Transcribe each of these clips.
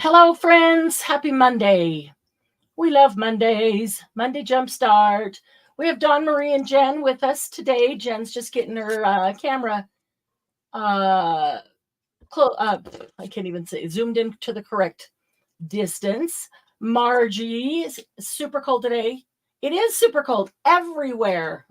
Hello, friends. Happy Monday. We love Mondays. Monday Jumpstart. We have Dawn Marie and Jen with us today. Jen's just getting her camera, uh, I can't even say, zoomed in to the correct distance. Margie is super cold today. It is super cold everywhere.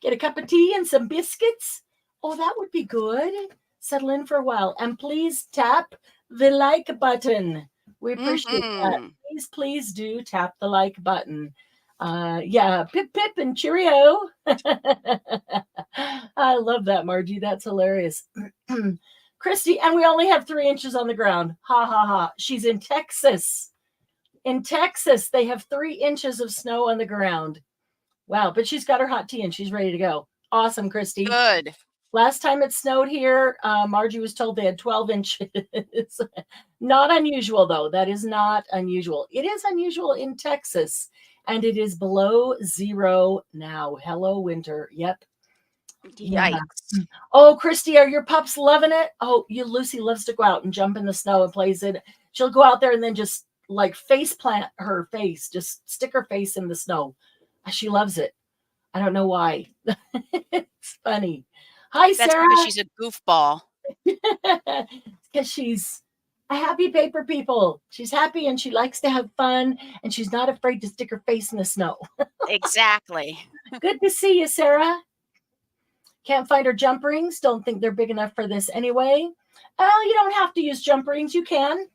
Get a cup of tea and some biscuits. Oh, that would be good. Settle in for a while. And please tap the like button. We appreciate that. Mhm. Please do tap the like button. Yeah, pip pip and cheerio. I love that, Margie. That's hilarious. Christy, and we only have 3 inches on the ground. Ha ha ha. She's in Texas. In Texas, they have 3 inches of snow on the ground. Wow, but she's got her hot tea and she's ready to go. Awesome, Christy. Good. Last time it snowed here, Margie was told they had 12 inches. Not unusual, though. That is not unusual. It is unusual in Texas, and it is below zero now. Hello, winter. Yep. Yeah. Yikes. Oh, Christy, are your pups loving it? Oh, Lucy loves to go out and jump in the snow and plays it. She'll go out there and then just like face plant her face, just stick her face in the snow. She loves it. I don't know why. It's funny. Hi, That's Sarah. because she's a goofball. Because she's a happy paper people. She's happy and she likes to have fun and she's not afraid to stick her face in the snow. Exactly. Good to see you, Sarah. Can't find her jump rings. Don't think they're big enough for this anyway. Well, you don't have to use jump rings. You can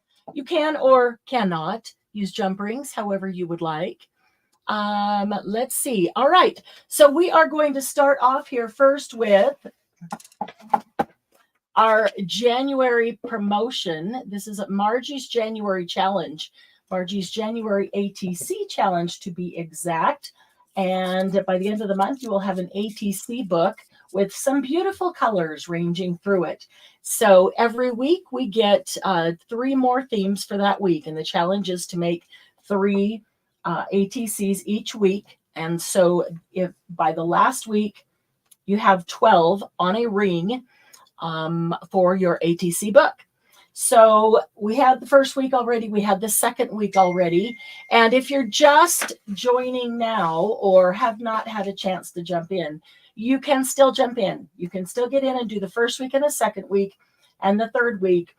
or cannot use jump rings, however you would like. Let's see. All right. So we are going to start off here first with our January promotion. This is Margie's January challenge, Margie's January ATC challenge to be exact. And by the end of the month, you will have an ATC book with some beautiful colors ranging through it. So every week we get 3 more themes for that week. And the challenge is to make 3 ATCs each week. And so if by the last week you have 12 on a ring for your ATC book. So we had the first week already. We had the second week already. And if you're just joining now or have not had a chance to jump in, you can still jump in. You can still get in and do the first week and the second week and the third week.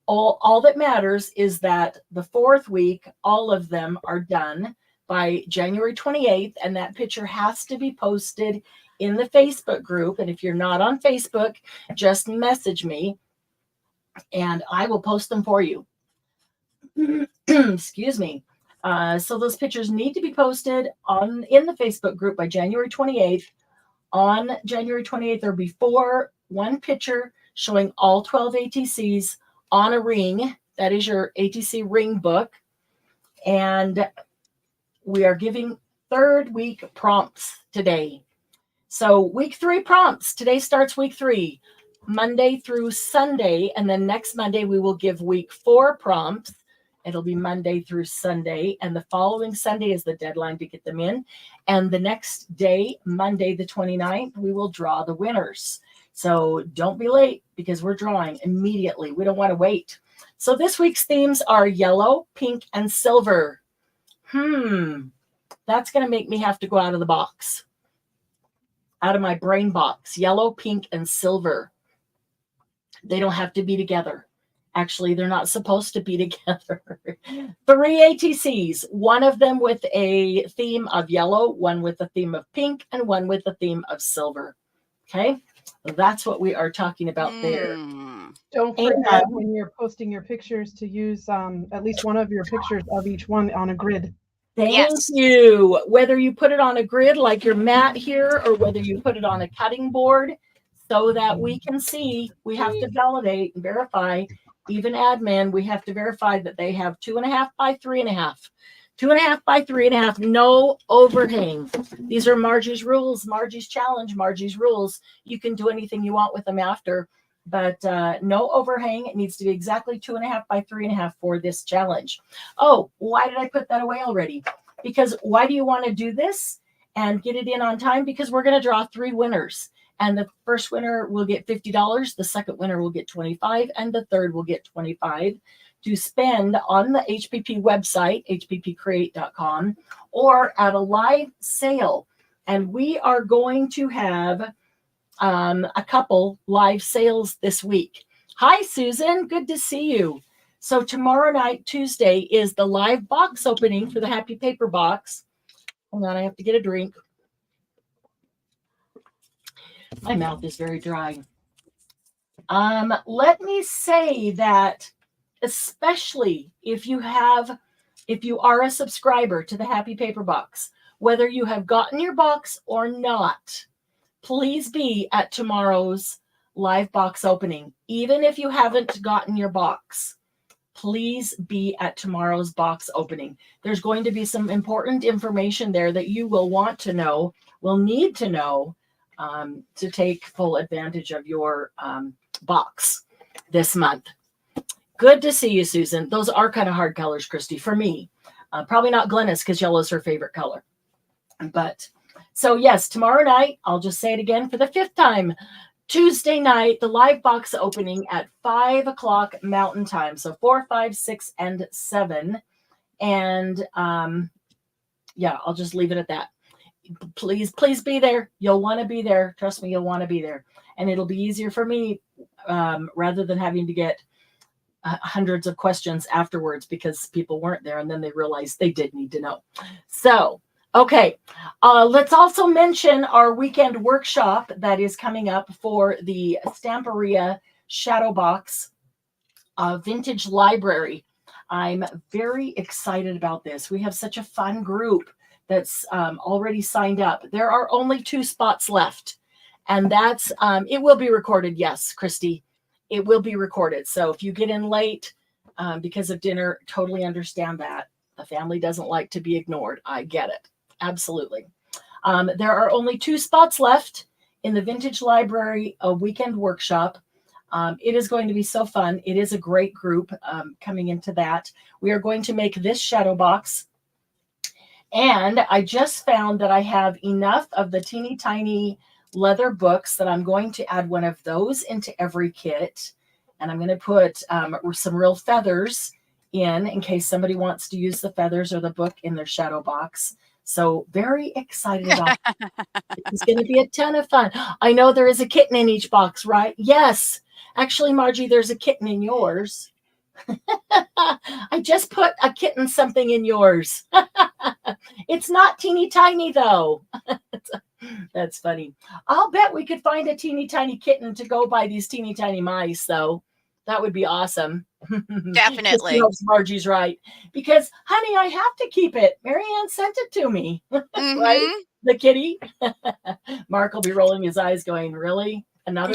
All that matters is that the fourth week, all of them are done by January 28th. And that picture has to be posted in the Facebook group. And if you're not on Facebook, just message me and I will post them for you. Excuse me. So those pictures need to be posted in the Facebook group by January 28th. On January 28th or before, one picture showing all 12 ATCs on a ring. That is your ATC ring book. And we are giving third week prompts today. So week 3 prompts. Today starts week 3. Monday through Sunday, and then next Monday we will give week 4 prompts. It'll be Monday through Sunday, and the following Sunday is the deadline to get them in. And the next day, Monday the 29th, we will draw the winners. So don't be late because we're drawing immediately. We don't want to wait. So this week's themes are yellow, pink, and silver. That's going to make me have to go out of the box, out of my brain box. Yellow, pink, and silver. They don't have to be together. Actually, they're not supposed to be together. 3 ATCs, one of them with a theme of yellow, one with a theme of pink, and one with a theme of silver. Okay, that's what we are talking about there. Don't forget when you're posting your pictures to use at least one of your pictures of each one on a grid. Thank you. Whether you put it on a grid like your mat here or whether you put it on a cutting board so that we can see, we have to validate and verify. Even admin, we have to verify that they have 2.5 by 3.5. 2.5 by 3.5, no overhang. These are Margie's rules, Margie's challenge, Margie's rules. You can do anything you want with them after, but no overhang. It needs to be exactly 2.5 by 3.5 for this challenge. Oh, why did I put that away already? Because why do you want to do this and get it in on time? Because we're going to draw 3 winners. And the first winner will get $50. The second winner will get $25, and the third will get $25 to spend on the HPP website, hppcreate.com, or at a live sale. And we are going to have a couple live sales this week. Hi, Susan. Good to see you. So tomorrow night, Tuesday, is the live box opening for the Happy Paper Box. Hold on, I have to get a drink. My mouth is very dry. Let me say that, especially if you are a subscriber to the Happy Paper Box, whether you have gotten your box or not, please be at tomorrow's live box opening. Even if you haven't gotten your box, please be at tomorrow's box opening. There's going to be some important information there that you will want to know, will need to know, to take full advantage of your box this month. Good to see you, Susan. Those are kind of hard colors, Christy, for me. Probably not Glennis, because yellow is her favorite color. But so yes, tomorrow night, I'll just say it again for the 5th time. Tuesday night, the live box opening at 5 o'clock Mountain Time. So 4, 5, 6, and 7. And yeah, I'll just leave it at that. Please be there. You'll want to be there. Trust me, you'll want to be there. And it'll be easier for me rather than having to get hundreds of questions afterwards because people weren't there and then they realized they did need to know. So, okay, let's also mention our weekend workshop that is coming up for the Stamperia Shadow Box Vintage Library. I'm very excited about this. We have such a fun group that's already signed up. There are only 2 spots left, and that's it will be recorded. Yes, Christy, it will be recorded. So if you get in late because of dinner, totally understand that. The family doesn't like to be ignored. I get it. Absolutely. There are only 2 spots left in the Vintage Library, a weekend workshop. It is going to be so fun. It is a great group coming into that. We are going to make this shadow box. And I just found that I have enough of the teeny tiny leather books that I'm going to add one of those into every kit. And I'm going to put some real feathers in case somebody wants to use the feathers or the book in their shadow box. So very excited about it. It's going to be a ton of fun. I know there is a kitten in each box, right? Yes. Actually, Margie, there's a kitten in yours. I just put a kitten something in yours. It's not teeny tiny, though. That's funny. I'll bet we could find a teeny tiny kitten to go by these teeny tiny mice, though. That would be awesome. Definitely. Margie's right. Because, honey, I have to keep it. Marianne sent it to me. Right? The kitty. Mark will be rolling his eyes going, really? Another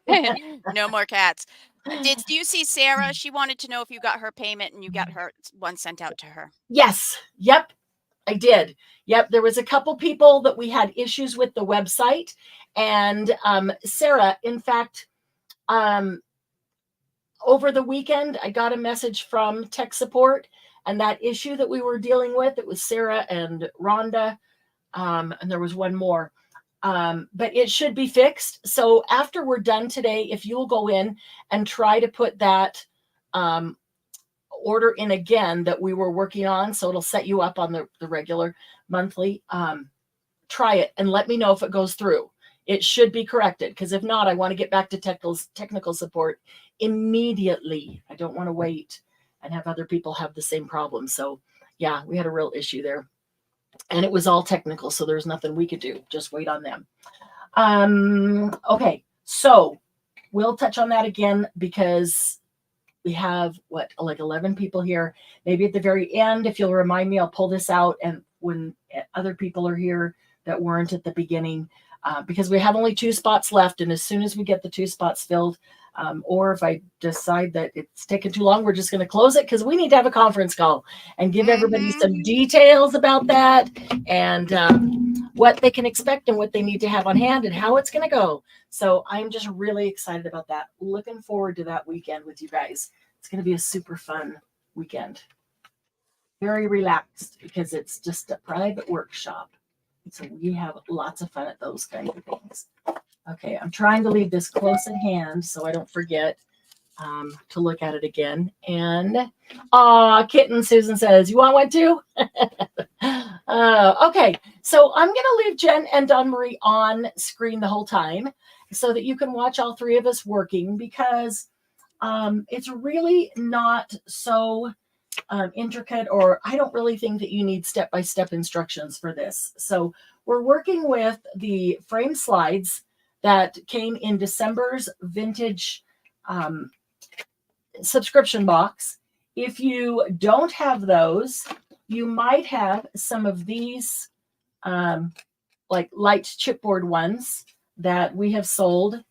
one? No more cats. Did you see Sarah? She wanted to know if you got her payment and you got her one sent out to her. Yes. Yep. I did. Yep. There was a couple people that we had issues with the website. And Sarah, in fact, over the weekend, I got a message from tech support, and that issue that we were dealing with, it was Sarah and Rhonda, and there was one more. But it should be fixed. So after we're done today, if you'll go in and try to put that order in again that we were working on, so it'll set you up on the regular monthly, try it and let me know if it goes through. It should be corrected, because if not, I want to get back to technical support immediately. I don't want to wait and have other people have the same problem. So yeah, we had a real issue there. And it was all technical, so there's nothing we could do. Just wait on them. Okay, so we'll touch on that again because we have, like 11 people here. Maybe at the very end, if you'll remind me, I'll pull this out. And when other people are here that weren't at the beginning, because we have only 2 spots left. And as soon as we get the 2 spots filled, or if I decide that it's taken too long, we're just going to close it because we need to have a conference call and give everybody some details about that and what they can expect and what they need to have on hand and how it's going to go. So I'm just really excited about that. Looking forward to that weekend with you guys. It's going to be a super fun weekend. Very relaxed because it's just a private workshop. So we have lots of fun at those kinds of things. Okay, I'm trying to leave this close at hand so I don't forget to look at it again. And kitten, Susan says, you want one too? Okay, so I'm going to leave Jen and Dawn Marie on screen the whole time so that you can watch all three of us working, because it's really not so intricate, or I don't really think that you need step-by-step instructions for this. So we're working with the frame slides that came in December's vintage subscription box. If you don't have those, you might have some of these like light chipboard ones that we have sold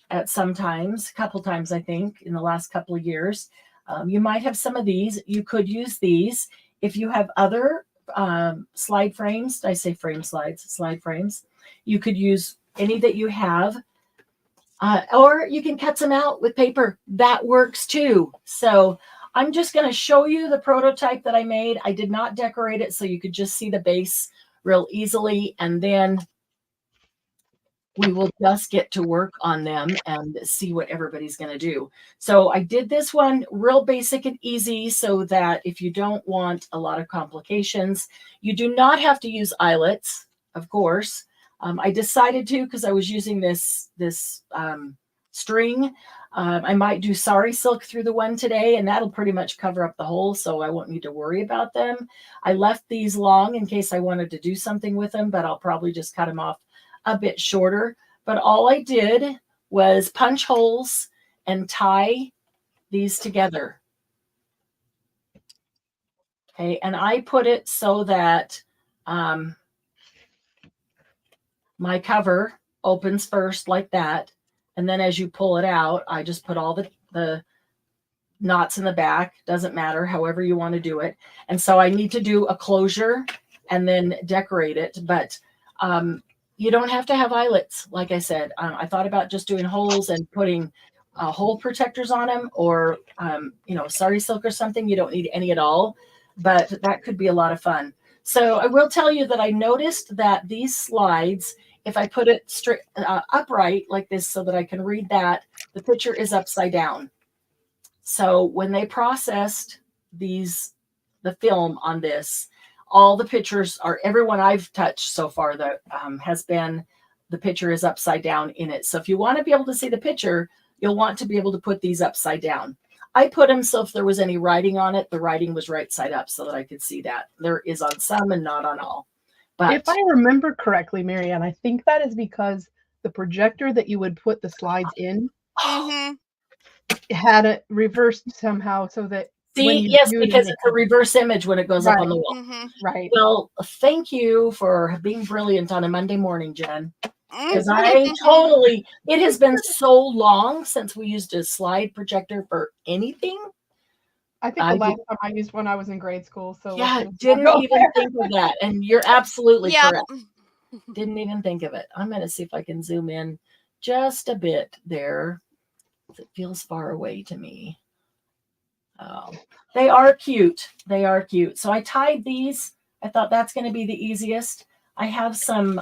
at a couple times, I think, in the last couple of years. You might have some of these. You could use these. If you have other slide frames, I say slide frames, you could use any that you have. Or you can cut some out with paper. That works too. So I'm just going to show you the prototype that I made. I did not decorate it, so you could just see the base real easily. And then we will just get to work on them and see what everybody's going to do. So I did this one real basic and easy so that if you don't want a lot of complications, you do not have to use eyelets, of course. I decided to, because I was using this string. I might do sari silk through the one today, and that'll pretty much cover up the hole, so I won't need to worry about them. I left these long in case I wanted to do something with them, but I'll probably just cut them off a bit shorter. But all I did was punch holes and tie these together. Okay, and I put it so that my cover opens first like that. And then as you pull it out, I just put all the knots in the back. Doesn't matter, however you want to do it. And so I need to do a closure and then decorate it. But you don't have to have eyelets. Like I said, I thought about just doing holes and putting hole protectors on them, or, sari silk or something. You don't need any at all, but that could be a lot of fun. So I will tell you that I noticed that these slides, if I put it straight upright like this so that I can read that, the picture is upside down. So when they processed the film on this, all the pictures are, everyone I've touched so far that has been, the picture is upside down in it. So if you want to be able to see the picture, you'll want to be able to put these upside down. I put them so if there was any writing on it, the writing was right side up so that I could see that. There is on some and not on all. But if I remember correctly, Marianne, I think that is because the projector that you would put the slides in had it reversed somehow so that yes, because it's a reverse image when it goes up on the wall. Right. Well, thank you for being brilliant on a Monday morning, Jen. Because it has been so long since we used a slide projector for anything. I think the last time I used one, I was in grade school. So yeah, didn't even think of that. And you're absolutely correct. Didn't even think of it. I'm going to see if I can zoom in just a bit there. It feels far away to me. Oh, they are cute. They are cute. So I tied these. I thought that's going to be the easiest. I have some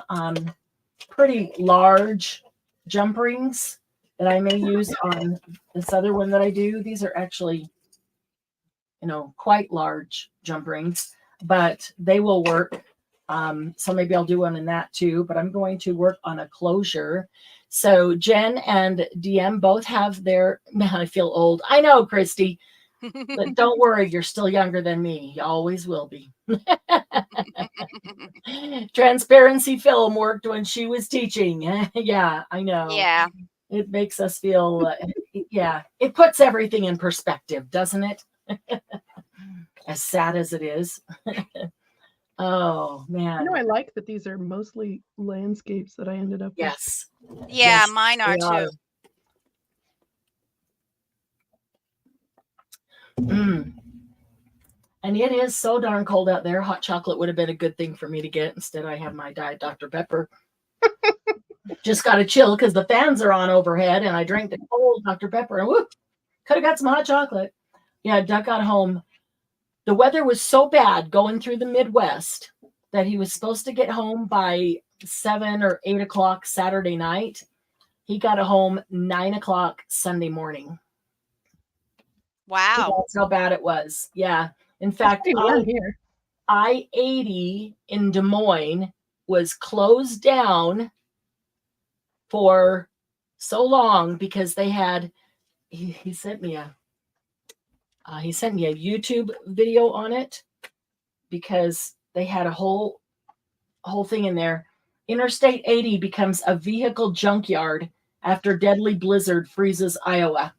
pretty large jump rings that I may use on this other one that I do. These are actually, quite large jump rings, but they will work. So maybe I'll do one in that too, but I'm going to work on a closure. So Jen and DM both have their, man, I feel old. I know, Christy, but don't worry. You're still younger than me. You always will be. Transparency film worked when she was teaching. Yeah, I know. Yeah. It makes us feel, it puts everything in perspective, doesn't it? As sad as it is. Oh, man. I like that these are mostly landscapes that I ended up with. Yes. Yeah, mine are too. And it is so darn cold out there. Hot chocolate would have been a good thing for me to get. Instead, I have my Diet Dr. Pepper. Just got to chill because the fans are on overhead, and I drank the cold Dr. Pepper, and whoop, could have got some hot chocolate. Yeah, Doug got home. The weather was so bad going through the Midwest that he was supposed to get home by 7 or 8 o'clock Saturday night. He got home 9 o'clock Sunday morning. Wow. That's how bad it was. Yeah. In It's fact, pretty warm here. I-80 in Des Moines was closed down for so long because they had, he sent me a YouTube video on it because they had a whole thing in there. Interstate 80 becomes a vehicle junkyard after deadly blizzard freezes Iowa.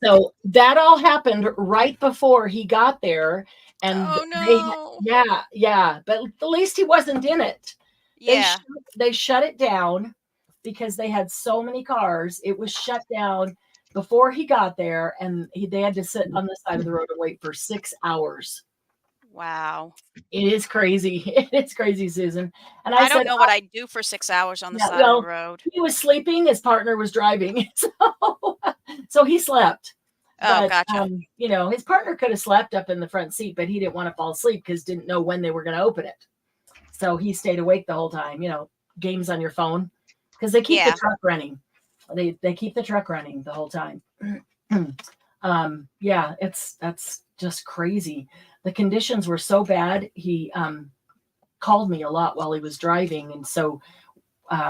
So that all happened right before he got there. And Oh no. yeah. But at least he wasn't in it. Yeah. They shut it down because they had so many cars. It was shut down before he got there, and they had to sit on the side of the road and wait for 6 hours. Wow. It is crazy. It's crazy, Susan. And I said, don't know what I'd do for 6 hours on the side of the road. He was sleeping. His partner was driving. So he slept. Oh, But, gotcha. his partner could have slept up in the front seat, but he didn't want to fall asleep because didn't know when they were going to open it. So he stayed awake the whole time, games on your phone, because they keep the truck running. They keep the truck running the whole time. That's just crazy. The conditions were so bad. He called me a lot while he was driving, and so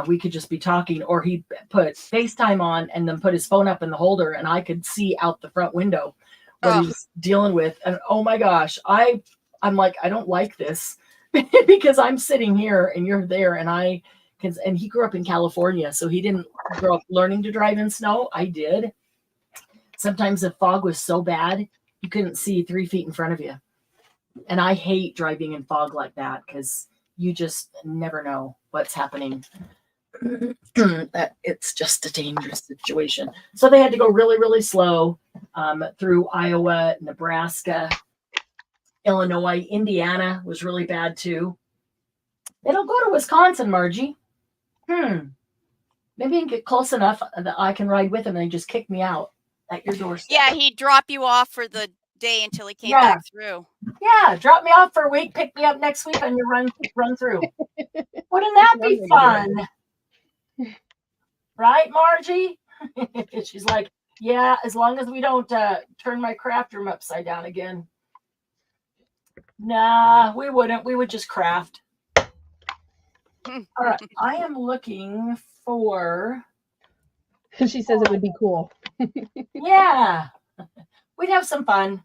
we could just be talking, or he put FaceTime on and then put his phone up in the holder, and I could see out the front window what he's dealing with. And oh my gosh, I'm like, I don't like this because I'm sitting here and you're there, and he grew up in California, so he didn't grow up learning to drive in snow. I did. Sometimes the fog was so bad you couldn't see 3 feet in front of you, and I hate driving in fog like that because you just never know what's happening. It's just a dangerous situation. So they had to go really, really slow through Iowa, Nebraska, Illinois. Indiana was really bad too. They don't go to Wisconsin, Margie. Maybe I can get close enough that I can ride with him and they just kick me out at your doorstep. Yeah, he'd drop you off for the day until he came back through. Yeah, drop me off for a week, pick me up next week, and you run through. Wouldn't that be fun? Right, Margie? She's like, yeah, as long as we don't turn my craft room upside down again. Nah, we wouldn't. We would just craft. All right, I am looking for... She says it would be cool. Yeah, we'd have some fun.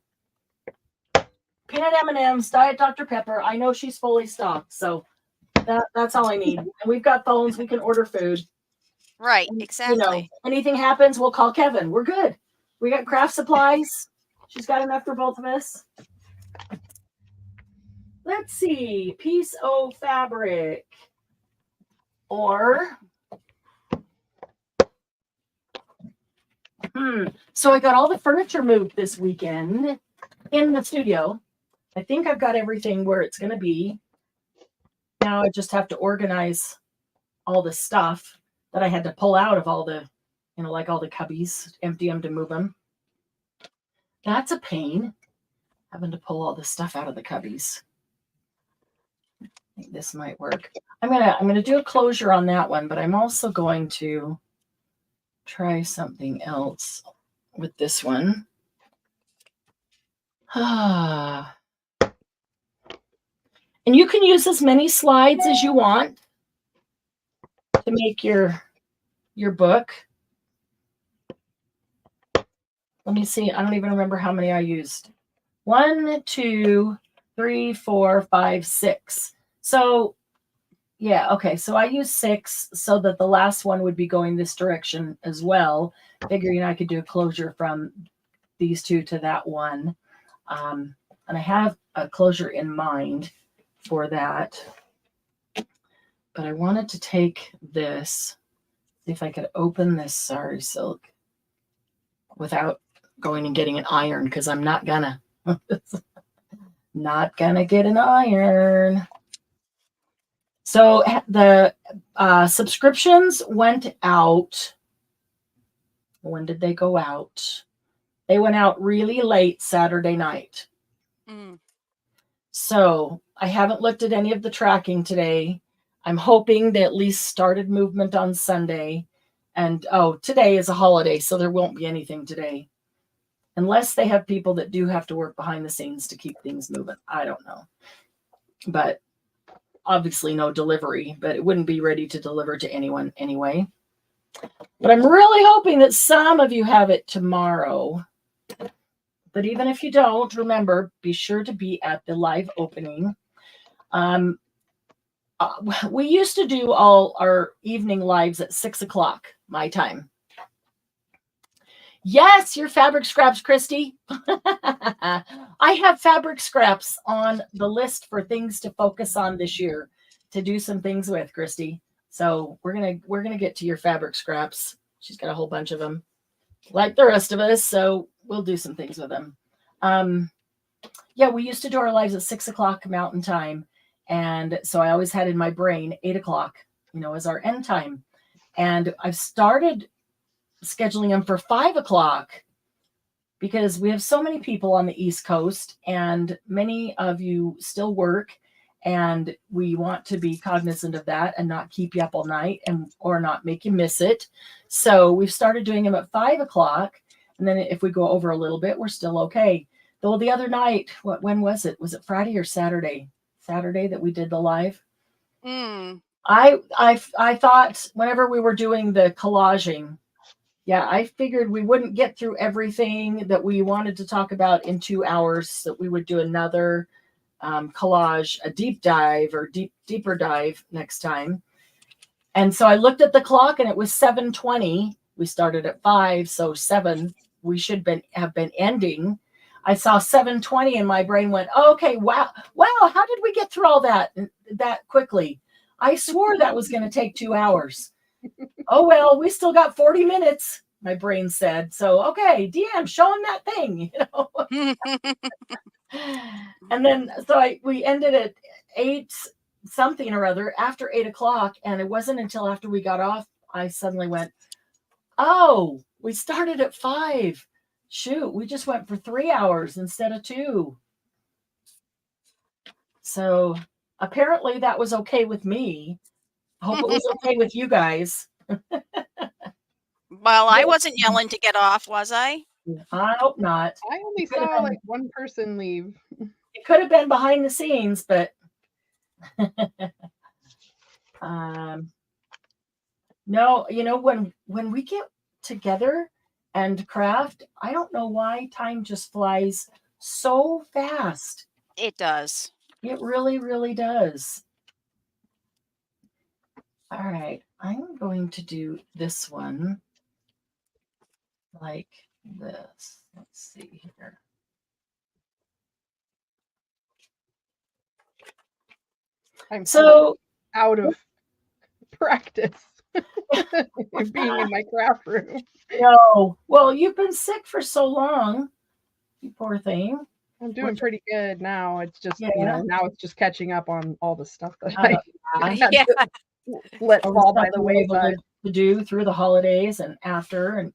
Peanut M&Ms, Diet Dr. Pepper. I know she's fully stocked, so that's all I need. And we've got phones. We can order food. Right, And, exactly. Anything happens, we'll call Kevin. We're good. We got craft supplies. She's got enough for both of us. Let's see. Piece of fabric. Or... So I got all the furniture moved this weekend in the studio. I think I've got everything where it's going to be. Now I just have to organize all the stuff that I had to pull out of all the, like all the cubbies, empty them to move them. That's a pain, having to pull all the stuff out of the cubbies. I think this might work. I'm gonna do a closure on that one, but I'm also going to try something else with this one. And you can use as many slides as you want to make your book. Let me see. I don't even remember how many I used. 1, 2, 3, 4, 5, 6. So yeah, okay. So I used 6 so that the last one would be going this direction as well, figuring I could do a closure from these 2 to that one. And I have a closure in mind for that. But I wanted to take this, see if I could open this sari silk without going and getting an iron, because I'm not gonna. Not gonna get an iron. So the subscriptions went out. When did they go out? They went out really late Saturday night. So I haven't looked at any of the tracking today. I'm hoping they at least started movement on Sunday. And today is a holiday, so there won't be anything today. Unless they have people that do have to work behind the scenes to keep things moving. I don't know. But obviously no delivery, but it wouldn't be ready to deliver to anyone anyway. But I'm really hoping that some of you have it tomorrow. But even if you don't, remember, be sure to be at the live opening. We used to do all our evening lives at 6 o'clock, my time. Yes, your fabric scraps, Christy. I have fabric scraps on the list for things to focus on this year, to do some things with, Christy. So we're gonna get to your fabric scraps. She's got a whole bunch of them, like the rest of us. So we'll do some things with them. Yeah, we used to do our lives at 6 o'clock Mountain Time, and so I always had in my brain 8 o'clock, as our end time. And I've started scheduling them for 5 o'clock because we have so many people on the East Coast, and many of you still work, and we want to be cognizant of that and not keep you up all night or not make you miss it. So we've started doing them at 5 o'clock, and then if we go over a little bit, we're still okay. Though the other night, when was it? Was it Friday or Saturday? Saturday that we did the live. I thought whenever we were doing the collaging, I figured we wouldn't get through everything that we wanted to talk about in 2 hours, that we would do another collage, a deep dive or deeper dive next time. And so I looked at the clock and it was 7:20. We started at 5, so 7 we should have been ending. I saw 7:20 and my brain went, oh, okay, wow, how did we get through all that quickly? I swore that was going to take 2 hours. Oh, well, we still got 40 minutes, my brain said. So, okay, DM, show him that thing, And then, we ended at 8 something or other after 8 o'clock. And it wasn't until after we got off, I suddenly went, oh, we started at 5. Shoot, we just went for 3 hours instead of 2. So apparently that was okay with me. I hope it was okay with you guys. Well, I wasn't yelling to get off, was I? I hope not. I only saw like one person leave. It could have been behind the scenes, but no, when we get together and craft, I don't know why time just flies so fast. It does. It really, really does. All right, I'm going to do this one like this. Let's see here. I'm so out of practice being in my craft room. No, well, you've been sick for so long, you poor thing. I'm doing pretty good now. It's just, now it's just catching up on all the stuff that I Yeah. let fall by the wayside to do through the holidays and after. And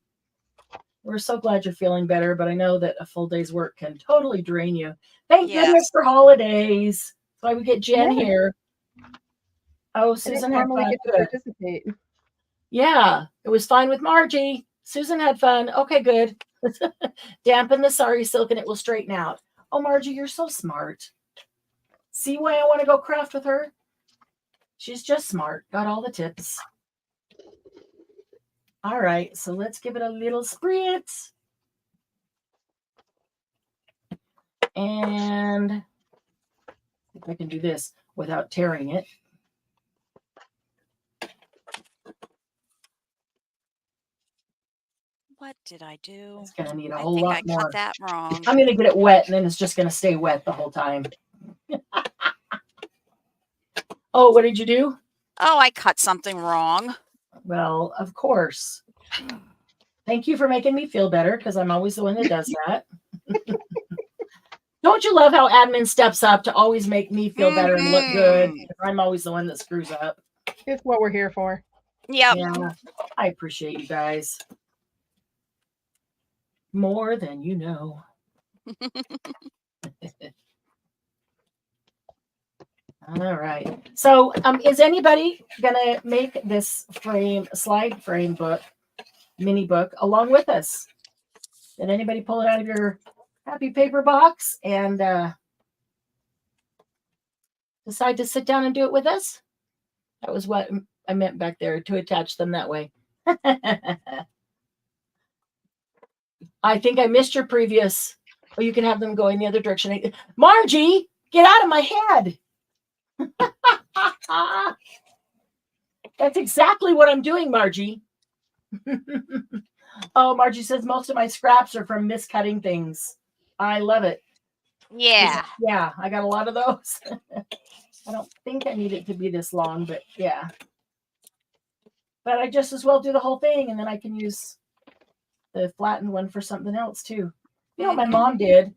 we're so glad you're feeling better, but I know that a full day's work can totally drain you. Thank goodness for holidays. That's why we get Jen here. Oh, Susan had fun. Get to participate. Yeah, it was fine with Margie. Susan had fun. Okay, good. Dampen the sari silk and it will straighten out. Oh, Margie, you're so smart. See why I want to go craft with her? She's just smart. Got all the tips. All right, so let's give it a little spritz. And if I can do this without tearing it. What did I do? It's going to need a whole lot more. I cut that wrong. I'm going to get it wet, and then it's just going to stay wet the whole time. Oh, what did you do? Oh, I cut something wrong. Well, of course. Thank you for making me feel better, because I'm always the one that does that. Don't you love how admin steps up to always make me feel better and look good? I'm always the one that screws up. It's what we're here for. Yep. Yeah, I appreciate you guys. More than you know. All right. So is anybody gonna make this slide frame book, mini book, along with us? Did anybody pull it out of your happy paper box and decide to sit down and do it with us? That was what I meant back there, to attach them that way. I think I missed your previous. Oh, you can have them go in the other direction. Margie, get out of my head. That's exactly what I'm doing, Margie. Oh, Margie says most of my scraps are from miscutting things. I love it. Yeah. Yeah, I got a lot of those. I don't think I need it to be this long, but yeah. But I just as well do the whole thing, and then I can use the flattened one for something else too. You know what my mom did?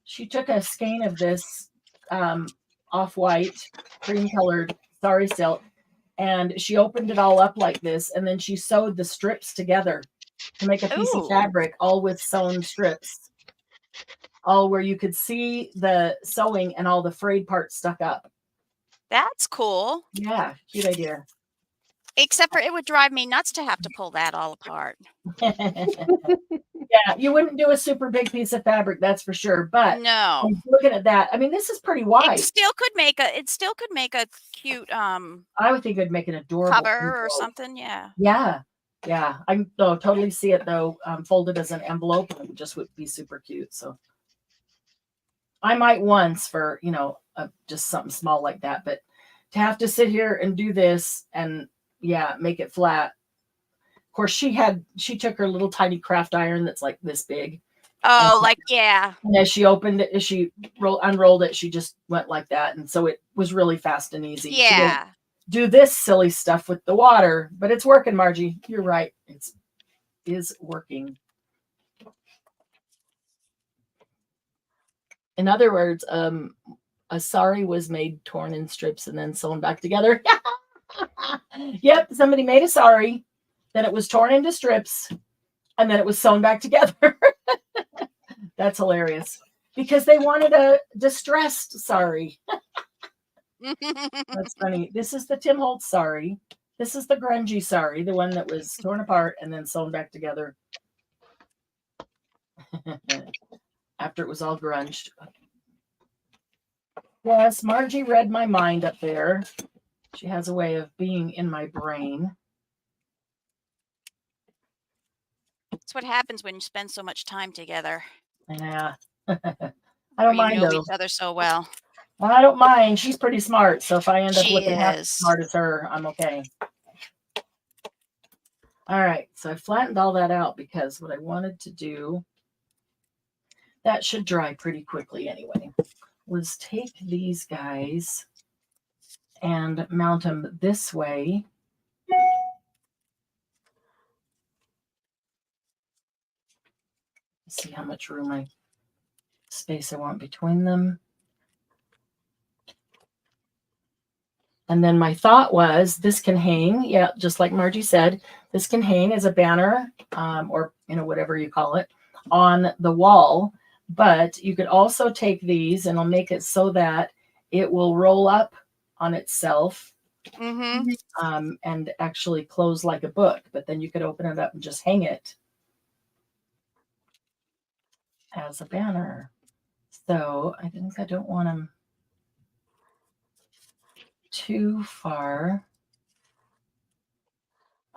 She took a skein of this off-white, cream-colored sari silk, and she opened it all up like this, and then she sewed the strips together to make a piece of fabric, all with sewn strips, all where you could see the sewing and all the frayed parts stuck up. That's cool. Yeah, cute idea. Except for it would drive me nuts to have to pull that all apart. Yeah, you wouldn't do a super big piece of fabric, that's for sure. But no, looking at that, I mean, this is pretty wide. It still could make a cute I would think it'd make an adorable cover envelope. or something. Yeah. Yeah. I totally see it though, folded as an envelope, and it just would be super cute. So I might once for just something small like that, but to have to sit here and do this and make it flat. Of course, she took her little tiny craft iron that's like this big. Oh, And as she opened it, as she unrolled it, she just went like that. And so it was really fast and easy. Yeah. Do this silly stuff with the water, but it's working, Margie. You're right. It is working. In other words, a sari was made, torn in strips, and then sewn back together. Yep, somebody made a sari, then it was torn into strips, and then it was sewn back together. That's hilarious. Because they wanted a distressed sari. That's funny. This is the Tim Holtz sari. This is the grungy sari, the one that was torn apart and then sewn back together. After it was all grunged. Yes, Margie read my mind up there. She has a way of being in my brain. That's what happens when you spend so much time together. Yeah. I don't mind know though. each other so well. I don't mind. She's pretty smart. So if I end up She looking half as is. smart as her, I'm okay. All right. So I flattened all that out because what I wanted to do, that should dry pretty quickly anyway, was take these guys and mount them this way. See how much room space I want between them. And then my thought was this can hang, just like Margie said, this can hang as a banner or whatever you call it on the wall. But you could also take these and I'll make it so that it will roll up on itself and actually close like a book. But then you could open it up and just hang it as a banner. So I think I don't want them too far.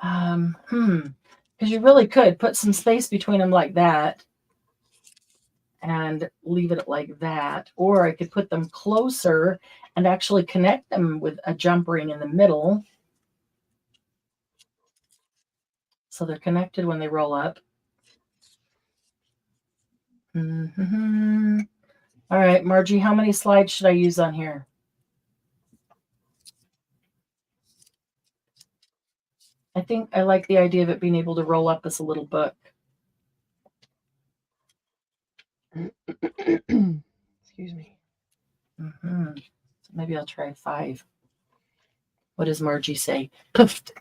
Because you really could put some space between them like that and leave it like that. Or I could put them closer and actually connect them with a jump ring in the middle. So they're connected when they roll up. All right, Margie, how many slides should I use on here? I think I like the idea of it being able to roll up as a little book. Excuse me. So maybe I'll try 5. What does Margie say? Poofed.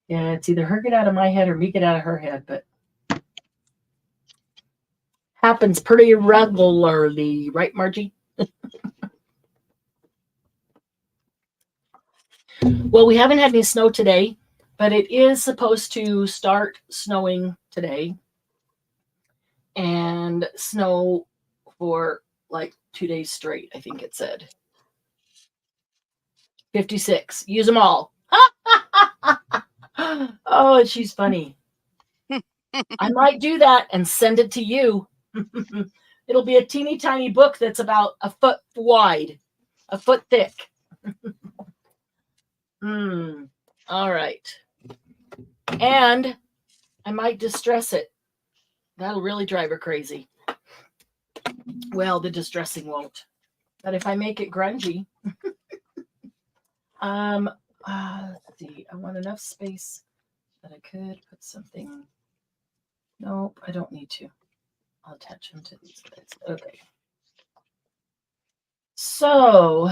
Yeah, it's either her get out of my head or me get out of her head, but Happens pretty regularly, right, Margie? Well, we haven't had any snow today, but it is supposed to start snowing today and snow for like 2 days straight, I think it said. 56. Use them all. Oh, and she's funny. I might do that and send it to you. It'll be a teeny tiny book that's about a foot wide, a foot thick. All right. And I might distress it. That'll really drive her crazy. Well, the distressing won't. But if I make it grungy, let's see. I want enough space that I could put something. Nope, I don't need to. I'll attach them to these guys. Okay. So,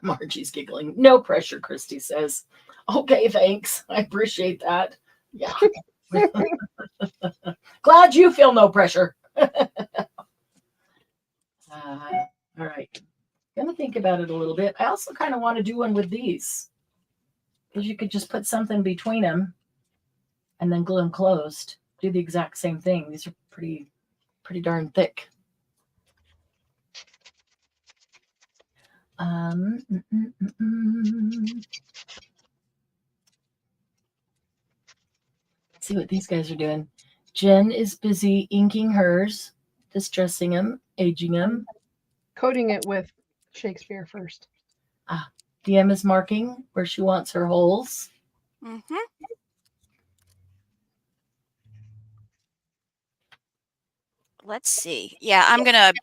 Margie's giggling. No pressure, Christy says. Okay, thanks. I appreciate that. Yeah. Glad you feel no pressure. All right. Gonna think about it a little bit. I also kind of want to do one with these, because you could just put something between them and then glue them closed. Do the exact same thing. These are pretty darn thick. Let's see what these guys are doing. Jen is busy inking hers, distressing them, aging them. Coating it with Shakespeare first. DM is marking where she wants her holes. Mm-hmm. Let's see. Yeah, I'm going to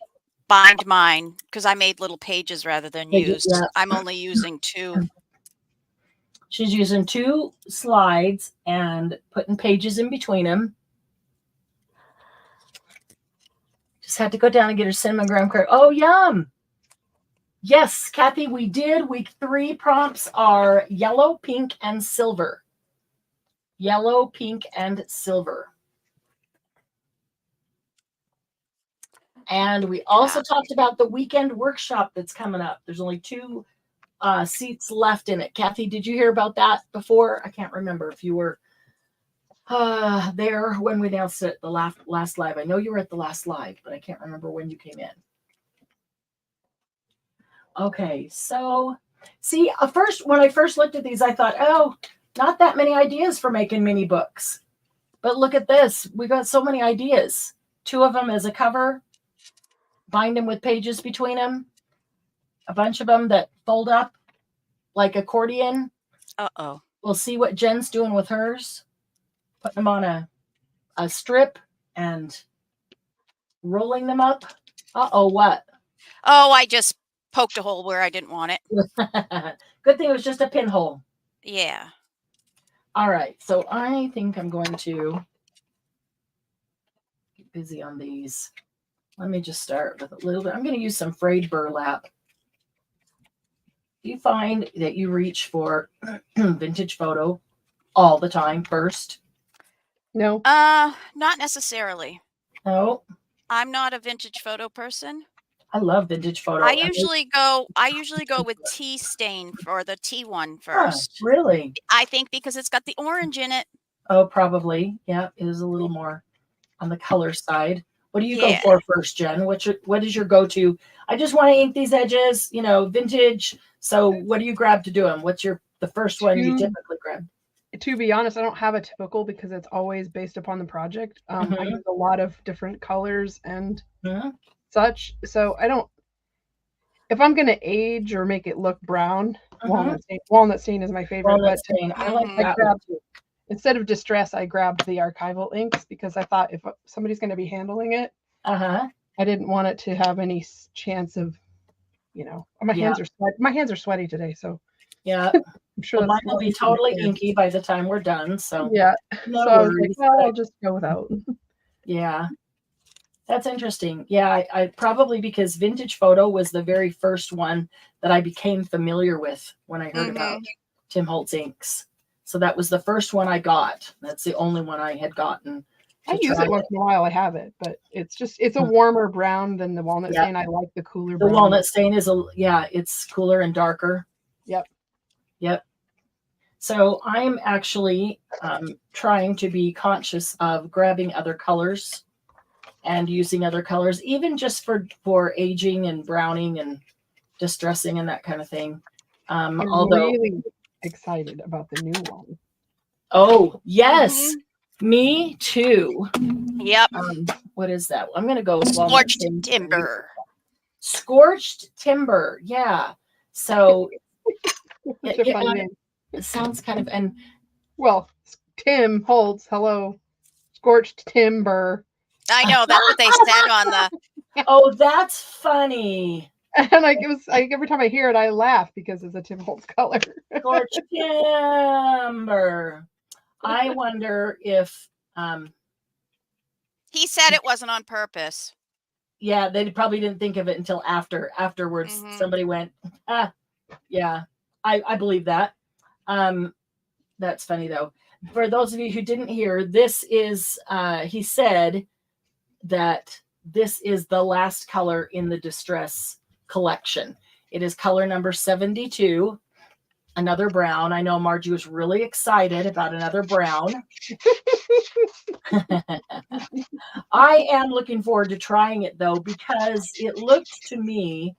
bind mine because I made little pages rather than used. Yeah. I'm only using 2. She's using 2 slides and putting pages in between them. Just had to go down and get her cinnamon graham cracker. Oh, yum. Yes, Kathy, we did. Week 3 prompts are yellow, pink, and silver. Yellow, pink, and silver. And we also talked about the weekend workshop that's coming up. There's only 2 seats left in it. Kathy, did you hear about that before? I can't remember if you were there when we announced it the last live. I know you were at the last live, but I can't remember when you came in. Okay, so see, when I first looked at these, I thought, oh, not that many ideas for making mini books. But look at this. We got so many ideas. 2 of them as a cover, bind them with pages between them, a bunch of them that fold up like accordion. Uh-oh. We'll see what Jen's doing with hers. Putting them on a strip and rolling them up. Uh-oh, what? Oh, I just poked a hole where I didn't want it. Good thing it was just a pinhole. Yeah. All right, so I think I'm going to get busy on these. Let me just start with a little bit. I'm going to use some frayed burlap. You find that you reach for vintage photo all the time first? No. Not necessarily. No. I'm not a vintage photo person. I love vintage photo. I usually go with tea stain for the tea one first. Really? I think because it's got the orange in it. Oh, probably. Yeah, it is a little more on the color side. What do you go for first, Jen? What is your go-to? I just want to ink these edges, vintage. So what do you grab to do them? What's the first one you typically grab? To be honest, I don't have a typical because it's always based upon the project. I use a lot of different colors and such. So if I'm going to age or make it look brown, walnut stain is my favorite. Walnut stain. I like that too. Instead of distress, I grabbed the archival inks because I thought if somebody's going to be handling it, I didn't want it to have any chance of, my hands are sweaty today. So yeah, I'm sure mine will be totally inky by the time we're done. So yeah, no so I was worries, like, well, I'll just go without. Yeah, that's interesting. Yeah, I probably because vintage photo was the very first one that I became familiar with when I heard about Tim Holtz inks. So that was the first one I got. That's the only one I had gotten I use try it once in a while. I have it, but it's a warmer brown than the walnut Yeah. stain. I like the cooler The brown. walnut stain is it's cooler and darker. Yep. Yep. So I'm actually trying to be conscious of grabbing other colors and using other colors, even just for aging and browning and distressing and that kind of thing. I'm Although really excited about the new one. Oh, yes. Me too. Yep. What is that? I'm going to go with walnut Scorched stain. timber. Scorched timber. Yeah. So Such a fun name. it sounds kind of, and Well, Tim Holtz, hello. Scorched timber. I know, that's what they said on the oh, that's funny. And every time I hear it, I laugh because it's a Tim Holtz color. Scorched timber. I wonder if he said it wasn't on purpose. yeah, they probably didn't think of it until afterwards. Somebody went, yeah, I believe that. That's funny though. For those of you who didn't hear, this is he said that this is the last color in the Distress collection. It is color number 72, another brown. I know Margie was really excited about another brown. I am looking forward to trying it though, because it looked to me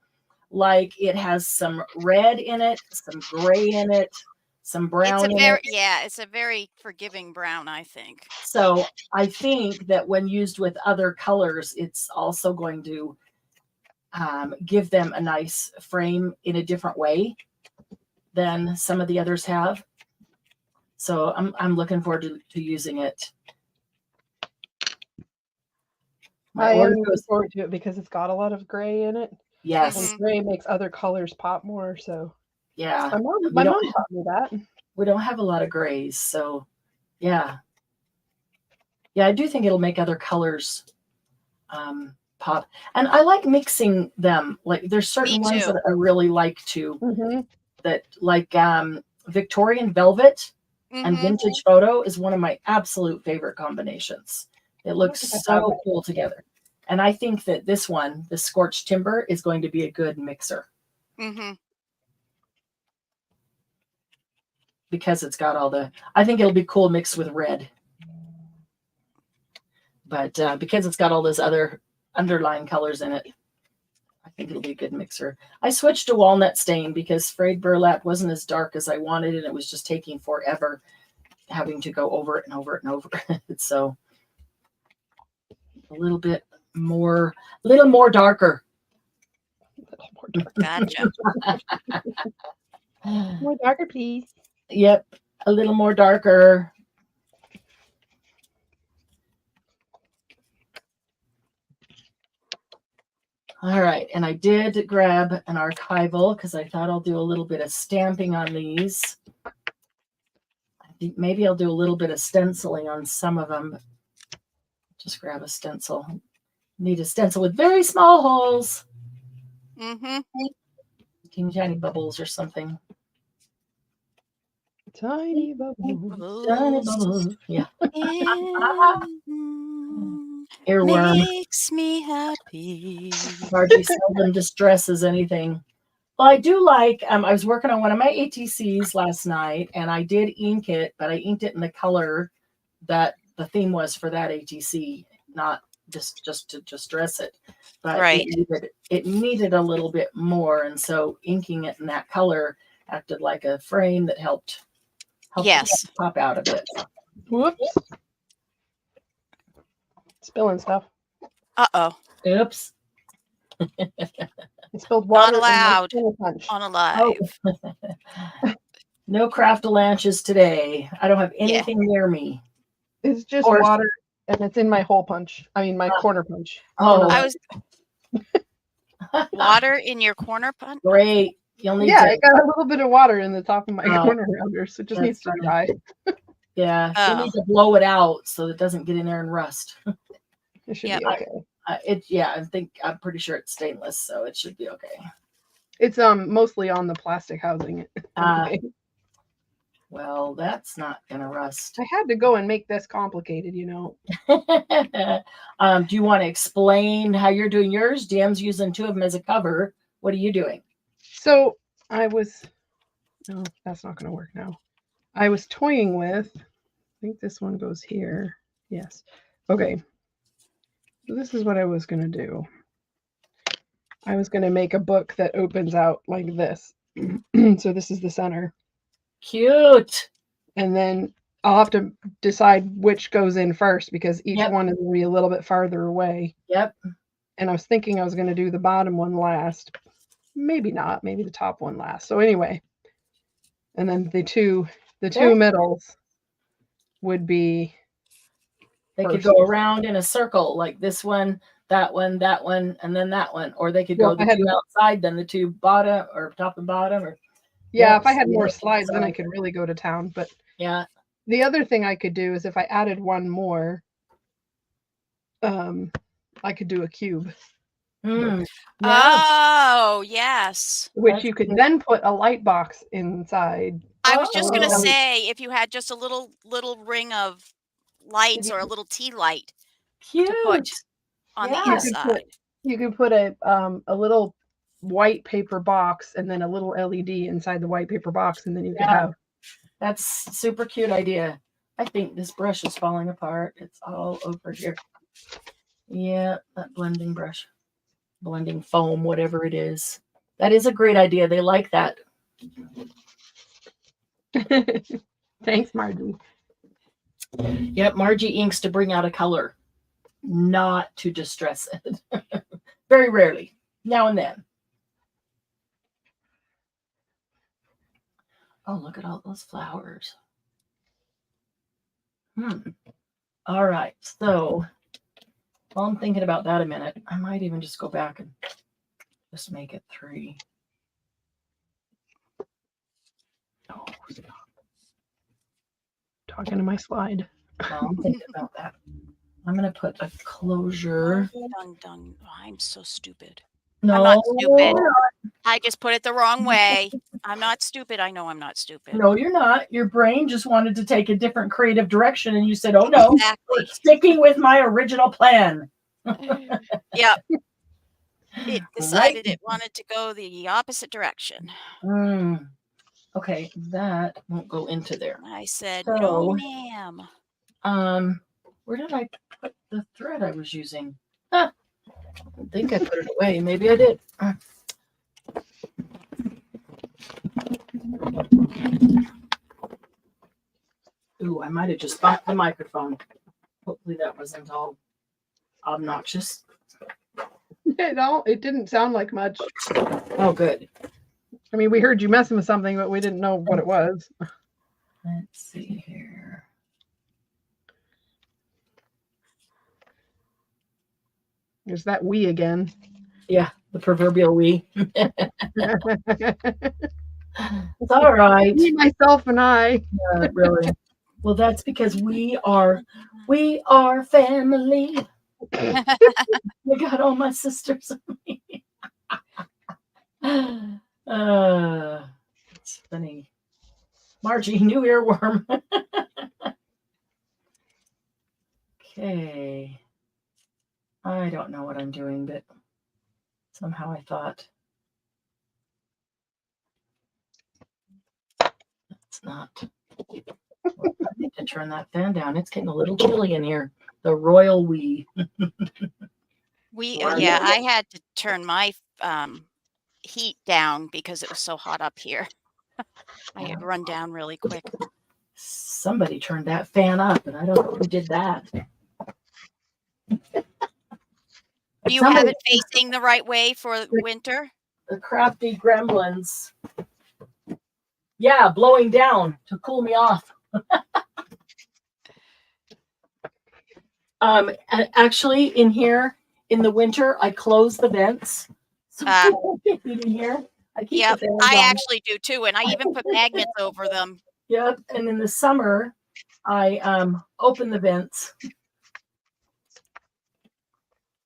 like it has some red in it, some gray in it, some brown in it. It's a very forgiving brown, I think. So I think that when used with other colors, it's also going to give them a nice frame in a different way than some of the others have. So I'm looking forward to using it. I am looking forward to it because it's got a lot of gray in it. Yes. And gray makes other colors pop more. So yeah, my mom taught me that. We don't have a lot of grays, so yeah. Yeah, I do think it'll make other colors pop. And I like mixing them. Like there's certain ones that I really like to, that like Victorian Velvet and Vintage Photo is one of my absolute favorite combinations. It looks so cool together. And I think that this one, the Scorched Timber, is going to be a good mixer. Because it's got all I think it'll be cool mixed with red. But because it's got all those other underlying colors in it, I think it'll be a good mixer. I switched to walnut stain because frayed burlap wasn't as dark as I wanted, and it was just taking forever having to go over it and over it and over it. So a little more darker. Gotcha. More darker, please. Yep, a little more darker. All right, and I did grab an archival because I thought I'll do a little bit of stamping on these. I think maybe I'll do a little bit of stenciling on some of them. Just grab a stencil. Need a stencil with very small holes. Teeny tiny bubbles or something. Tiny bubbles. Tiny bubbles. Yeah. Earworm. Makes me happy. Margie seldom distresses anything. Well, I do like, I was working on one of my ATCs last night and I did ink it, but I inked it in the color that the theme was for that ATC, not just to distress it. But it needed a little bit more. And so inking it in that color acted like a frame that helped yes, pop out of it. Whoops. Spilling stuff. Uh-oh. Oops. I spilled water. Not allowed. Punch. On a live. Oh. No craft-a-lanches today. I don't have anything near me. It's just water, and it's in my hole punch. I mean, my corner punch. Oh. I was water in your corner punch? Great. You'll need I got a little bit of water in the top of my corner rounder, so it just needs to dry. Yeah, you need to blow it out so it doesn't get in there and rust. It should be okay. I'm pretty sure it's stainless, so it should be okay. It's mostly on the plastic housing. Well, Well, that's not gonna rust. I had to go and make this complicated, you know. Do you want to explain how you're doing yours? DM's using 2 of them as a cover. What are you doing? So I was, no, that's not going to work now. I was toying with, I think this one goes here. Yes. Okay. So this is what I was going to do. I was going to make a book that opens out like this. So this is the center. Cute. And then I'll have to decide which goes in first because each Yep. one is going to be a little bit farther away. Yep. And I was thinking I was going to do the bottom one last. Maybe not. Maybe the top one last. So anyway, and then the two middles would be. They could first. go around in a circle, like this one, that one, and then that one. Or they could go the 2 outside, then the 2 bottom or top and bottom. Or yeah, if I had more slides, then I could really go to town. But yeah, the other thing I could do is if I added one more, I could do a cube. Yeah. Oh, yes. Which That's you could good. then put a light box inside. I was just going to Oh. say, if you had just a little ring of lights or a little tea light Cute. to put on the Yeah. inside. You could put a little white paper box and then a little LED inside the white paper box, and then you could have. That's super cute idea. I think this brush is falling apart. It's all over here. Yeah, that blending brush. Blending foam, whatever it is. That is a great idea. They like that. Thanks, Margie. Yep, Margie inks to bring out a color, not to distress it. Very rarely, now and then. Oh, look at all those flowers. All right, so while I'm thinking about that a minute, I might even just go back and just make it 3. Oh, stop. Talking to my slide. I'm thinking about that. I'm going to put a closure. Dun. Oh, I'm so stupid. No, I'm not stupid. I just put it the wrong way. I'm not stupid. I know I'm not stupid. No, you're not. Your brain just wanted to take a different creative direction, and you said, "Oh no, Exactly. we're sticking with my original plan." Yep. It decided it wanted to go the opposite direction. Okay, that won't go into there. I said, So, no, ma'am. Where did I put the thread I was using? I think I put it away. Maybe I did. Ooh, I might have just bumped the microphone. Hopefully that wasn't all obnoxious. No, it didn't sound like much. Oh, good. I mean, we heard you messing with something, but we didn't know what it was. Let's see here. There's that we again. Yeah, the proverbial we. It's all right. Me, myself, and I. Really. Well, that's because we are family. I got all my sisters and me. It's funny. Margie, new earworm. Okay. I don't know what I'm doing, but somehow I thought that's not. Well, I need to turn that fan down. It's getting a little chilly in here. The royal we. Yeah, I had to turn my heat down because it was so hot up here. I had run down really quick. Somebody turned that fan up, and I don't know who did that. Do you have it facing the right way for winter? The crafty gremlins. Yeah, blowing down to cool me off. Actually, in here, in the winter, I close the vents. So in here, I keep the fans on. actually do too, and I even put magnets over them. Yep, and in the summer, I open the vents.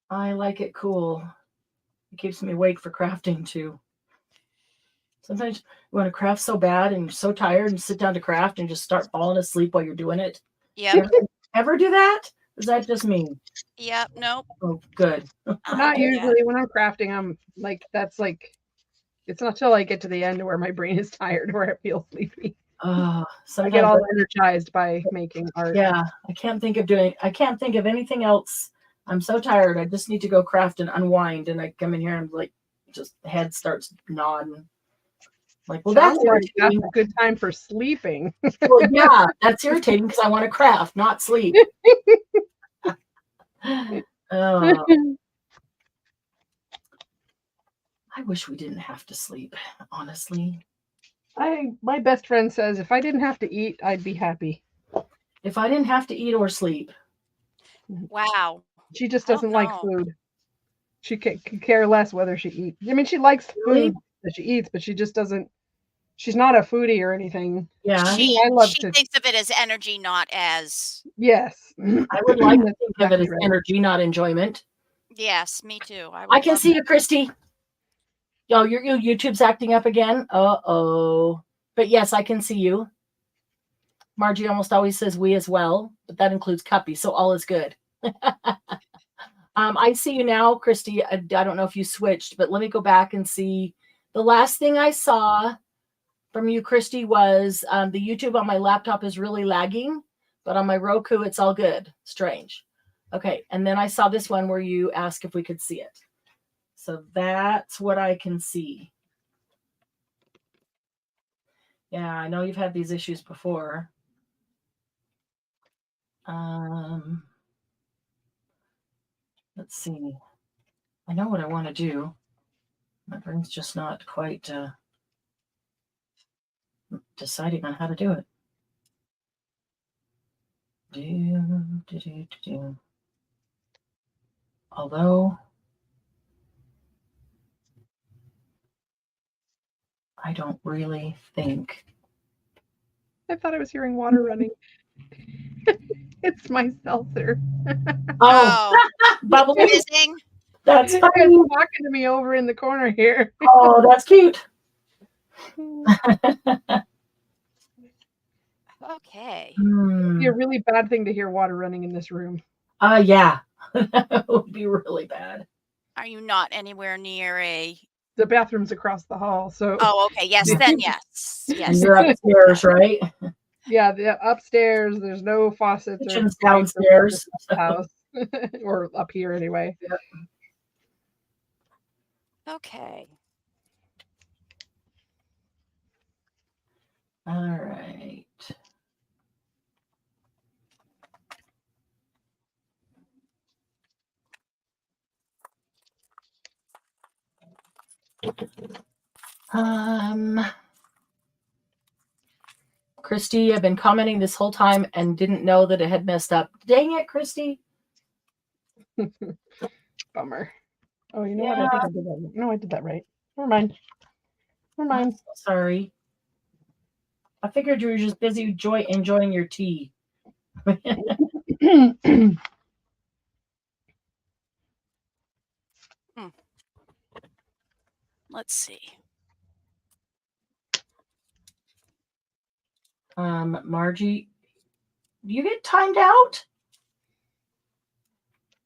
I like it cool. It keeps me awake for crafting too. Sometimes you want to craft so bad and you're so tired and sit down to craft and just start falling asleep while you're doing it. Yep. Ever do that? Is that just me? Yep. Nope. Oh, good. Not usually. When I'm crafting, I'm like, that's like, it's not till I get to the end where my brain is tired, where I feel sleepy. I get all energized by making art. Yeah, I can't think of anything else. I'm so tired. I just need to go craft and unwind. And I come in here and like, just head starts nodding. Like, well, that's a good time for sleeping. Well, yeah, that's irritating because I want to craft, not sleep. I wish we didn't have to sleep, honestly. My best friend says if I didn't have to eat, I'd be happy. If I didn't have to eat or sleep. Wow. She just doesn't like food. She could care less whether she eats. I mean, she likes food that she eats, but she just doesn't. She's not a foodie or anything. Yeah. She thinks of it as energy, not as. Yes. I would like to think of it as energy, not enjoyment. Yes, me too. I can see you, Christy. Yo, your YouTube's acting up again. Uh-oh. But yes, I can see you. Margie almost always says we as well, but that includes Cuppy, so all is good. I see you now, Christy. I don't know if you switched, but let me go back and see. The last thing I saw from you, Christy, was the YouTube on my laptop is really lagging, but on my Roku, it's all good. Strange. Okay, and then I saw this one where you asked if we could see it. So that's what I can see. Yeah, I know you've had these issues before. Let's see. I know what I want to do. My brain's just not quite deciding on how to do it. Although I don't really think. I thought I was hearing water running. It's my seltzer. Oh, bubbling. That's funny. It's talking to me over in the corner here. Oh, that's cute. Okay. It'd be a really bad thing to hear water running in this room. Yeah. That would be really bad. Are you not anywhere near the bathroom's across the hall, so. Oh, okay. Yes, then yes. And you're upstairs, right? Yeah, the upstairs. There's no faucets. Kitchen's downstairs. House. Or up here anyway. Yep. Okay. All right. Christy, I've been commenting this whole time and didn't know that it had messed up. Dang it, Christy. Bummer. Oh, you know what? I think I did that. No, I did that right. Never mind. I'm so sorry. I figured you were just busy enjoying your tea. Let's see. Margie, do you get timed out?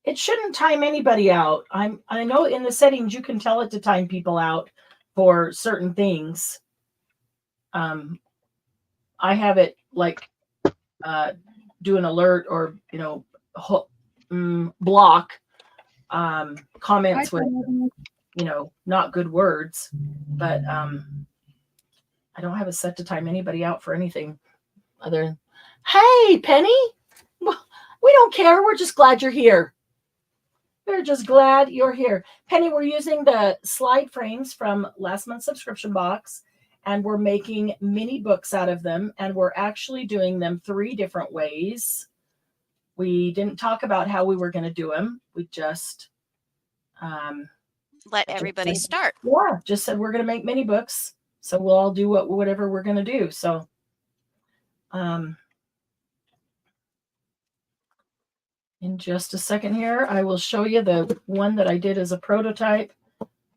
It shouldn't time anybody out. I know in the settings you can tell it to time people out for certain things. I have it like do an alert or block comments with not good words, but I don't have it set to time anybody out for anything other than, hey, Penny, we don't care. We're just glad you're here. We're just glad you're here. Penny, we're using the slide frames from last month's subscription box, and we're making mini books out of them, and we're actually doing them 3 different ways. We didn't talk about how we were going to do them. We just let everybody start. Yeah, just said we're going to make mini books. So we'll all do whatever we're going to do. So, in just a second here, I will show you the one that I did as a prototype,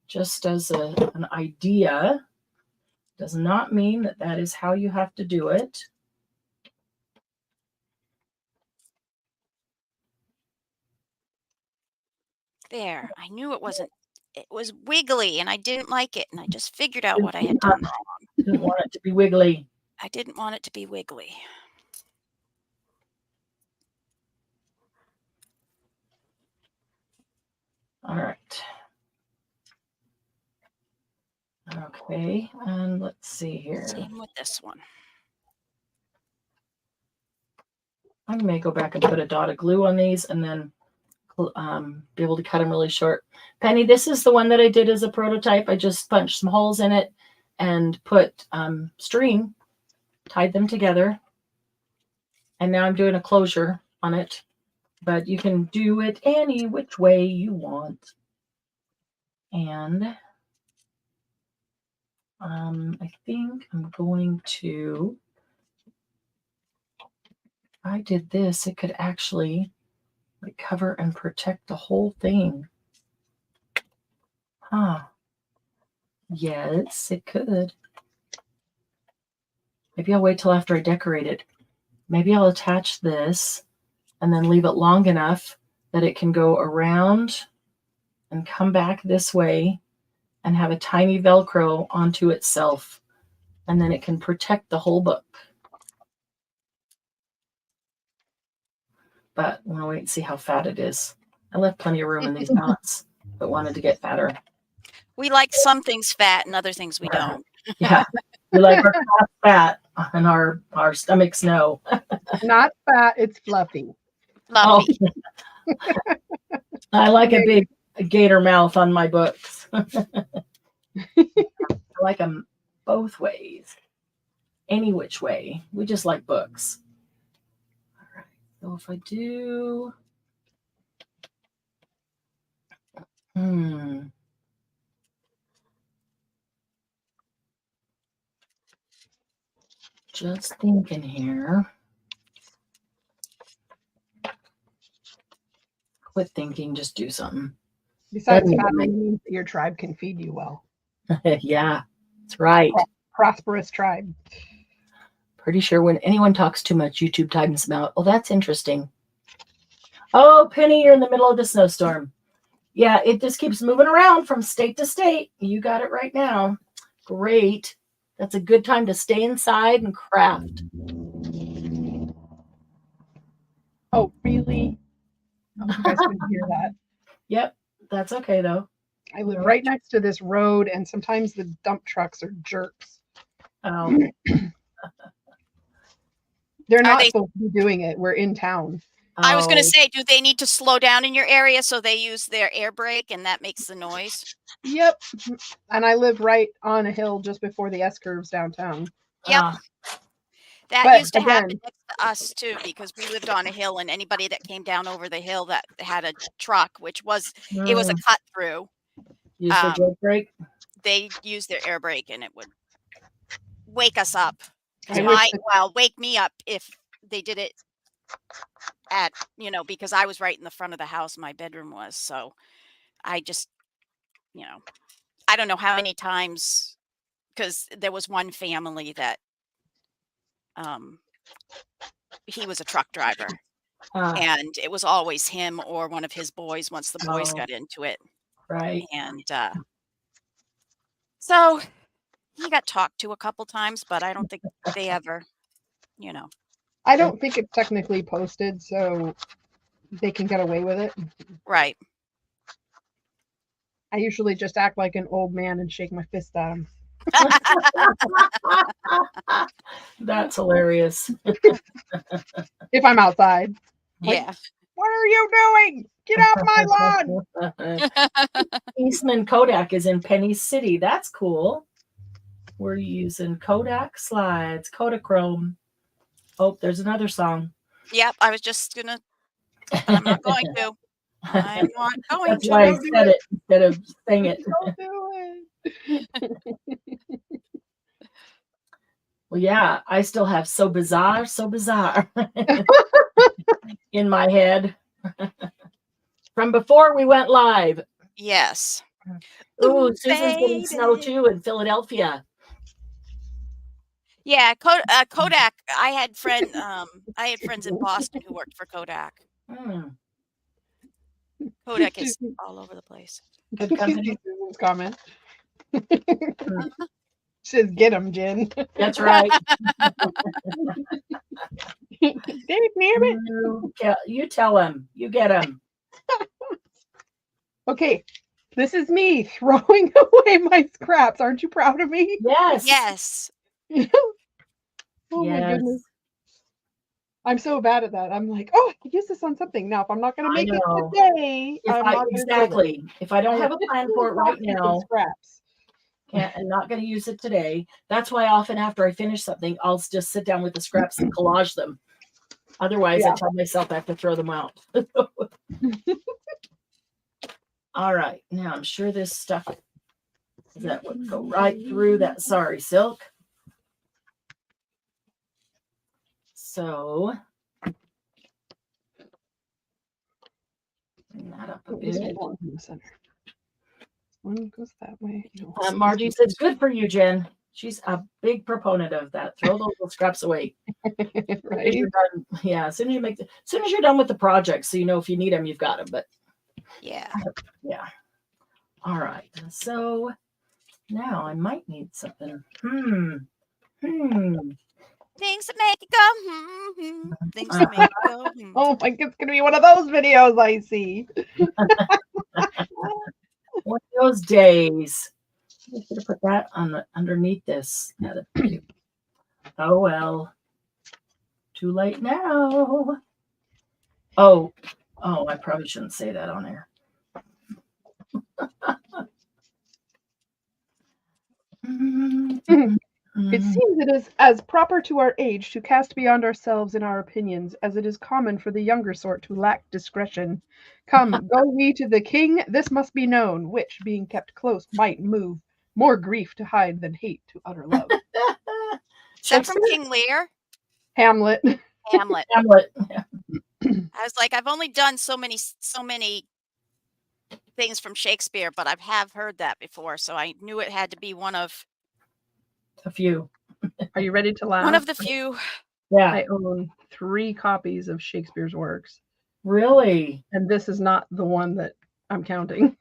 just as an idea. Does not mean that that is how you have to do it. There, I knew it wasn't. It was wiggly, and I didn't like it, and I just figured out what I had done wrong. Didn't want it to be wiggly. I didn't want it to be wiggly. All right. Okay, and let's see here. Same with this one. I may go back and put a dot of glue on these and then be able to cut them really short. Penny, this is the one that I did as a prototype. I just punched some holes in it and put string, tied them together. And now I'm doing a closure on it, but you can do it any which way you want. And I think I'm going to, if I did this, it could actually like cover and protect the whole thing. Huh. Yes, it could. Maybe I'll wait till after I decorate it. Maybe I'll attach this and then leave it long enough that it can go around and come back this way and have a tiny Velcro onto itself. And then it can protect the whole book. But I want to wait and see how fat it is. I left plenty of room in these knots, but wanted to get fatter. We like some things fat and other things we don't. Yeah, we like our fat and our stomachs no. Not fat, it's fluffy. Fluffy. Oh. I like a big gator mouth on my books. I like them both ways. Any which way. We just like books. All right. So if I do... Just thinking here. Quit thinking, just do something. Besides, fat means that your tribe can feed you well. Yeah, that's right. Prosperous tribe. Pretty sure when anyone talks too much, YouTube times them out. Oh, that's interesting. Oh, Penny, you're in the middle of the snowstorm. Yeah, it just keeps moving around from state to state. You got it right now. Great. That's a good time to stay inside and craft. Oh, really? Oh, you guys couldn't hear that. Yep, that's okay, though. I live right next to this road, and sometimes the dump trucks are jerks. Oh. They're not supposed to be doing it. We're in town. I was going to say, do they need to slow down in your area so they use their air brake and that makes the noise? Yep. And I live right on a hill just before the S-curves downtown. Yep. That used to happen next to us too, because we lived on a hill, and anybody that came down over the hill that had a truck, which was, it was a cut through. Use their brake brake? They used their air brake and it would wake us up. Wake me up if they did it at, because I was right in the front of the house, my bedroom was. So I just, I don't know how many times, because there was one family that he was a truck driver, and it was always him or one of his boys once the boys got into it. Right. And so he got talked to a couple times, but I don't think they ever, I don't think it's technically posted, so they can get away with it. Right. I usually just act like an old man and shake my fist at him. That's hilarious. If I'm outside. Yeah. Like, what are you doing? Get off my lawn. Eastman Kodak is in Penny City. That's cool. We're using Kodak slides, Kodachrome. Oh, there's another song. Yep, I was just gonna. I'm not going to. I'm not going That's to. why I said it instead of saying it. Don't do it. Well, yeah, I still have so bizarre in my head from before we went live. Yes. Ooh, Susan's getting snow too in Philadelphia. Yeah, Kodak. I had friends in Boston who worked for Kodak. Kodak is all over the place. Good company. Susan's comment. Says, "Get him, Jen." That's right. You tell him. You get him. Okay, this is me throwing away my scraps. Aren't you proud of me? Yes. Yes. Oh my goodness. I'm so bad at that. I'm like, oh, I could use this on something. Now, if I'm not going to make it today, I'm not exactly. If I don't have a plan for it right now, scraps. I'm not going to use it today. That's why often after I finish something, I'll just sit down with the scraps and collage them. Otherwise, I tell myself I have to throw them out. All right. Now, I'm sure this stuff that would go right through that. Sorry, silk. So, bring that up a bit. One goes that way. Margie says, good for you, Jen. She's a big proponent of that. Throw those little scraps away. Right? Yeah, as soon as you're done with the project, so you know if you need them, you've got them. But yeah. All right. So now I might need something. Things that make it go. Things that make it go. Oh my, it's gonna be one of those videos I see. One of those days. I should have put that on underneath this. Oh well. Too late now. Oh, I probably shouldn't say that on air. It seems it is as proper to our age to cast beyond ourselves in our opinions, as it is common for the younger sort to lack discretion. Come, go we to the king, this must be known, which, being kept close, might move more grief to hide than hate to utter love. Is that from King Lear? Hamlet. Hamlet. Yeah. I was like, I've only done so many things from Shakespeare, but I have heard that before, so I knew it had to be one of a few. Are you ready to laugh? One of the few. Yeah. I own 3 copies of Shakespeare's works. Really? And this is not the one that I'm counting.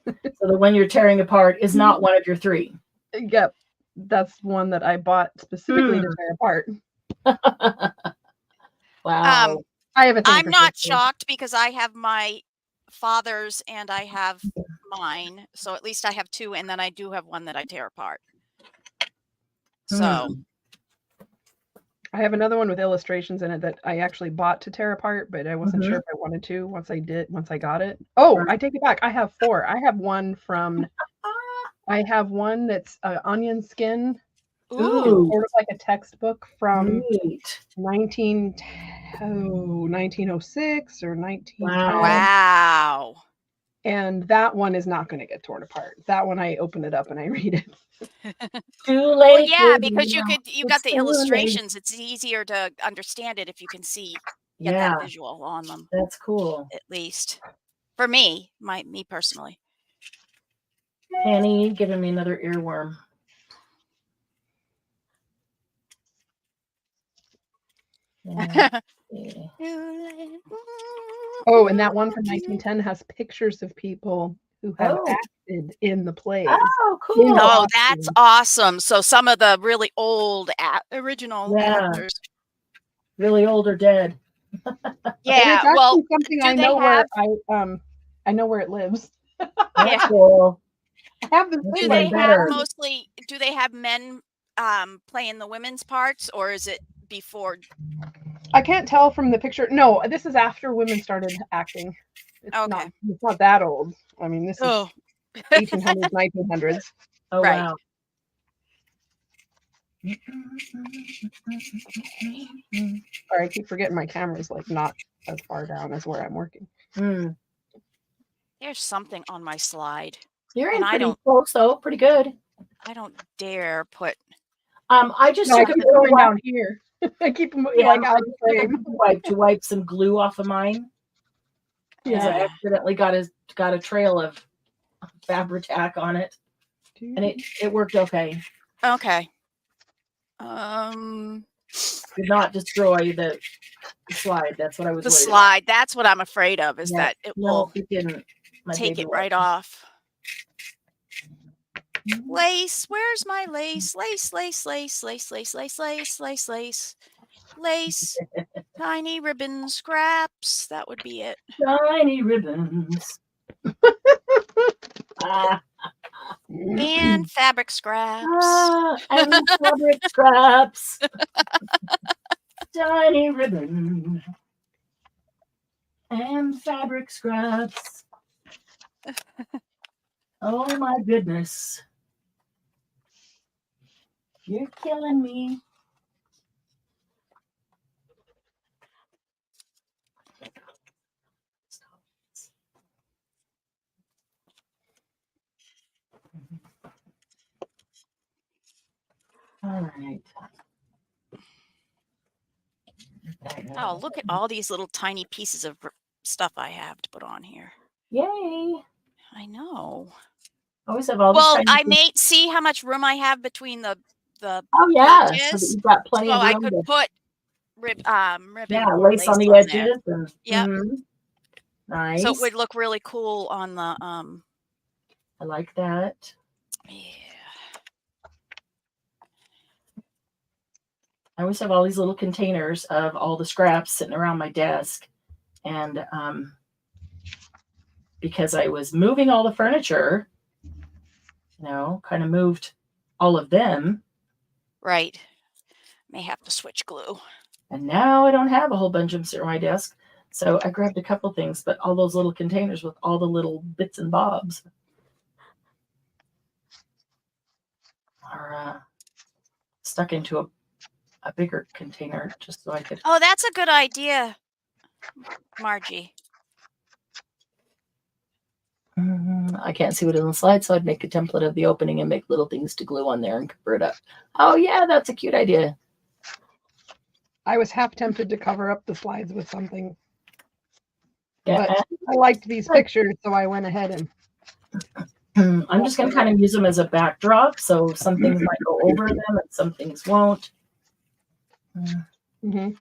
So the one you're tearing apart is not one of your 3. Yep. That's one that I bought specifically to tear apart. Wow. I have a thing I'm not shocked because I have my father's and I have mine. So at least I have 2, and then I do have one that I tear apart. So I have another one with illustrations in it that I actually bought to tear apart, but I wasn't sure if I wanted to once I got it. Oh, I take it back. I have 4. I have one that's onion skin. Ooh. Sort of like a textbook from 1906 or 1910. Wow. And that one is not going to get torn apart. That one I open it up and I read it. Too late. Well, yeah, because you got the illustrations. It's easier to understand it if you can get that visual on them. That's cool. At least for me, me personally. Penny giving me another earworm. Oh, and that one from 1910 has pictures of people who have acted in the plays. Oh, cool. Oh, that's awesome. So some of the really old original actors. Really old or dead. Yeah, well, something I know where I know where it lives. That's cool. I have this. Do they have do they have men playing the women's parts, or is it before? I can't tell from the picture. No, this is after women started acting. It's not that old. I mean, this is 1800s, 1900s. Oh, right. Wow. Sorry, I keep forgetting my camera's like not as far down as where I'm working. There's something on my slide. You're in pretty close, though. Pretty good. I don't dare put. I just took a bit down here. I keep like out of the frame. To wipe some glue off of mine. Yeah, I accidentally got a trail of Fabri-Tac on it, and it worked okay. Okay. Did not destroy the slide. That's what I was The worried slide. That's what I'm afraid of, is about. that it will it didn't. My take baby it right off. Lace. Where's my lace? Lace, lace, lace, lace, lace, lace, lace, lace, lace, lace. Tiny ribbon scraps. That would be it. Tiny ribbons. And fabric scraps. And fabric scraps. Tiny ribbon. And fabric scraps. Oh my goodness. You're killing me. All right. Oh, look at all these little tiny pieces of stuff I have to put on here. Yay. I know. I always have all these Well, tiny I pieces. may see how much room I have between the Oh yeah, so that pages. you've got plenty So of I room could to, put ribbon yeah, or lace on the there. edges and Yep. Nice. So it would look really cool on the I like that. yeah. I always have all these little containers of all the scraps sitting around my desk, and because I was moving all the furniture, kind of moved all of them. Right. May have to switch glue. And now I don't have a whole bunch of them sitting on my desk. So I grabbed a couple things, but all those little containers with all the little bits and bobs are stuck into a bigger container just so I could. Oh, that's a good idea, Margie. I can't see what is on the slide, so I'd make a template of the opening and make little things to glue on there and cover it up. Oh yeah, that's a cute idea. I was half tempted to cover up the slides with something. Yeah. But I liked these pictures, so I went ahead and I'm just going to kind of use them as a backdrop, so some things might go over them and some things won't. And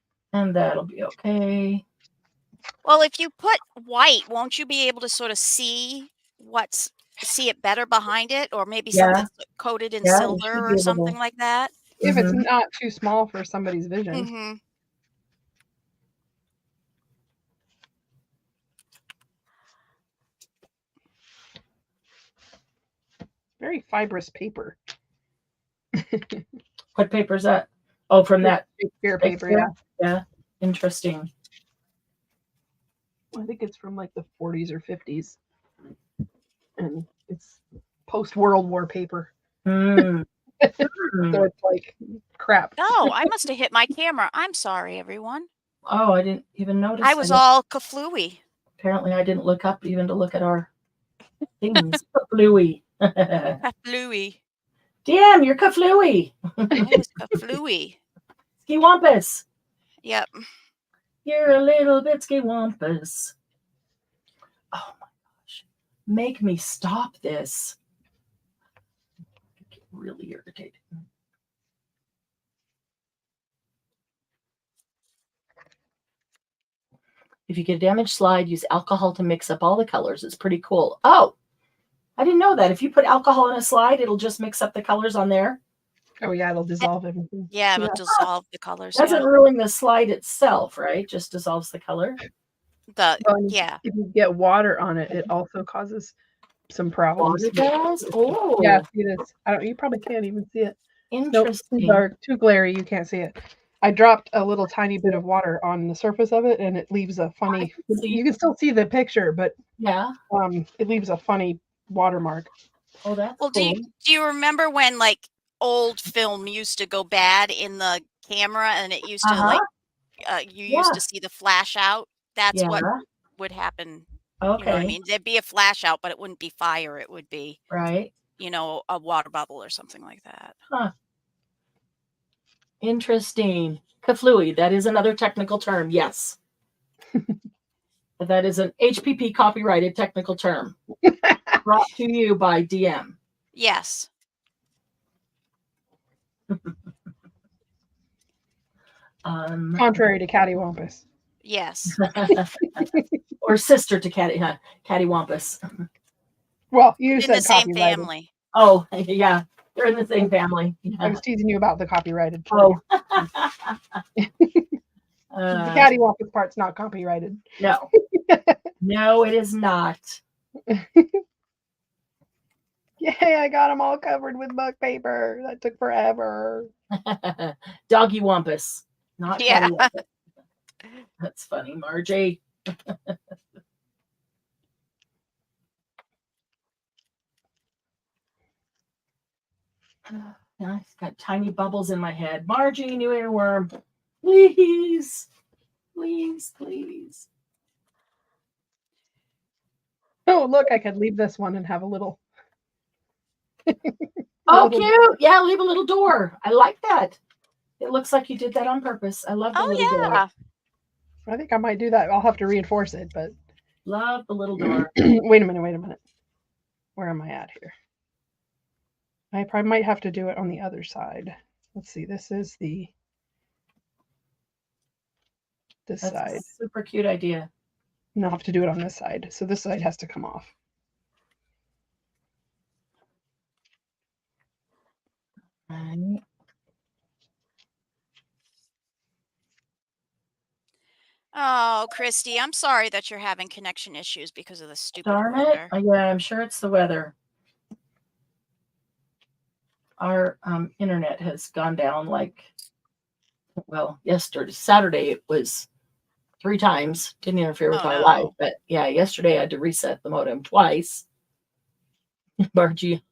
that'll be okay. Well, if you put white, won't you be able to sort of see it better behind it, or maybe something coated in silver or something like that? If it's not too small for somebody's vision. Very fibrous paper. What paper is that? Oh, from that Shakespeare paper, yeah. Yeah, interesting. I think it's from like the 40s or 50s. And it's post-World War paper. So it's like crap. Oh, I must have hit my camera. I'm sorry, everyone. Oh, I didn't even notice. I was all kaflooey. Apparently, I didn't look up even to look at our things. Kaflooey. Kaflooey. Damn, you're kaflooey. I was kaflooey. Skiwampus. Yep. You're a little bit skiwampus. Oh my gosh. Make me stop this. I get really irritated. If you get a damaged slide, use alcohol to mix up all the colors. It's pretty cool. Oh, I didn't know that. If you put alcohol in a slide, it'll just mix up the colors on there. Oh, yeah, it'll dissolve everything. Yeah, it'll dissolve the colors. Doesn't ruin the slide itself, right? Just dissolves the color. If you get water on it, it also causes some problems. Water does? Oh. Yeah, see this. You probably can't even see it. Interesting. Nope, dark, too glary, you can't see it. I dropped a little tiny bit of water on the surface of it, and it leaves a funny. You can still see the picture, but it leaves a funny watermark. Oh, that's well. Cool. Do you remember when like old film used to go bad in the camera, and it used to like you used to see the flash out? That's what would happen. Okay. You know what I mean? There'd be a flash out, but it wouldn't be fire. It would be a water bubble or something like that. Huh. Interesting. Kaflooey. That is another technical term. Yes. That is an HPP copyrighted technical term. Brought to you by DM. Yes. Contrary to cattywampus. Yes. Or sister to cattywampus. Well, you In said the same copyrighted. family. Oh, yeah. They're in the same family. I Yeah. was teasing you about the copyrighted. Oh. The cattywampus part's not copyrighted. No. No, it is not. Yay, I got them all covered with book paper. That took forever. Doggy wampus. Not Yeah. cattywampus. That's funny, Margie. I've got tiny bubbles in my head. Margie, new earworm. Please. Please, please. Oh, look, I could leave this one and have a little. Oh, cute. Yeah, leave a little door. I like that. It looks like you did that on purpose. I love the little door. I think I might do that. I'll have to reinforce it, but. Love the little door. Wait a minute. Where am I at here? I probably might have to do it on the other side. Let's see. This is this That's side. a super cute idea. And I'll have to do it on this side. So this side has to come off. Right. Oh, Christy, I'm sorry that you're having connection issues because of the stupid Darn weather. it. Yeah, I'm sure it's the weather. Our internet has gone down Saturday it was 3 times. Didn't interfere with our life. But yeah, yesterday I had to reset the modem twice. Margie,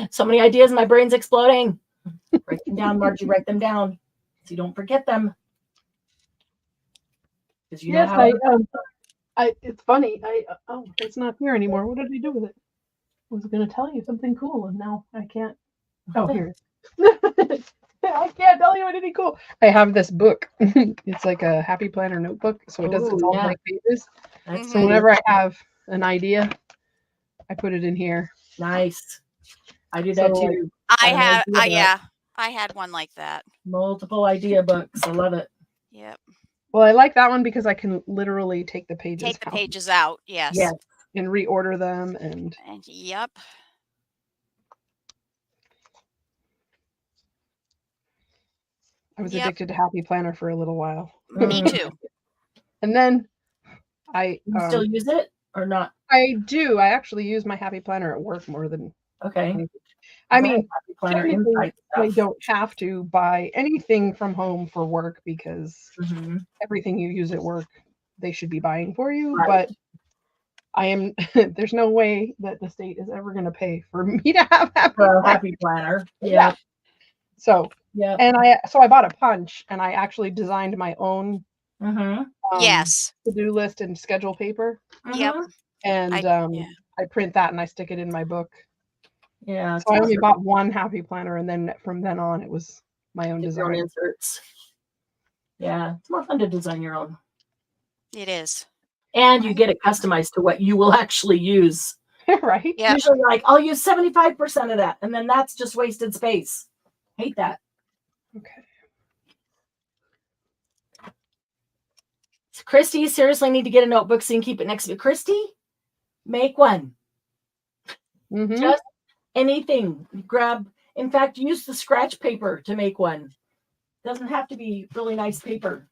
so many ideas. My brain's exploding. Write them down, Margie. Write them down so you don't forget them. Because you know how. It's funny. It's not here anymore. What did I do with it? I was going to tell you something cool, and now I can't. Oh, here. I can't tell you anything cool. I have this book. It's like a Happy Planner notebook, so it's all blank pages. So whenever I have an idea, I put it in here. Nice. I do that too. I had one like that. Multiple idea books. I love it. Yep. Well, I like that one because I can literally take the pages out. Yes. Yes. And reorder them and yep. I was addicted to Happy Planner for a little while. Me too. And then you still use it or not? I do. I actually use my Happy Planner at work more than anything. I mean, I don't have to buy anything from home for work because everything you use at work, they should be buying for you. Right. But there's no way that the state is ever going to pay for me to have Happy Planner. Yeah. So, and I bought a punch and I actually designed my own to-do list and schedule paper. Yep. And I print that and I stick it in my book. Yeah. So I only bought one Happy Planner, and then from then on, it was my own design. Inserts. Yeah, it's more fun to design your own. It is. And you get it customized to what you will actually use. Right. Yep. Usually you're like, I'll use 75% of that. And then that's just wasted space. Hate that. Okay. So Christy, you seriously need to get a notebook so you can keep it next to you. Christy, make one. Just anything. Grab, in fact, use the scratch paper to make one. Doesn't have to be really nice paper.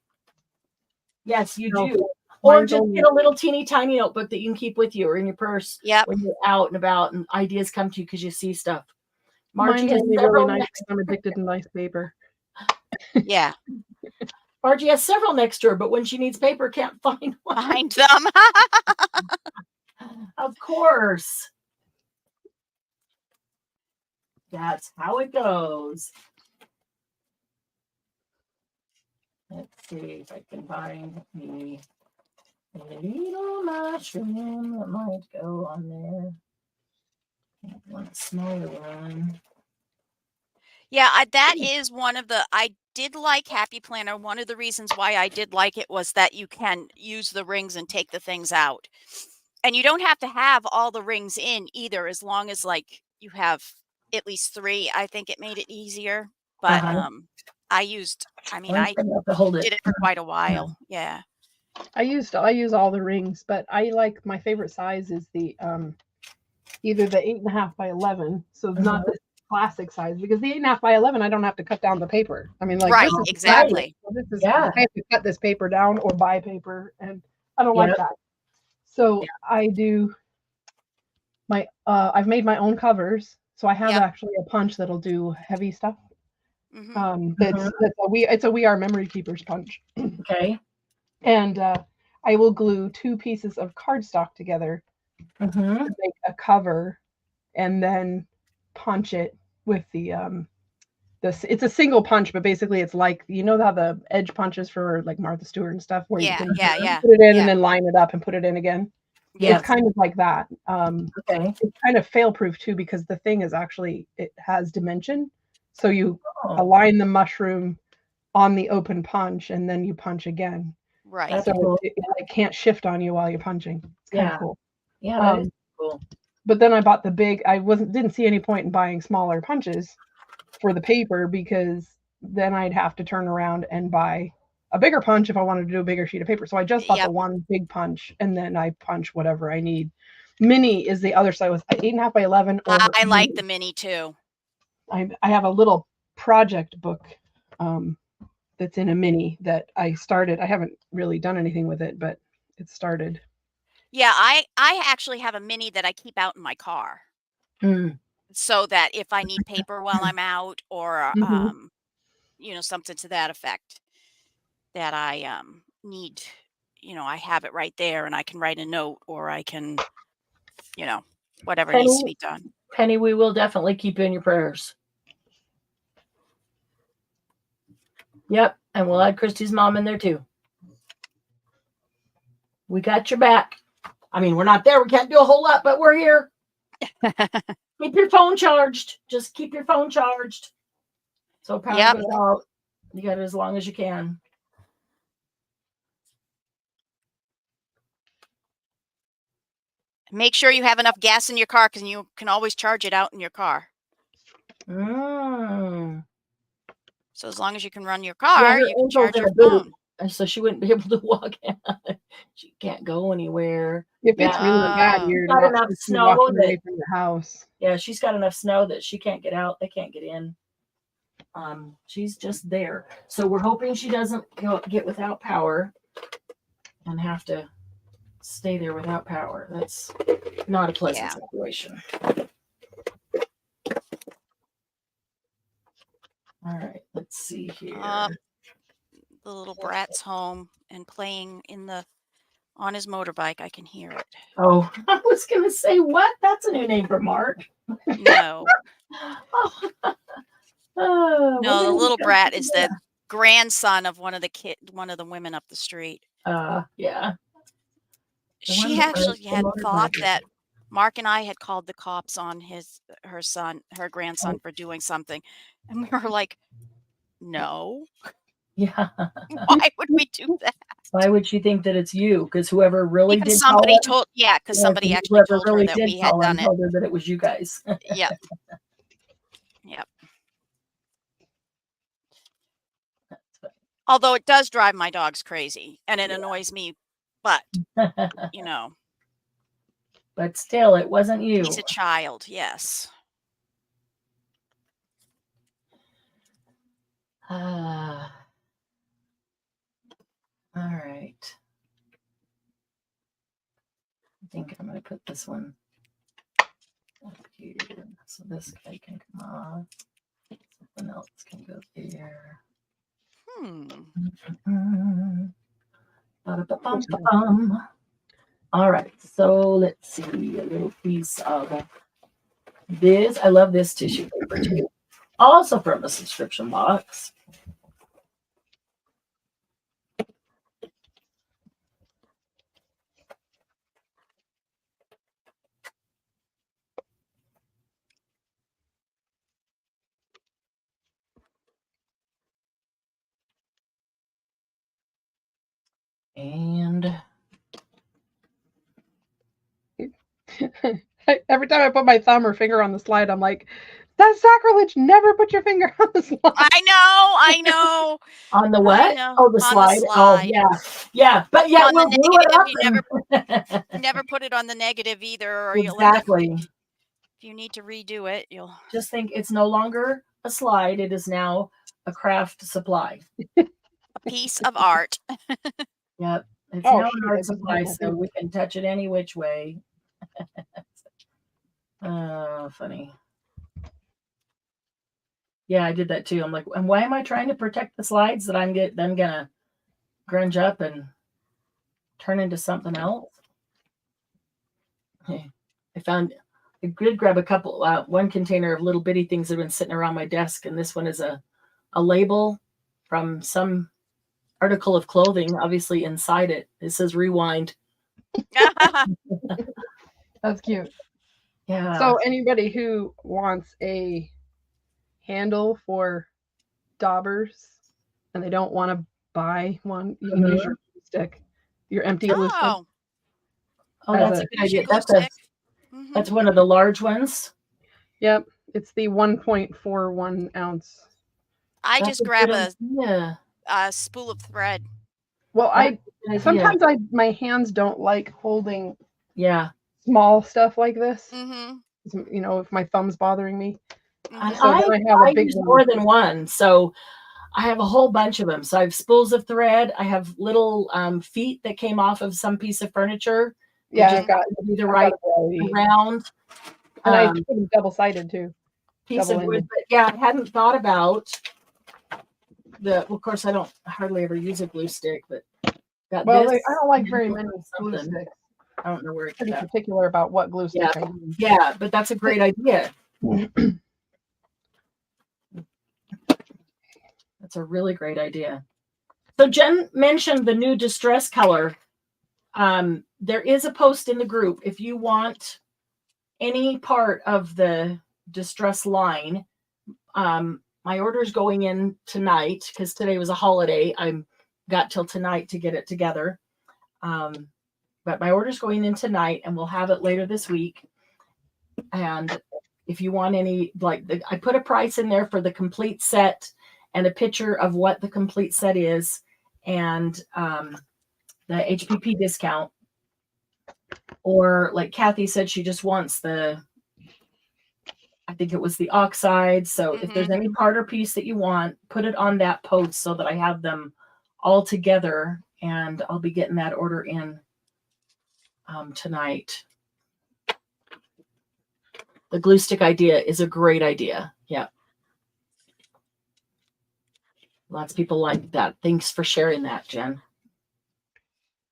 Yes, you do. Or just get a little teeny tiny notebook that you can keep with you or in your purse when you're out and about and ideas come to you because you see stuff. Margie has several really nice. I'm addicted to nice paper. Yeah. Margie has several next to her, but when she needs paper, can't find one. Find them. Of course. That's how it goes. Let's see if I can find a little mushroom that might go on there. One smaller one. Yeah, that is one of the. I did like Happy Planner. One of the reasons why I did like it was that you can use the rings and take the things out, and you don't have to have all the rings in either. As long as you have at least 3, I think it made it easier. But I used, I mean, One's I big enough to hold did it. it for quite a while. Yeah. I use all the rings, but I like my favorite size is the either the 8.5 by 11, so not the classic size, because the 8.5 by 11 I don't have to cut down the paper. I mean, like Right, this is exactly. so this is Yeah. I have to cut this paper down or buy paper, and I don't Yep. like that. So Yeah. I do my I've made my own covers, so I have Yep. actually a punch that'll do heavy stuff. Hmm. That's it's a We Are Memory Keepers punch. Okay. And I will glue 2 pieces of cardstock together Mm-hmm. to make a cover, and then punch it with the it's a single punch, but basically it's like, you know how the edge punches for like Martha Stewart and stuff, where you Yeah, can yeah. put it in and Yeah. then line it up and put it in again. Yes. It's kind of like that. Okay. It's kind of fail proof too, because the thing is actually, it has dimension. So you Oh, align the mushroom on the open punch, and then you punch again. Right. that's So cool. it like can't shift on you while you're punching. It's kind Yeah. of cool. Yeah, that is Um, cool. but then I bought the big. I didn't see any point in buying smaller punches for the paper, because then I'd have to turn around and buy a bigger punch if I wanted to do a bigger sheet of paper. So I just bought the Yep. one big punch, and then I punch whatever I need. Mini is the other side, with 8.5 by 11. Or I like the mini too. I have a little project book that's in a mini that I started. I haven't really done anything with it, but it started. Yeah, I actually have a mini that I keep out in my car, Mm. so that if I need paper while I'm out, or Mhm. something to that effect, that I need, I have it right there and I can write a note, or I can, whatever needs to Penny, be done. Penny, we will definitely keep you in your prayers. Yep, and we'll add Christy's mom in there too. We got your back. I mean, we're not there. We can't do a whole lot, but we're here. Keep your phone charged. Just keep your phone charged. So power Yep. goes out. You got it as long as you can. Make sure you have enough gas in your car, because you can always charge it out in your car. Mm. So as long as you can run your Yeah, car, her you can angel's charge in your a boot, phone. and so she wouldn't be able to walk out. She can't go anywhere. If it's really bad, Oh. you're Got not enough supposed to be snow walking away that from your house. yeah, she's got enough snow that she can't get out. They can't get in. She's just there. So we're hoping she doesn't get without power and have to stay there without power. That's not a pleasant Yeah. situation. All right, let's see here. The little brat's home and playing on his motorbike. I can hear it. Oh, I was gonna say what? That's a new name for Mark. No. Oh, No, the little brat is the grandson of one of the women up the street. Yeah. She actually had thought that Mark and I had called the cops on her grandson, for doing something. And we were like, no, Yeah. why would we do that? Why would she think that it's you? Because whoever really Because did somebody call it, because somebody actually whoever told her really that did we had call done and it. told her that it was you guys. Yep. Yep. Although it does drive my dogs crazy, and it annoys me, but But still, it wasn't you. he's a child. Yes. All right. I think I'm going to put this one up here, so this guy can come off. Something else can go there. All right, so let's see, a little piece of this. I love this tissue paper too. Also from the subscription box. And every time I put my thumb or finger on the slide, I'm like, That's sacrilege. Never put your finger on the slide. I know. On the I what? know. Oh, the On slide. the Oh, slide. yeah. Yeah. But yeah, On we'll the glue it negative, up. you never put it on the negative either, or you'll end up, Exactly. if you need to redo it, you'll Just think it's no longer a slide. It is now a craft supply. a piece of art. Yep. It's Oh, now shoot, an I art just supply, hit my so finger. we can touch it any which way. Oh, funny. Yeah, I did that too. I'm like, and why am I trying to protect the slides that I'm gonna grunge up and turn into something else? I did grab a couple, one container of little bitty things that have been sitting around my desk, and this one is a label from some article of clothing. Obviously, inside it says "Rewind." That's cute. Yeah. So anybody who wants a handle for daubers and they don't want to buy one, you can use your glue stick, your empty glue stick. Oh, that's a good idea. glue stick. Mhm. That's one of the large ones. Yep, it's the 1.41 ounce. I That's just a grab good idea. a spool of thread. Well, That's a good idea. sometimes my hands don't like holding Yeah. small stuff like this. Mhm. You know, if my thumb's bothering me. And So then I have a big use one. more than one. So I have a whole bunch of them. So I have spools of thread. I have little feet that came off of some piece of furniture. Yeah, I've got the right round. And I put them double-sided too. Piece of wood. But yeah, I hadn't thought about of course, I don't hardly ever use a glue stick, but got well, this. I don't like very many glue sticks. I don't know where it's pretty particular about what glue stick I use. Yeah, but that's a great idea. That's a really great idea. So Jen mentioned the new distress color. There is a post in the group. If you want any part of the distress line, my order is going in tonight because today was a holiday. I got till tonight to get it together. But my order is going in tonight and we'll have it later this week. And if you want any, I put a price in there for the complete set and a picture of what the complete set is and the HPP discount. Or like Kathy said, she just wants I think it was the oxide. So if there's any part or piece that you want, put it on that post so that I have them all together and I'll be getting that order in tonight. The glue stick idea is a great idea. Yeah. Lots of people like that. Thanks for sharing that, Jen.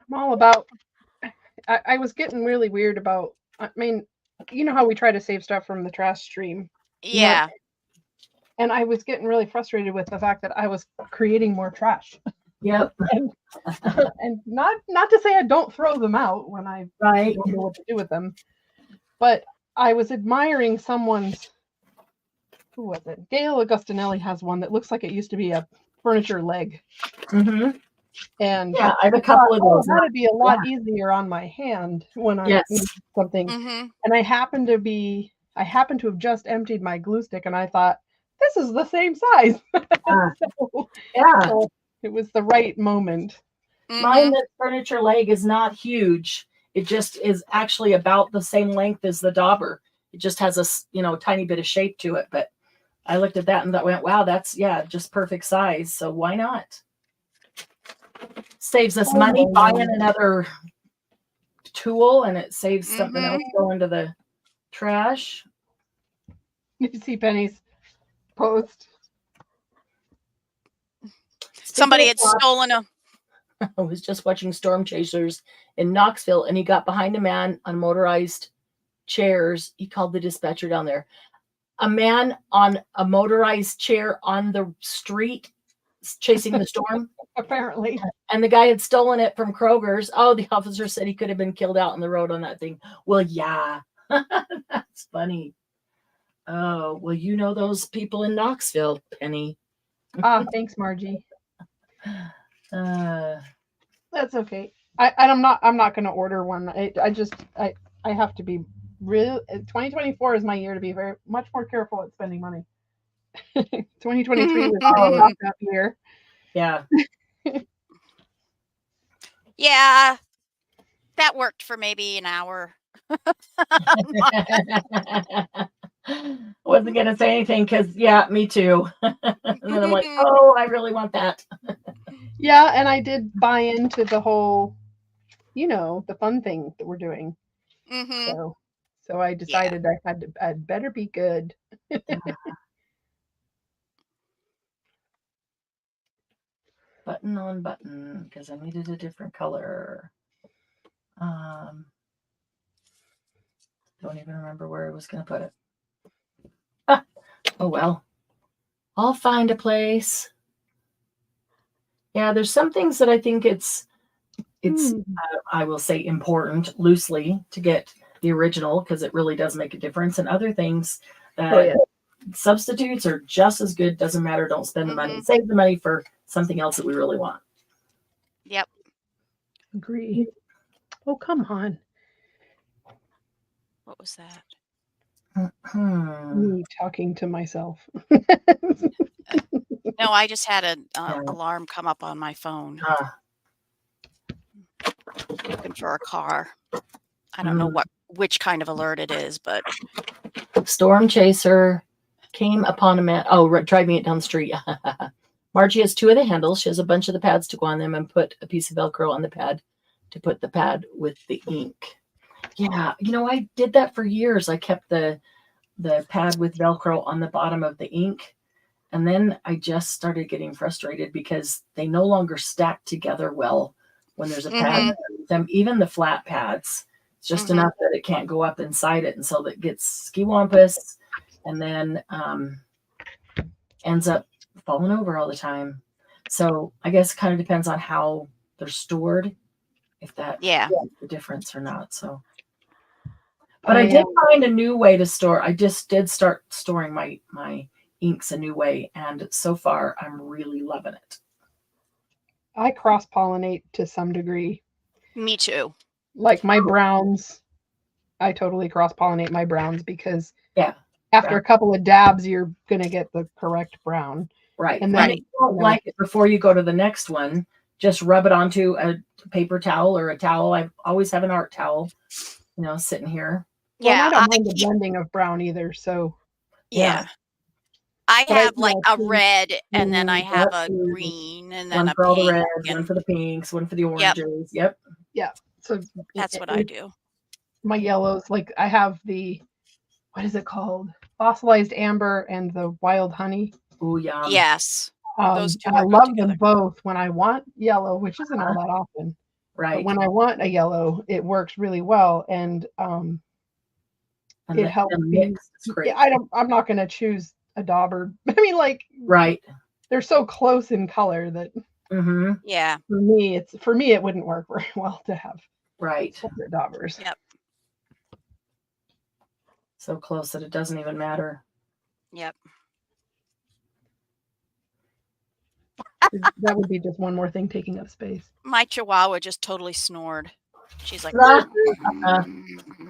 I'm all about, I was getting really weird about, I mean, you know how we try to save stuff from the trash stream? Yeah. And I was getting really frustrated with the fact that I was creating more trash. Yep. and not to say I don't throw them out when I don't know what to do with them, but I was admiring someone's, who was it? Gail Augustinelli has one that looks like it used to be a furniture leg. Mm-hmm. And yeah, I have a couple of those. That'd be a lot easier on my hand when I do something. And I happened to have just emptied my glue stick, and I thought, this is the same size. So it was the right moment. Mine, the furniture leg is not huge. It just is actually about the same length as the dauber. It just has a tiny bit of shape to it. But I looked at that and went, wow, that's just perfect size. So why not? Saves us money buying another tool, and it saves something else going to the trash. You see Penny's post. Somebody had stolen a. I was just watching Storm Chasers in Knoxville, and he got behind a man on motorized chairs. He called the dispatcher down there. A man on a motorized chair on the street chasing the storm. Apparently. And the guy had stolen it from Kroger's. Oh, the officer said he could have been killed out on the road on that thing. Well, yeah. That's funny. Oh, well, you know those people in Knoxville, Penny. Thanks, Margie. That's okay. I'm not going to order one. I have to be really 2024 is my year to be very much more careful at spending money. 2023 was not that year. Yeah. Yeah, that worked for maybe an hour. Wasn't gonna say anything because yeah, me too. And then I'm like, oh, I really want that. Yeah, and I did buy into the whole, the fun thing that we're doing. Mm-hmm. So I decided I'd better be good. Button on button because I needed a different color. Don't even remember where I was going to put it. Oh well, I'll find a place. Yeah, there's some things that I think it's I will say important loosely to get the original because it really does make a difference, and other things that substitutes are just as good. Doesn't matter. Don't spend the money. Save the money for something else that we really want. Yep. Agree. Oh, come on. What was that? Me talking to myself. No, I just had an alarm come up on my phone. Looking for a car. I don't know which kind of alert it is, but storm chaser came upon a man. Oh, driving it down the street. Margie has 2 of the handles. She has a bunch of the pads to go on them and put a piece of Velcro on the pad to put the pad with the ink. Yeah, I did that for years. I kept the pad with Velcro on the bottom of the ink. And then I just started getting frustrated because they no longer stack together well when there's a pad. Them, even the flat pads, it's just enough that it can't go up inside it. And so that gets skiwampus and then ends up falling over all the time. So I guess it kind of depends on how they're stored, if that makes the difference or not. So, but I did find a new way to store. I just did start storing my inks a new way, and so far I'm really loving it. I cross-pollinate to some degree. Me too. Like my browns, I totally cross-pollinate my browns because after a couple of dabs, you're gonna get the correct brown. Right. And then if you don't like it before you go to the next one, just rub it onto a paper towel or a towel. I always have an art towel, sitting here. Well, I don't mind the blending of brown either. So yeah. I have like a red, and then I have a green, and then one a for all the pink, reds, one for the pinks, one for the oranges. Yep. Yeah. So that's what I do. My yellows, like I have what is it called? Fossilized amber and the wild honey. Oh, yeah. Yes. Those two. I love them both when I want yellow, which isn't all that often. Right. But when I want a yellow, it works really well, and it helps me. Yeah, I'm not going to choose a dauber. I mean, right. They're so close in color that yeah. For me it wouldn't work very well to have separate daubers. Yep. So close that it doesn't even matter. Yep. That would be just one more thing taking up space. My Chihuahua just totally snored. She's like,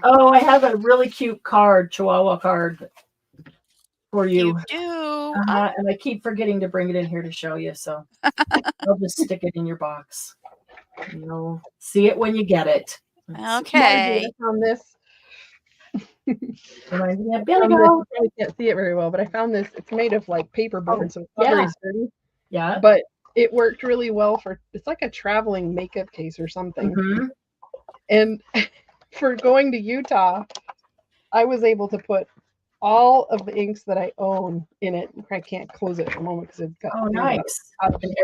oh, I have a really cute Chihuahua card for you. You do. And I keep forgetting to bring it in here to show you. So I'll just stick it in your box. You'll see it when you get it. Okay. I found this. I can't see it very well, but I found this. It's made of like paperboard, so it's not very sturdy. Yeah. But it worked really well it's like a traveling makeup case or something. And for going to Utah, I was able to put all of the inks that I own in it. I can't close it at the moment because it's got. Oh, nice.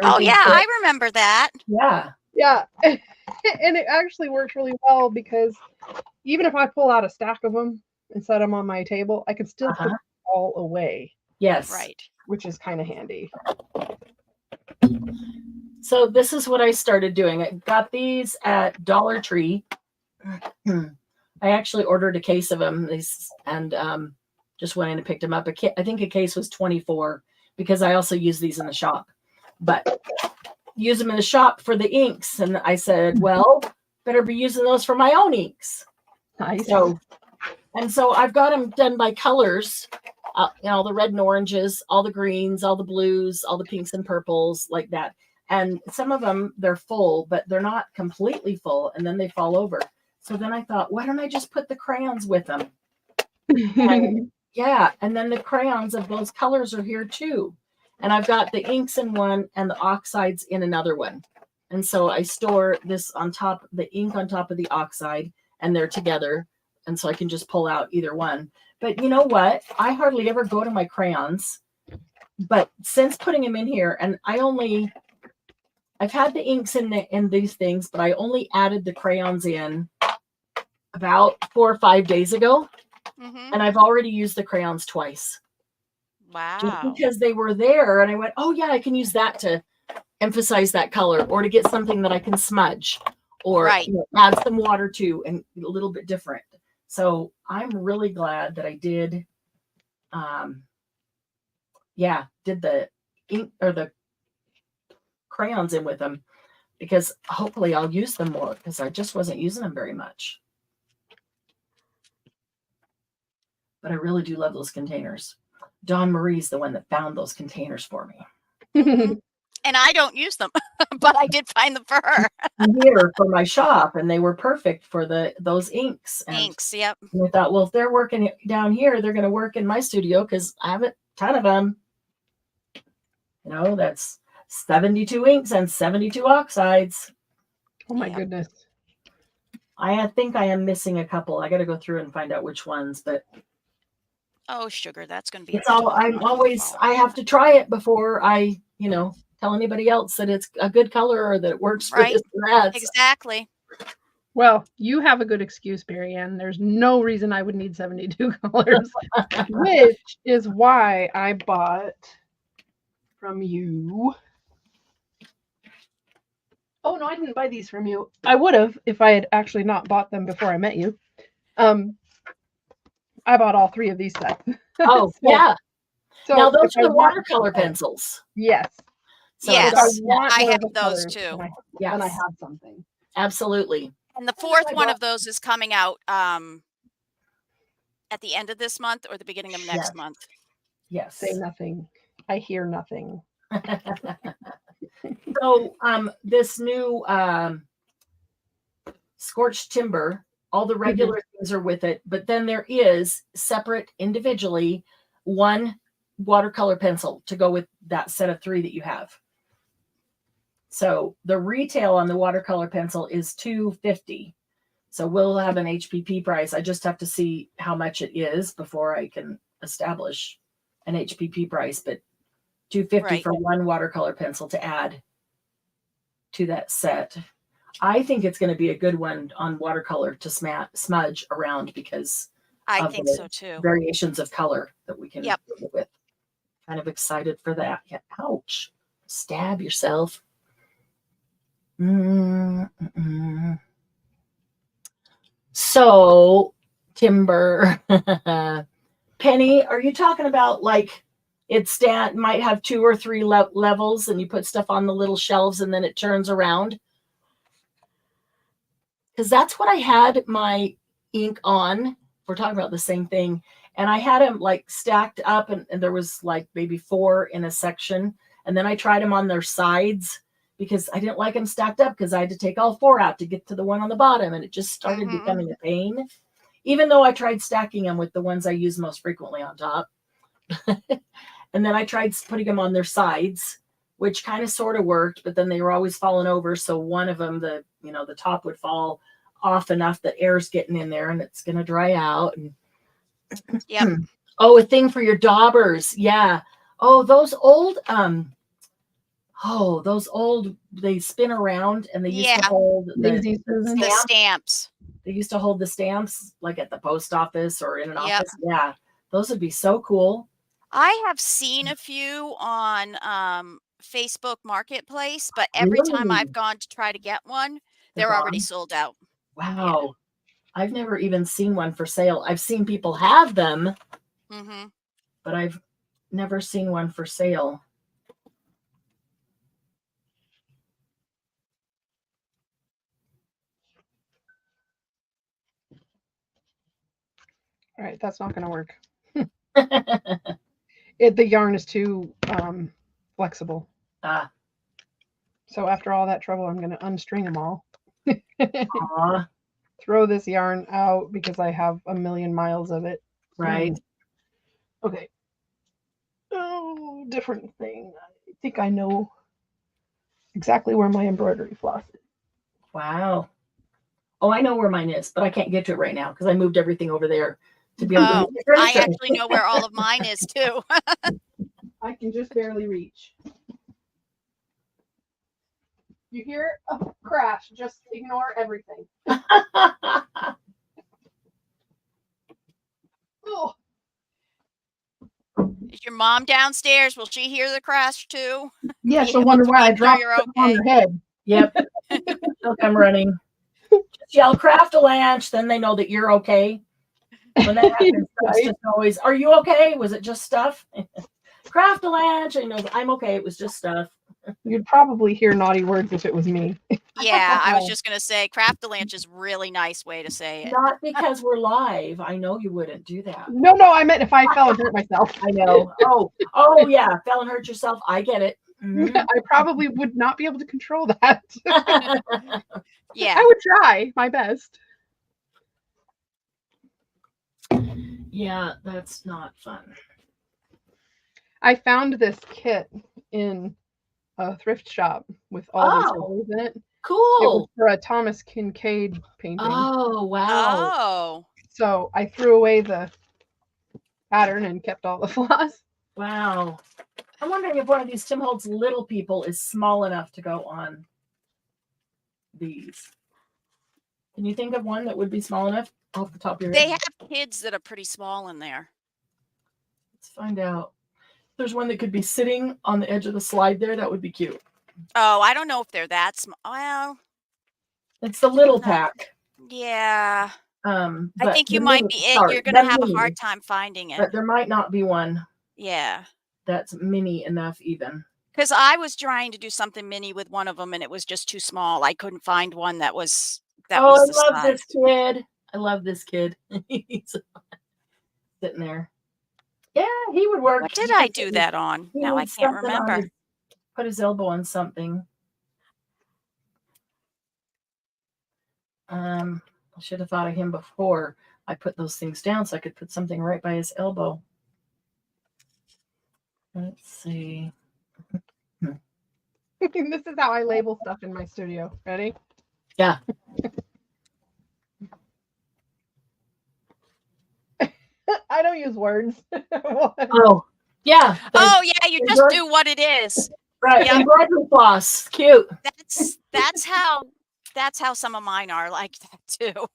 Oh, yeah, I remember that. Yeah. Yeah. And it actually works really well because even if I pull out a stack of them and set them on my table, I can still put them all away. Yes. Right. Which is kind of handy. So this is what I started doing. I got these at Dollar Tree. I actually ordered a case of them and just went in and picked them up. I think a case was $24 because I also use these in the shop. But use them in the shop for the inks. And I said, well, better be using those for my own inks. Nice. So And so I've got them done by colors, all the red and oranges, all the greens, all the blues, all the pinks and purples, like that. And some of them, they're full, but they're not completely full, and then they fall over. So then I thought, why don't I just put the crayons with them? And, yeah, and then the crayons of those colors are here too. And I've got the inks in one and the oxides in another one. And so I store this on top, the ink on top of the oxide, and they're together. And so I can just pull out either one. But you know what? I hardly ever go to my crayons. But since putting them in here, and I've had the inks in these things, but I only added the crayons in about 4 or 5 days ago. Mm-hmm. And I've already used the crayons twice. Wow. Just because they were there, and I went, oh yeah, I can use that to emphasize that color, or to get something that I can smudge, or Right. Add some water to, and a little bit different. So I'm really glad that I did, did the ink or the crayons in with them, because hopefully I'll use them more, because I just wasn't using them very much. But I really do love those containers. Dawn Marie's the one that found those containers for me. And I don't use them, but I did find them for her. Here for my shop, and they were perfect for those inks. And Inks, yep. I thought, well, if they're working down here, they're going to work in my studio, because I have a ton of them. That's 72 inks and 72 oxides. Oh my goodness. I think I am missing a couple. I got to go through and find out which ones, but oh, sugar, that's going to be. It's all. I have to try it before I, tell anybody else that it's a good color or that it works for this and that. Exactly. Well, you have a good excuse, Marianne. There's no reason I would need 72 colors, which is why I bought from you. Oh, no, I didn't buy these from you. I would have if I had actually not bought them before I met you. I bought all 3 of these sets. Oh, yeah. So now those are the watercolor pencils. Yes. So yes, I have those too. When I have something. Absolutely. And the 4th one of those is coming out at the end of this month or the beginning of next month. Yes. Say nothing. I hear nothing. So this new scorched timber, all the regular things are with it, but then there is separate individually one watercolor pencil to go with that set of 3 that you have. So the retail on the watercolor pencil is $2.50. So we'll have an HPP price. I just have to see how much it is before I can establish an HPP price, but $2.50 for one watercolor pencil to add to that set. I think it's going to be a good one on watercolor to smudge around, because I think so too. Variations of color that we can do it with. Kind of excited for that. Yeah. Ouch. Stab yourself. So, timber. Penny, are you talking about like it might have 2 or 3 levels, and you put stuff on the little shelves and then it turns around? Because that's what I had my ink on. We're talking about the same thing. And I had them like stacked up, and there was like maybe 4 in a section. And then I tried them on their sides, because I didn't like them stacked up, because I had to take all 4 out to get to the one on the bottom. And it just started becoming a pain, even though I tried stacking them with the ones I use most frequently on top. And then I tried putting them on their sides, which kind of sort of worked, but then they were always falling over. So one of them, the top would fall off enough that air's getting in there and it's going to dry out. And oh, a thing for your daubers. Yeah. Oh, those old, they spin around, and they used to hold the stamps. They used to hold the stamps like at the post office or in an office. Yeah. Those would be so cool. I have seen a few on Facebook Marketplace, but every time I've gone to try to get one, they're already sold out. Wow. Yeah. I've never even seen one for sale. I've seen people have them, but I've never seen one for sale. All right, that's not going to work. The yarn is too flexible. Ah. So after all that trouble, I'm going to unstring them all. Aw. Throw this yarn out because I have a million miles of it. Right. Okay. Oh, different thing. I think I know exactly where my embroidery floss is. Wow. Oh, I know where mine is, but I can't get to it right now because I moved everything over there to be able to move the I furniture. actually know where all of mine is too. I can just barely reach. You hear a crash, just ignore everything. Oh. Is your mom downstairs? Will she hear the crash too? Yeah, Be she'll able wonder to why I make sure dropped you're stuff on okay. her head. Yep. She'll come running. Just yell craft-a-lanch, then they know that you're okay. When that happens, Right? it's just always, are you okay? Was it just stuff? Craft-a-lanch, I know I'm okay, it was just stuff. You'd probably hear naughty words if it was me. Yeah, I was just going to say craft-a-lanch is a really nice way to say it. Not because we're live. I know you wouldn't do that. No, I meant if I fell and hurt myself. I know. Oh yeah, fell and hurt yourself. I get it. Mhm. I probably would not be able to control that. Yeah. I would try my best. Yeah, that's not fun. I found this kit in a thrift shop with all these colors in it. It was Cool. for a Thomas Kincaid painting. Oh, wow. Oh. So I threw away the pattern and kept all the floss. Wow. I'm wondering if one of these Tim Holtz little people is small enough to go on these. Can you think of one that would be small enough off the top of your head? They have kids that are pretty small in there. Let's find out. There's one that could be sitting on the edge of the slide there. That would be cute. Oh, I don't know if they're that small. Well, It's the little pack. yeah. I but think you the might mini- be it. sorry, You're going to the have a mini. hard time finding it. But there might not be one Yeah. that's mini enough even. Because I was trying to do something mini with one of them and it was just too small. I couldn't find one that was I the love size. this kid. I love this kid. He's sitting there. Yeah, he would work. What did I do that on? Now I can't remember. Put his elbow on something. I should have thought of him before I put those things down so I could put something right by his elbow. Let's see. This is how I label stuff in my studio. Ready? Yeah. I don't use words. Oh, yeah. Oh, yeah. You just do what it is. Right. Yep. Embroidery floss. Cute. That's how some of mine are like that too.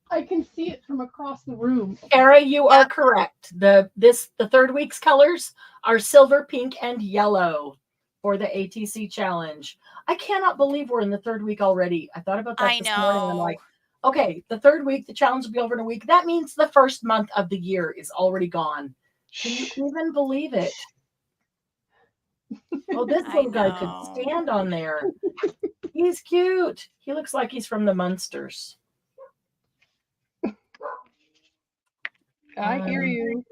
I can see it from across the room. Kara, you are correct. The third week's colors are silver, pink, and yellow for the ATC challenge. I cannot believe we're in the third week already. I thought about that this morning. And I'm like, okay, the third week, the challenge will be over in a week. That means the first month of the year is already gone. Can you even believe it? Oh, this little guy could stand on there. He's cute. He looks like he's from the Munsters. I hear you.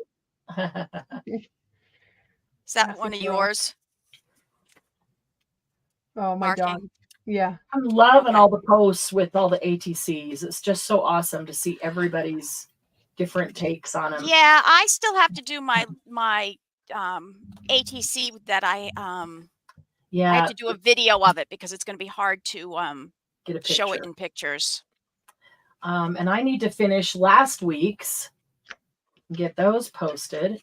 Is that one of yours? Oh my God. Yeah. I'm loving all the posts with all the ATCs. It's just so awesome to see everybody's different takes on them. Yeah, I still have to do my ATC that I have to do a video of it because it's going to be hard to get a show it in pictures. And I need to finish last week's, get those posted.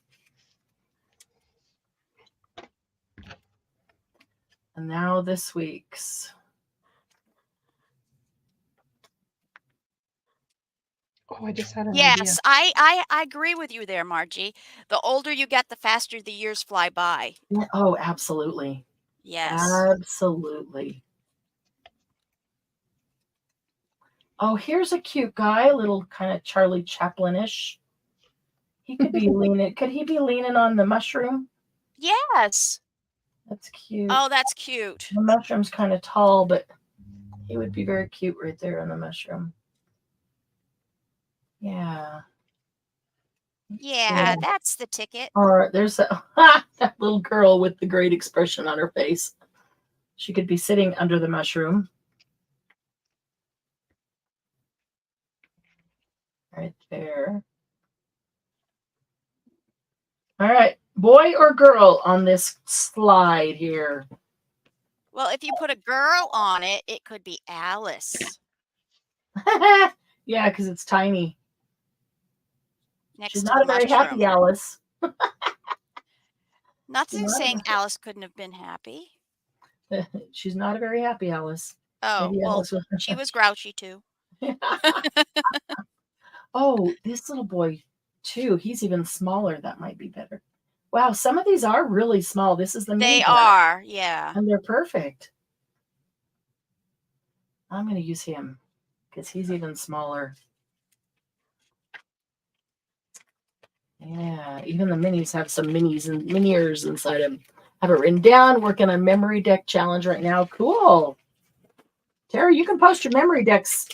And now this week's. Oh, I just had an idea. idea. I agree with you there, Margie. The older you get, the faster the years fly by. Oh, absolutely. Yes. Absolutely. Oh, here's a cute guy, a little kind of Charlie Chaplin-ish. He could be leaning. Could he be leaning on the mushroom? Yes. That's cute. Oh, that's cute. The mushroom's kind of tall, but he would be very cute right there on the mushroom. Yeah. Yeah, that's the ticket. Or there's that little girl with the great expression on her face. She could be sitting under the mushroom. Right there. All right. Boy or girl on this slide here? Well, if you put a girl on it, it could be Alice. Yeah, because it's tiny. Next She's to not the a very mushroom. happy Alice. Nothing saying Alice couldn't have been happy. She's not a very happy Alice. Oh, Maybe well, Alice was... she was grouchy too. Oh, this little boy too. He's even smaller. That might be better. Wow, some of these are really small. This is the mini They one, are, yeah. and they're perfect. I'm going to use him because he's even smaller. Yeah, even the minis have some minis and miniers inside them. I have it written down. Working on memory deck challenge right now. Cool. Tara, you can post your memory decks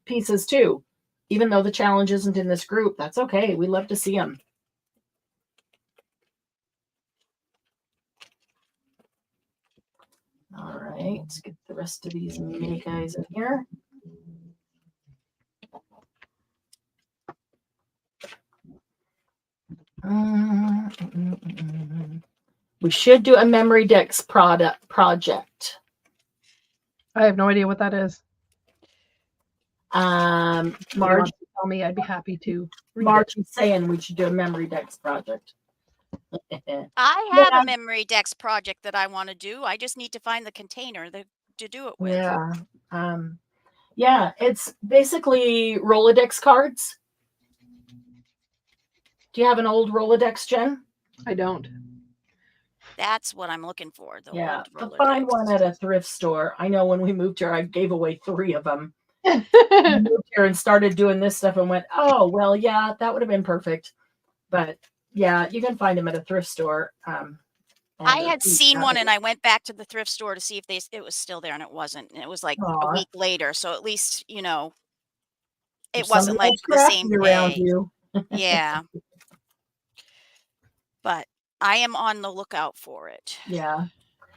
pieces too. Even though the challenge isn't in this group, that's okay. We love to see them. All right, let's get the rest of these mini guys in here. We should do a memory decks project. I have no idea what that is. Marge, tell me, I'd be happy to. Marge is saying we should do a memory decks project. I have a memory decks project that I want to do. I just need to find the container to do it with. Yeah. Yeah, it's basically Rolodex cards. Do you have an old Rolodex, Jen? I don't. That's what I'm looking for. Yeah, to find one at a thrift store. I know when we moved here, I gave away 3 of them. We moved here and started doing this stuff and went, oh, well, yeah, that would have been perfect. But yeah, you can find them at a thrift store. I had seen one and I went back to the thrift store to see if it was still there, and it wasn't. And it was like a week later. So at least, you know, it wasn't like the same day. You. Yeah. But I am on the lookout for it. Yeah.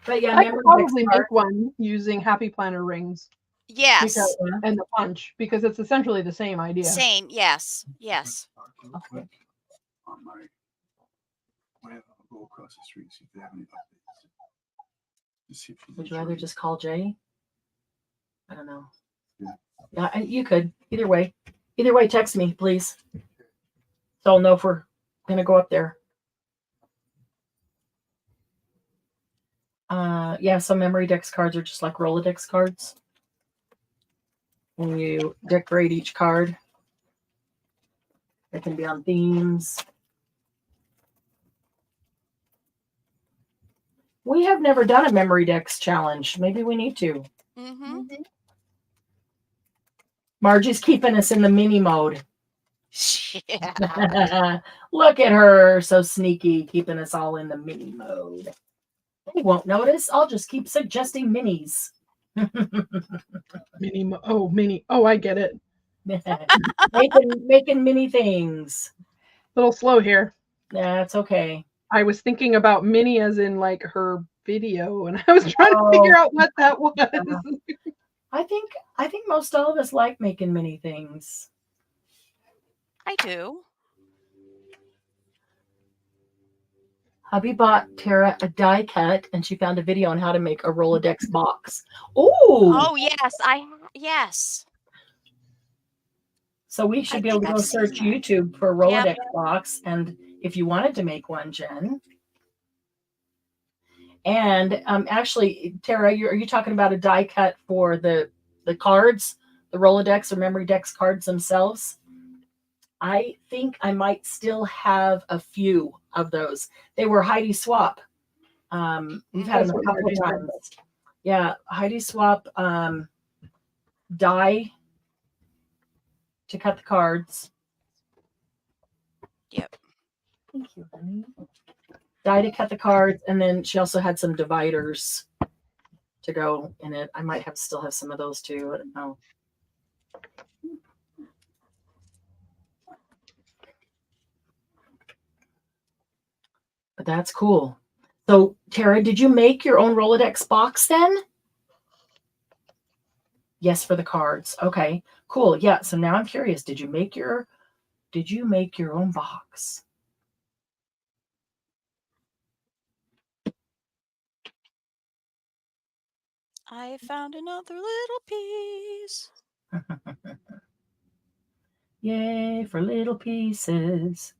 But yeah, I could probably make one using Happy Planner rings. Yes. And the punch, because it's essentially the same idea. Same, yes. Yes. Okay. On my way, I'll go across the street, see if they have any updates. Would you rather just call Jay? I don't know. Yeah. Yeah, you could. Either way. Either way, text me, please. So I'll know if we're going to go up there. Yeah, some memory decks cards are just like Rolodex cards. And you decorate each card. They can be on themes. We have never done a memory decks challenge. Maybe we need to. Mm-hmm. Margie's keeping us in the mini mode. Yeah. Look at her, so sneaky, keeping us all in the mini mode. They won't notice. I'll just keep suggesting minis. Mini. Oh, I get it. making mini things. A little slow here. That's okay. I was thinking about Minnie as in like her video, and I was trying to figure out what that was. I think most all of us like making mini things. I do. Hubby bought Tara a die cut, and she found a video on how to make a Rolodex box. Oh, yes, yes. So we should be able to go search YouTube for a Rolodex box, and if you wanted to make one, Jen. And actually, Tara, are you talking about a die cut for the cards, the Rolodex or memory decks cards themselves? I think I might still have a few of those. They were Heidi Swap. We've had them a couple of times. Yeah, Heidi Swap die to cut the cards. Yep. Thank you, honey. Die to cut the cards, and then she also had some dividers to go in it. I might still have some of those too. I don't know. But that's cool. So, Tara, did you make your own Rolodex box then? Yes, for the cards. Okay, cool. Yeah. So now I'm curious. Did you make your own box? I found another little piece. Yay for little pieces.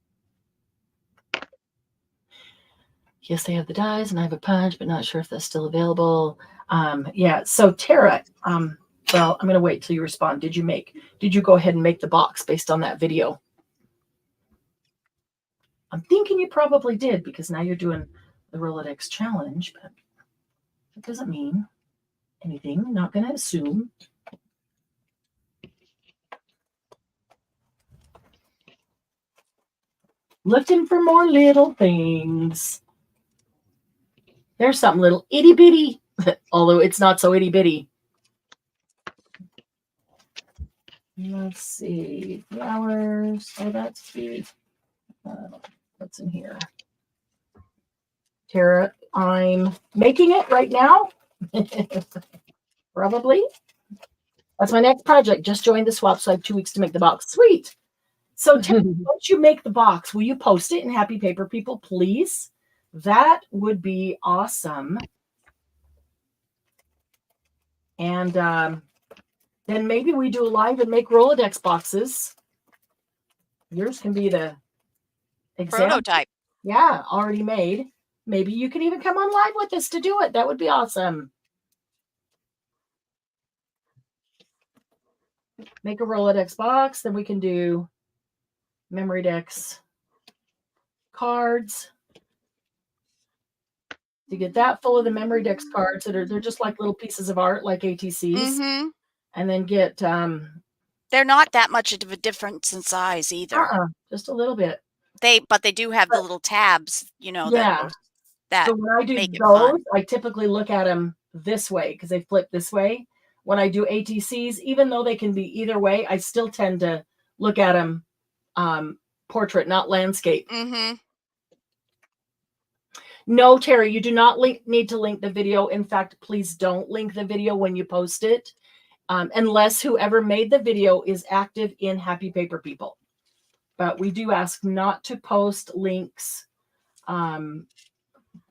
Yes, they have the dies and I have a punch, but not sure if that's still available. Yeah. So Tara, well, I'm going to wait till you respond. Did you go ahead and make the box based on that video? I'm thinking you probably did because now you're doing the Rolodex challenge, but that doesn't mean anything. I'm not going to assume. Looking for more little things. There's something little itty bitty, although it's not so itty bitty. Let's see. Flowers. Oh, that's sweet. What's in here? Tara, I'm making it right now. Probably. That's my next project. Just joined the swap, so I have 2 weeks to make the box. Sweet. So Tara, once you make the box, will you post it in Happy Paper People, please? That would be awesome. And then maybe we do a live and make Rolodex boxes. Yours can be the example. Prototype. Yeah, already made. Maybe you can even come on live with us to do it. That would be awesome. Make a Rolodex box. Then we can do memory decks cards. To get that full of the memory decks cards that they're just like little pieces of art, like ATCs. Mm-hmm. And then get they're not that much of a difference in size either. Just a little bit. But they do have the little tabs, you know, Yeah. that So when I do make it those, fun. I typically look at them this way because they flip this way. When I do ATCs, even though they can be either way, I still tend to look at them portrait, not landscape. Mm-hmm. No, Terry, you do not need to link the video. In fact, please don't link the video when you post it, unless whoever made the video is active in Happy Paper People. But we do ask not to post links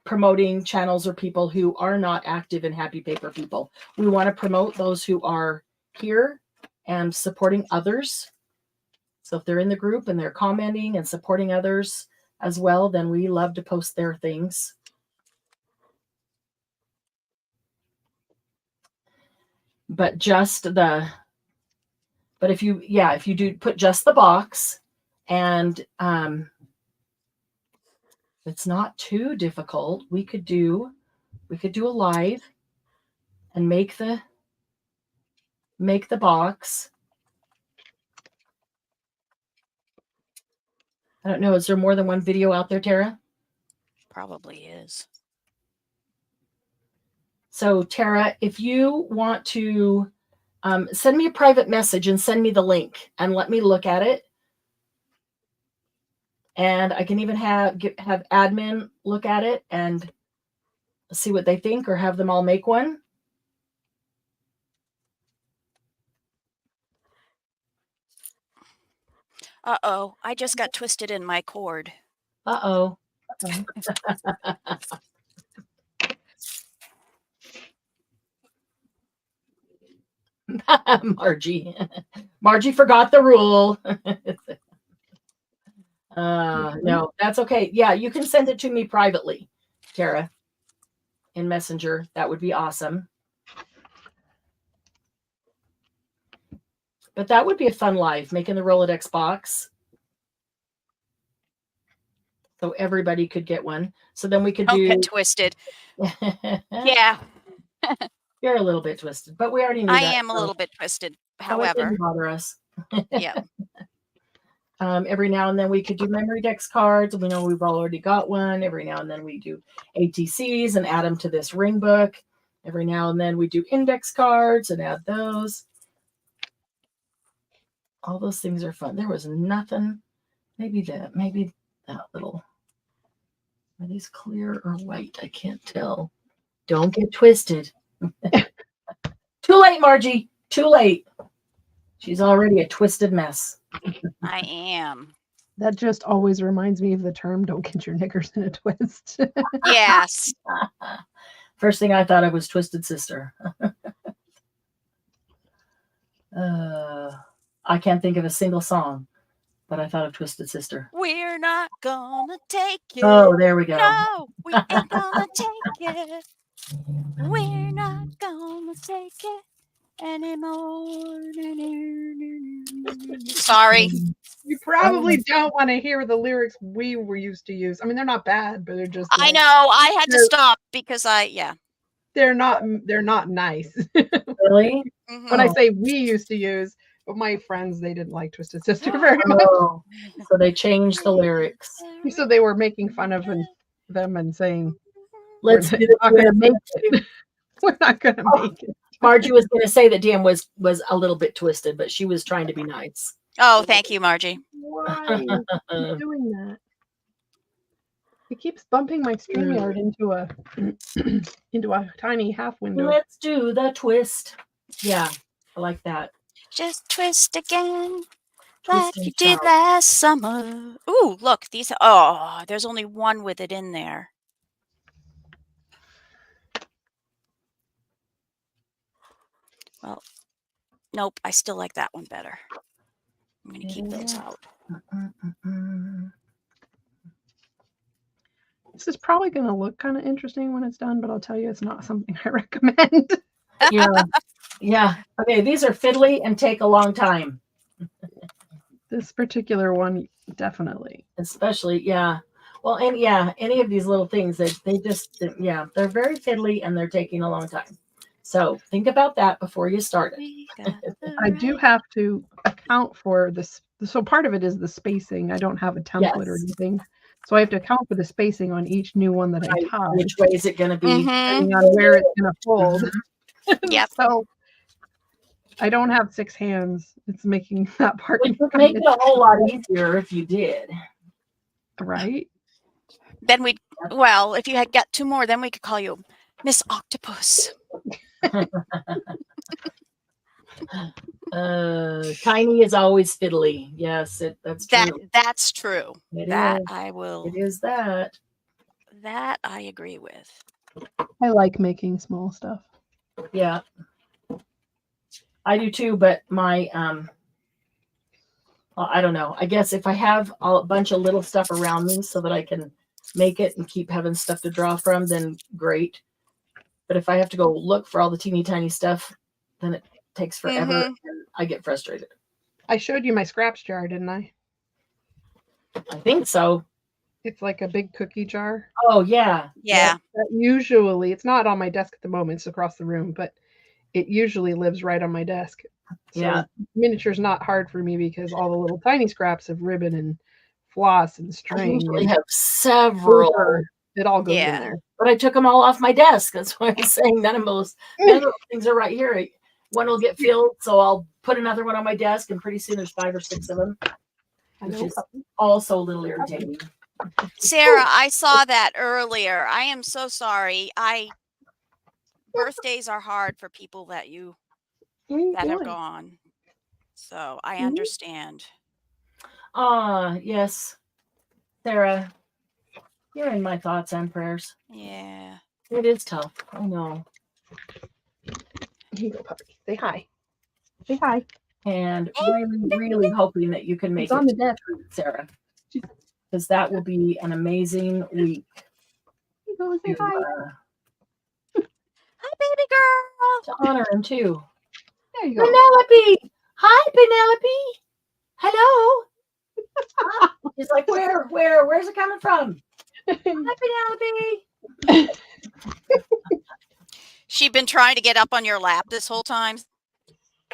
promoting channels or people who are not active in Happy Paper People. We want to promote those who are here and supporting others. So if they're in the group and they're commenting and supporting others as well, then we love to post their things. But if you do put just the box and it's not too difficult, we could do a live and make the box. I don't know. Is there more than one video out there, Tara? Probably is. So, Tara, if you want to send me a private message and send me the link and let me look at it. And I can even have admin look at it and see what they think or have them all make one. Uh-oh, I just got twisted in my cord. Uh-oh. Margie forgot the rule. No, that's okay. Yeah, you can send it to me privately, Tara, in Messenger. That would be awesome. But that would be a fun live, making the Rolodex box. So everybody could get one. So then we could Don't get twisted. Yeah. You're a little bit twisted, but we already knew I that. am a little bit twisted, So it however. didn't bother us. Yeah. Every now and then we could do memory decks cards. We know we've already got one. Every now and then we do ATCs and add them to this ring book. Every now and then we do index cards and add those. All those things are fun. There was nothing. Maybe that little Are these clear or white? I can't tell. Don't get twisted. Too late, Margie. Too late. She's already a twisted mess. I am. That just always reminds me of the term "don't get your knickers in a twist." Yes. First thing I thought of was Twisted Sister. I can't think of a single song, but I thought of Twisted Sister. We're not gonna take it. Oh, there we go. No, we ain't gonna take it. We're not gonna take it anymore. Sorry. You probably don't want to hear the lyrics we were used to use. I mean, they're not bad, but they're just. I like, know. I had to stop because they're not nice. Really? When I Oh. say we used to use, but my friends, they didn't like Twisted Sister very much. Oh, so they changed the lyrics. So they were making fun of them and saying, Let's do not it. gonna make it. We're not going to make it. Margie was going to say that Dan was a little bit twisted, but she was trying to be nice. Oh, thank you, Margie. Why are you doing that? It keeps bumping my StreamYard into a tiny half window. Let's do the twist. Yeah, I like that. Just twist again, Twist like and you did shout. last summer. Ooh, look, these. Oh, there's only one with it in there. Well, nope. I still like that one better. I'm gonna keep those out. This is probably going to look kind of interesting when it's done, but I'll tell you, it's not something I recommend. Yeah, yeah. Okay, these are fiddly and take a long time. This particular one, definitely. Especially, yeah. Well, and yeah, any of these little things that they just, yeah, they're very fiddly and they're taking a long time. So think about that before you start it. I do have to account for this. So part of it is the spacing. I don't have a template or Yes. anything. So I have to account for the spacing on each new one that I Right. tie, Which way is it going to be? depending on where it's going to fold. Yep. So I don't have 6 hands. It's making that part Which would make it a whole lot easier if you did. right. Then we'd. Well, if you had got 2 more, then we could call you Miss Octopus. Tiny is always fiddly. Yes, that's true. That's true. It That is. I will. It is that. That I agree with. I like making small stuff. Yeah. I do too, but my well, I don't know. I guess if I have a bunch of little stuff around me so that I can make it and keep having stuff to draw from, then great. But if I have to go look for all the teeny tiny stuff, then it takes forever and I get frustrated. I showed you my scraps jar, didn't I? I think so. It's like a big cookie jar. Oh yeah. Yeah. That usually, it's not on my desk at the moment, it's across the room, but it usually lives right on my desk. So Yeah. miniature's not hard for me because all the little tiny scraps of ribbon and floss and I string. usually and have several, it all goes in Yeah. there. but I took them all off my desk. That's why I'm saying none of those things are right here. One will get filled, so I'll put another one on my desk, and pretty soon there's 5 or 6 of them, which is also a little irritating. Sarah, I saw that earlier. I am so sorry. Birthdays are hard for people that have gone. So I understand. Yes. Sarah, you're in my thoughts and prayers. Yeah. It is tough. I know. Here you go, puppy. Say hi. Say hi. And really, really hoping that you can make It's on the it, desk. Sarah, because that will be an amazing week. You go say hi. Hi, baby girl. To honor him too. There you go. Penelope. Hi, Penelope. Hello. He's like, where's it coming from? Hi, Penelope. She been trying to get up on your lap this whole time?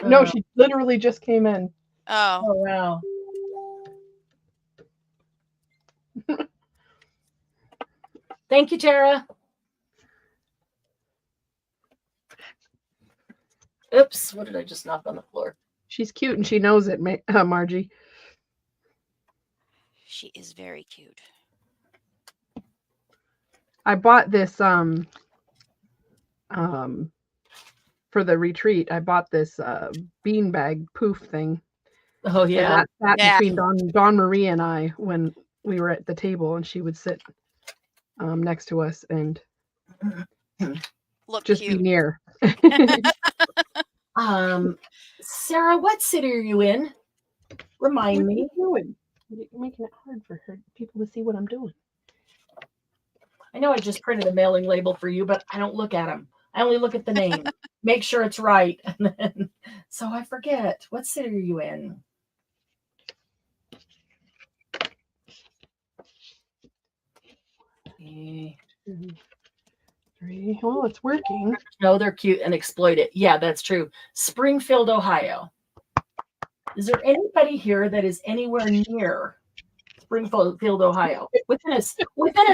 No, she literally just came in. Oh. Oh, wow. Thank you, Tara. Oops, what did I just knock on the floor? She's cute and she knows it, Margie. She is very cute. I bought this for the retreat. I bought this beanbag poof thing. Oh And yeah. that Yeah. between Dawn Marie and I when we were at the table, and she would sit next to us and Look just be cute. near. Sarah, what city are you in? Remind What are me. you doing? You're making it hard for people to see what I'm doing. I know I just printed a mailing label for you, but I don't look at them. I only look at the name, make sure it's right. And then, so I forget. What city are you in? Well, it's working. No, they're cute and exploit it. Yeah, that's true. Springfield, Ohio. Is there anybody here that is anywhere near Springfield, Ohio? Within a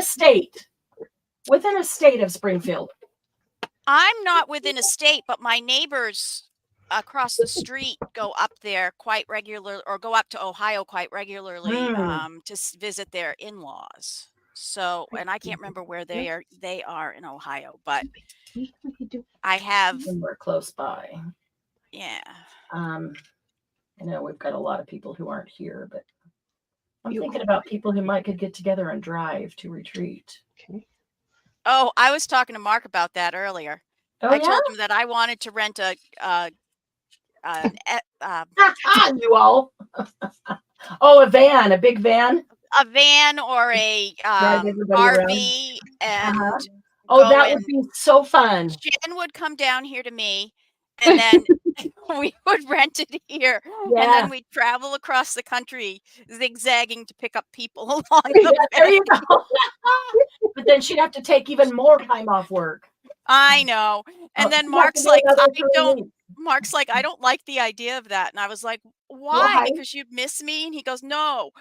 state. Within a state of Springfield. I'm not within a state, but my neighbors across the street go up there quite regular, or go up to Ohio quite regularly to visit their in-laws. So, and I can't remember where they are in Ohio, but I have Somewhere close by. Yeah. I know we've got a lot of people who aren't here, but I'm thinking about people who could get together and drive to retreat. Okay. Oh, I was talking to Mark about that earlier. Oh, I told him that I wanted to rent you all. A van, a big van. a van or a everybody RV, and that would be so fun. Jen would come down here to me, and then we would rent it here, and then we'd travel across the country, zigzagging to pick up people along the way. There you go. But then she'd have to take even more time off work. I know. And then Mark's like, I don't like the idea of that. And I was like, why? Because you'd miss me? And he goes, no.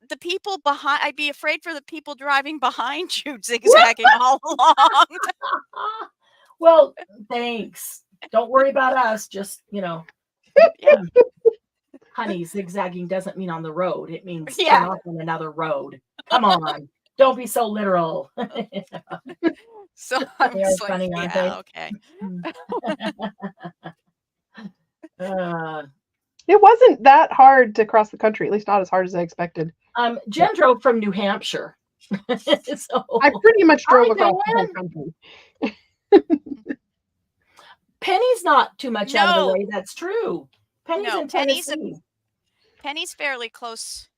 The people behind, I'd be afraid for the people driving behind you, zigzagging all along. Well, thanks. Don't worry about us. Just, honey, zigzagging doesn't mean on the road. It means turn off on another road. Come on. Don't be so literal. So I'm just like, funny, aren't yeah, they? okay. It wasn't that hard to cross the country, at least not as hard as I expected. Jen drove from New Hampshire. So I pretty much drove across the whole country. Penny's not too much out of the way. That's true. Penny's in Tennessee. Penny's fairly close.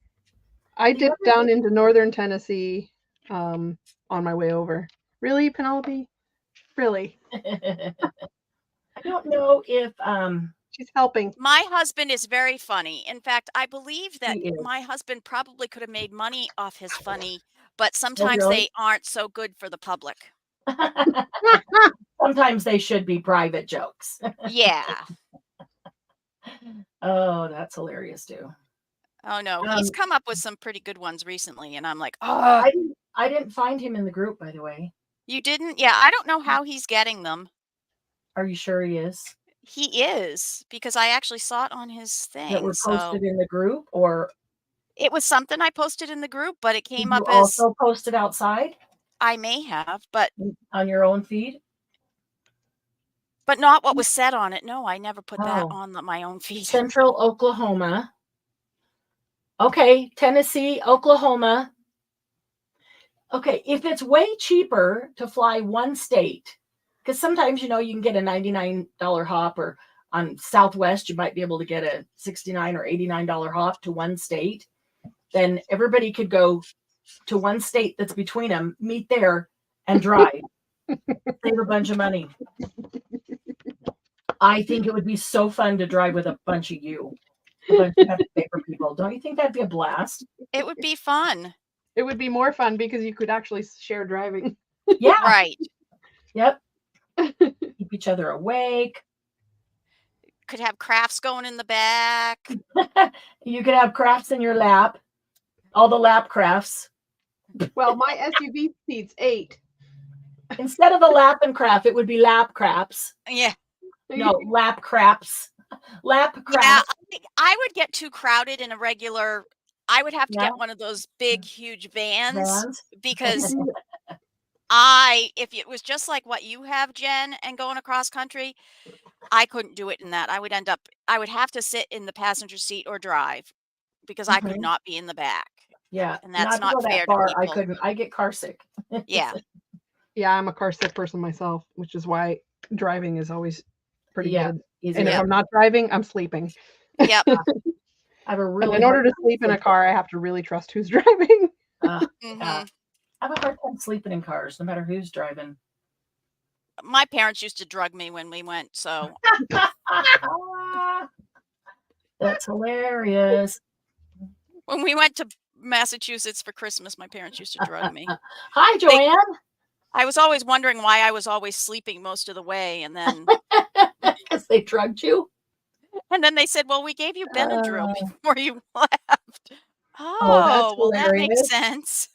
I dipped down into northern Tennessee on my way over. Really, Penelope? Really? I don't know if she's helping. My husband is very funny. In fact, I believe that my husband probably could have made money off his funny, but sometimes they aren't so good for the public. Sometimes they should be private jokes. Yeah. Oh, that's hilarious too. Oh no, he's come up with some pretty good ones recently, and I'm like, I didn't find him in the group, by the way. You didn't? Yeah, I don't know how he's getting them. Are you sure he is? He is, because I actually saw it on his thing. That were posted in the group, or it was something I posted in the group, but it came up as also posted outside. I may have, but on your own feed. But not what was said on it. No, I never put that on my own feed. Central Oklahoma. Okay, Tennessee, Oklahoma. Okay, if it's way cheaper to fly one state, because sometimes, you can get a $99 hop, or on Southwest, you might be able to get a $69 or $89 hop to one state. Then everybody could go to one state that's between them, meet there, and drive. Save a bunch of money. I think it would be so fun to drive with a bunch of you. A bunch of paper people. Don't you think that'd be a blast? It would be fun. It would be more fun because you could actually share driving. Yeah. Right. Yep. Keep each other awake. Could have crafts going in the back. You could have crafts in your lap. All the lap crafts. Well, my SUV seats 8. Instead of a lap and craft, it would be lap craps. Yeah. No, lap craps. Lap craps. Yeah, I would get too crowded in a regular. I would have to get one of those big, huge vans. Because if it was just like what you have, Jen, and going across country, I couldn't do it in that. I would have to sit in the passenger seat or drive because I could not be in the back. Yeah. And that's Not to not go that fair to far. I people. couldn't. I get car sick. Yeah. Yeah, I'm a car sick person myself, which is why driving is always pretty good. Easy. And if I'm not driving, I'm sleeping. Yep. I have a really in order to sleep in a car, I have to really trust who's driving. I have a hard time sleeping in cars, no matter who's driving. My parents used to drug me when we went, so. That's hilarious. When we went to Massachusetts for Christmas, my parents used to drug me. Hi, Joanne. I was always wondering why I was always sleeping most of the way, and then because they drugged you. And then they said, "Well, we gave you Benadryl before you left." That's well, that makes hilarious. sense.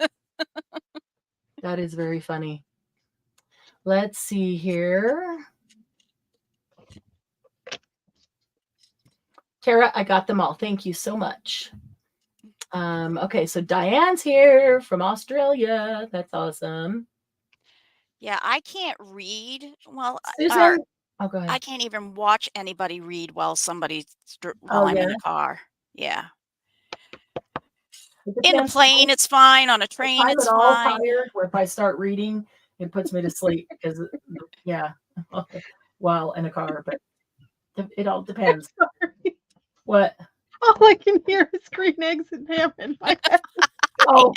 That is very funny. Let's see here. Tara, I got them all. Thank you so much. Okay, so Diane's here from Australia. That's awesome. Yeah, I can't read. Well, Susan, go ahead. I can't even watch anybody read while I'm in the car. Yeah. In a plane, it's fine. On a train, it's fine. Tired, where if I start reading, it puts me to sleep because, while in a car. But it all depends. What? All I can hear is green eggs and ham in my head. Oh.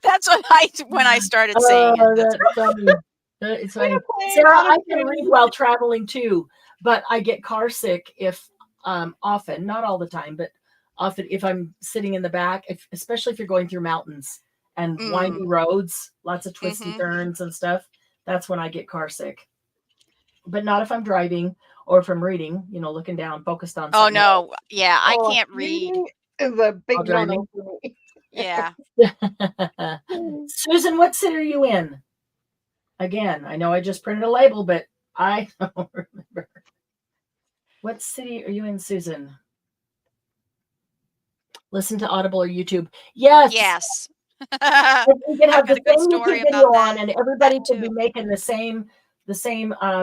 That's what when I started saying it. That's funny. It's funny. Sarah, I can read while traveling too, but I get car sick if often, not all the time, but often if I'm sitting in the back, especially if you're going through mountains and windy roads, lots of twisty turns and stuff. That's when I get car sick. But not if I'm driving or if I'm reading, looking down, focused on something. Oh no. Yeah, I can't read. Is a big no for me. Yeah. Susan, what city are you in? Again, I know I just printed a label, but I don't remember. What city are you in, Susan? Listen to Audible or YouTube. Yes. Yes. We can have the same story YouTube video about on, and everybody could be making the same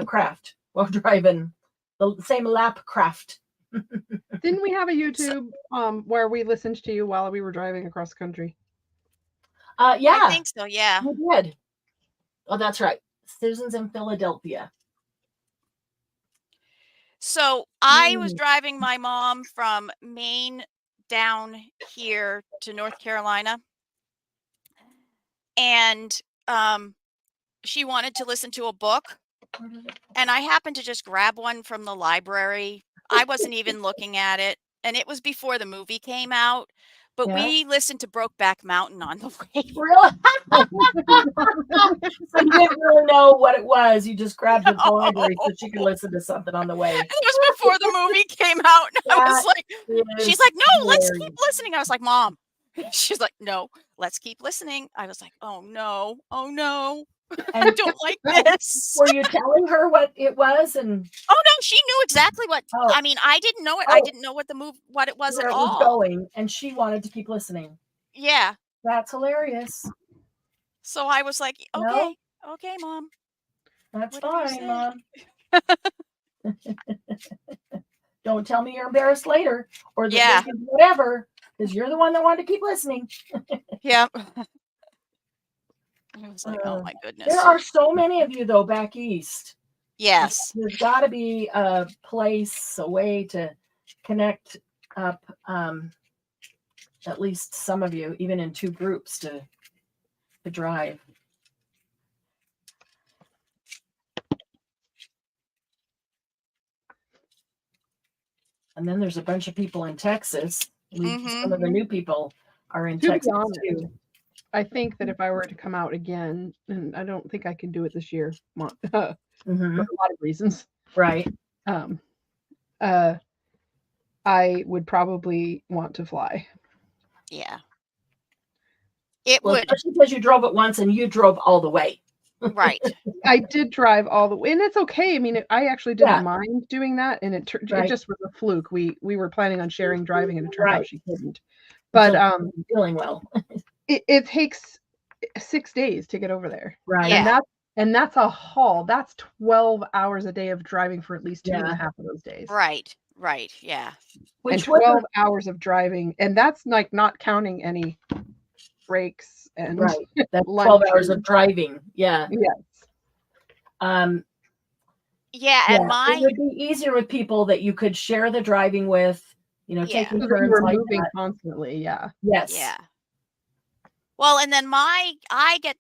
craft while driving, the same lap craft. Didn't we have a YouTube where we listened to you while we were driving across the country? Yeah. I think so, yeah. We did. Oh, that's right. Susan's in Philadelphia. So I was driving my mom from Maine down here to North Carolina. And she wanted to listen to a book. And I happened to just grab one from the library. I wasn't even looking at it. And it was before the movie came out. But we listened to Brokeback Mountain on the way. Really? So you didn't really know what it was. You just grabbed it from the library so she could listen to something on the way. It was before the movie came out. And I was like, she's like, no, let's keep listening. I was like, Mom. She's like, no, let's keep listening. I was like, oh no. I don't like this. Were you telling her what it was? And oh no, she knew exactly what. I mean, I didn't know it. I didn't know what it was at all. It was going, and she wanted to keep listening. Yeah, that's hilarious. So I was like, okay, Mom. That's fine, Mom. Don't tell me you're embarrassed later, or whatever, because you're the one that wanted to keep listening. Yeah. I was like, oh my goodness. There are so many of you though back east. Yes. There's got to be a place, a way to connect up at least some of you, even in two groups to drive. And then there's a bunch of people in Texas. Some of the new people are in Texas too. I think that if I were to come out again, and I don't think I can do it this year, for a lot of reasons. Right. I would probably want to fly. Yeah. It would. Especially because you drove it once and you drove all the way. Right. I did drive all the way, and it's okay. I mean, I actually didn't mind doing that, and it just was a fluke. We were planning on sharing driving, and it turned out she couldn't. But feeling well. it takes 6 days to get over there. Right. Yeah. And that's a haul. That's 12 hours a day of driving for at least 2.5 of those days. Right. Yeah. And Which was 12 hours of driving, and that's like not counting any breaks and right. That's 12 hours of lunches. driving. Yeah. Yes. Yeah, Yeah, and it my would be easier with people that you could share the driving with, you know, Yeah. taking So that you turns were like moving that. constantly. Yeah. Yes. yeah. Well, and then I get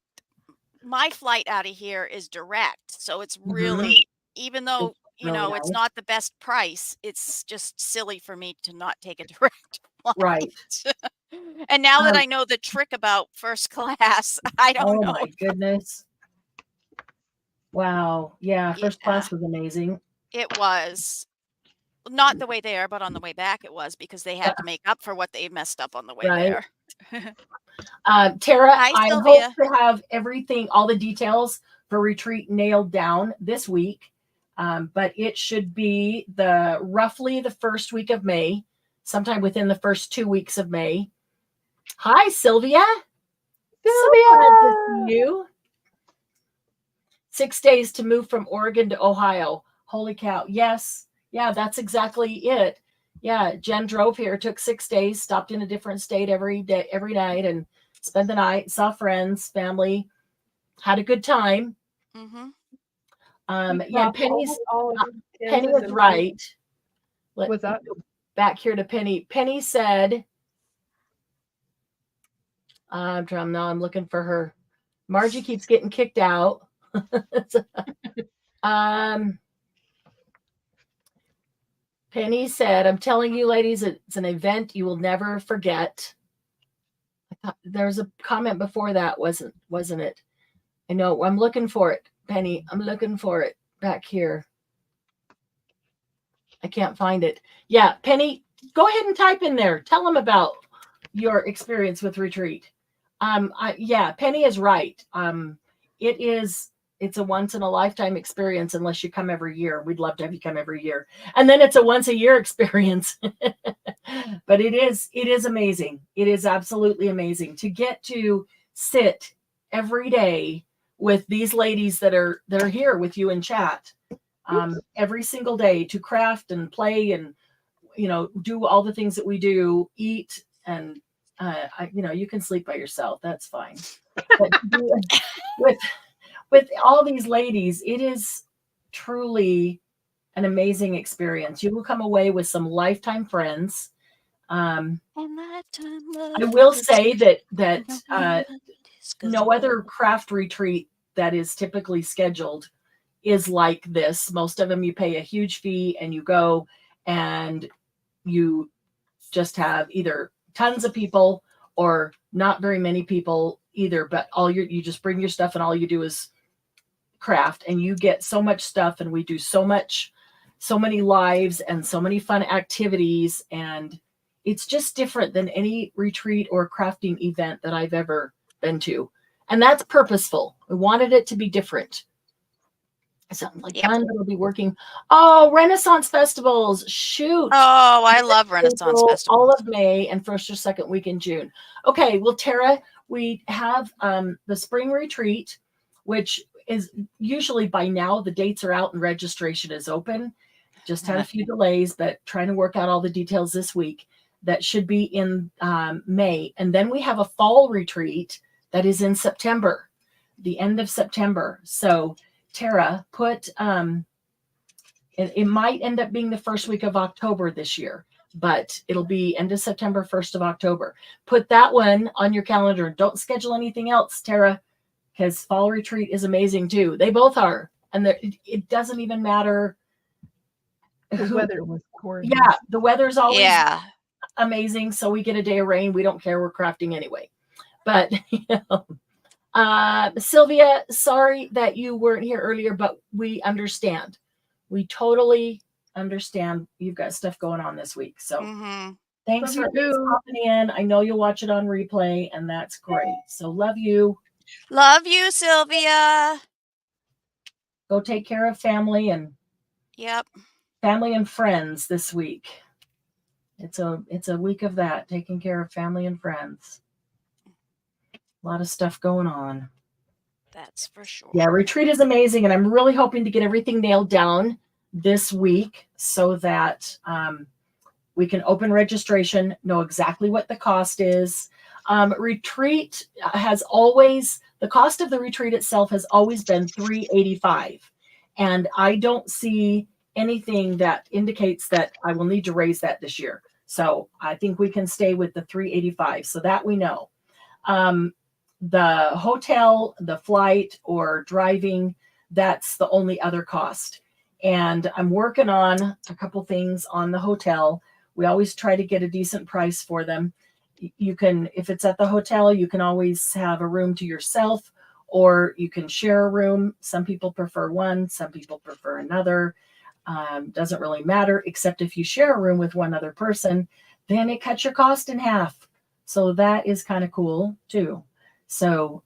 my flight out of here is direct, so it's really even though you really know it's nice. not the best price, it's just silly for me to not take a direct flight. Right. And now that Um, I know the trick about first class, I don't Oh know. my goodness. Wow. Yeah, first Yeah, class was amazing. it was not the way there, but on the way back it was because they had to make up for what they messed up on the way Right. there. Tara, Hi, I hope Sylvia. to have everything, all the details for retreat nailed down this week. But it should be roughly the first week of May, sometime within the first 2 weeks of May. Hi, Sylvia. So glad to see you. 6 days to move from Oregon to Ohio. Holy cow. Yes. Yeah, that's exactly it. Yeah, Jen drove here, took 6 days, stopped in a different state every day, every night, and spent the night, saw friends, family, had a good time. Mm-hmm. Yeah, Penny is right. What's that? Back here to Penny. Penny said, now I'm looking for her. Margie keeps getting kicked out. Penny said, I'm telling you, ladies, it's an event you will never forget. I thought there was a comment before that, wasn't it? I know. I'm looking for it, Penny. I'm looking for it back here. I can't find it. Yeah, Penny, go ahead and type in there. Tell them about your experience with retreat. Yeah, Penny is right. It's a once in a lifetime experience unless you come every year. We'd love to have you come every year. And then it's a once a year experience. But it is amazing. It is absolutely amazing to get to sit every day with these ladies that are here with you in chat. Every single day to craft and play and do all the things that we do, eat, and you can sleep by yourself. That's fine. But with all these ladies, it is truly an amazing experience. You will come away with some lifetime friends. I will say that no other craft retreat that is typically scheduled is like this. Most of them you pay a huge fee and you go and you just have either tons of people or not very many people either, but you just bring your stuff and all you do is craft, and you get so much stuff, and we do so many lives and so many fun activities, and it's just different than any retreat or crafting event that I've ever been to. And that's purposeful. We wanted it to be different. Something like fun, but it'll be working. Oh, Renaissance festivals. Shoot. Oh, I love Renaissance festivals. All of May and first or second week in June. Okay, well, Tara, we have the spring retreat, which is usually by now the dates are out and registration is open. Just had a few delays, but trying to work out all the details this week. That should be in May. And then we have a fall retreat that is in September, the end of September. So Tara, put it might end up being the first week of October this year, but it'll be end of September, 1st of October. Put that one on your calendar. Don't schedule anything else, Tara, because fall retreat is amazing too. They both are. And it doesn't even matter. The weather was gorgeous. Yeah, the weather's always amazing. So we get a day of rain. We don't care. We're crafting anyway. But, Sylvia, sorry that you weren't here earlier, but we understand. We totally understand you've got stuff going on this week. So thanks for popping in. I know you'll watch it on replay, and that's great. So love you. Love you, Sylvia. Go take care of family and family and friends this week. It's a week of that, taking care of family and friends. A lot of stuff going on. That's for sure. Yeah, retreat is amazing, and I'm really hoping to get everything nailed down this week so that we can open registration, know exactly what the cost is. Retreat has always, the cost of the retreat itself has always been $385, and I don't see anything that indicates that I will need to raise that this year. So I think we can stay with the $385, so that we know. The hotel, the flight, or driving, that's the only other cost. And I'm working on a couple things on the hotel. We always try to get a decent price for them. You can, if it's at the hotel, you can always have a room to yourself, or you can share a room. Some people prefer one, some people prefer another. Doesn't really matter, except if you share a room with one other person, then it cuts your cost in half. So that is kind of cool too. So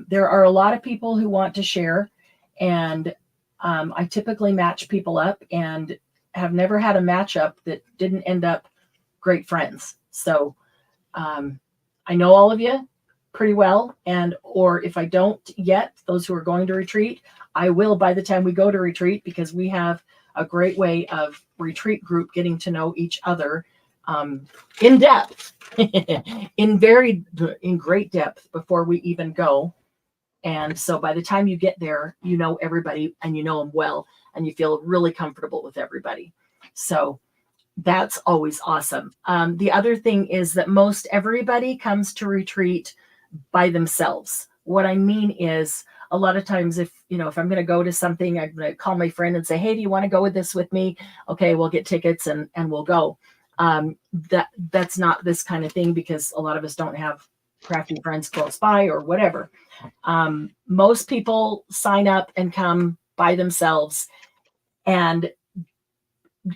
there are a lot of people who want to share, and I typically match people up and have never had a matchup that didn't end up great friends. So I know all of you pretty well, and or if I don't yet, those who are going to retreat, I will by the time we go to retreat, because we have a great way of retreat group getting to know each other in depth, in great depth before we even go. And so by the time you get there, you know everybody and you know them well, and you feel really comfortable with everybody. So that's always awesome. The other thing is that most everybody comes to retreat by themselves. What I mean is, a lot of times if I'm going to go to something, I'm going to call my friend and say, hey, do you want to go with this with me? Okay, we'll get tickets and we'll go. That's not this kind of thing, because a lot of us don't have crafty friends close by or whatever. Most people sign up and come by themselves, and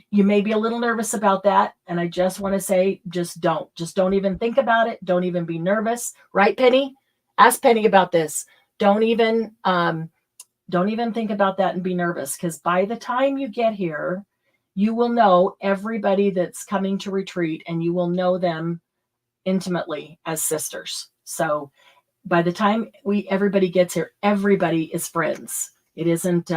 you may be a little nervous about that. And I just want to say, just don't even think about it. Don't even be nervous. Right, Penny? Ask Penny about this. Don't even think about that and be nervous, because by the time you get here, you will know everybody that's coming to retreat, and you will know them intimately as sisters. So by the time everybody gets here, everybody is friends. It isn't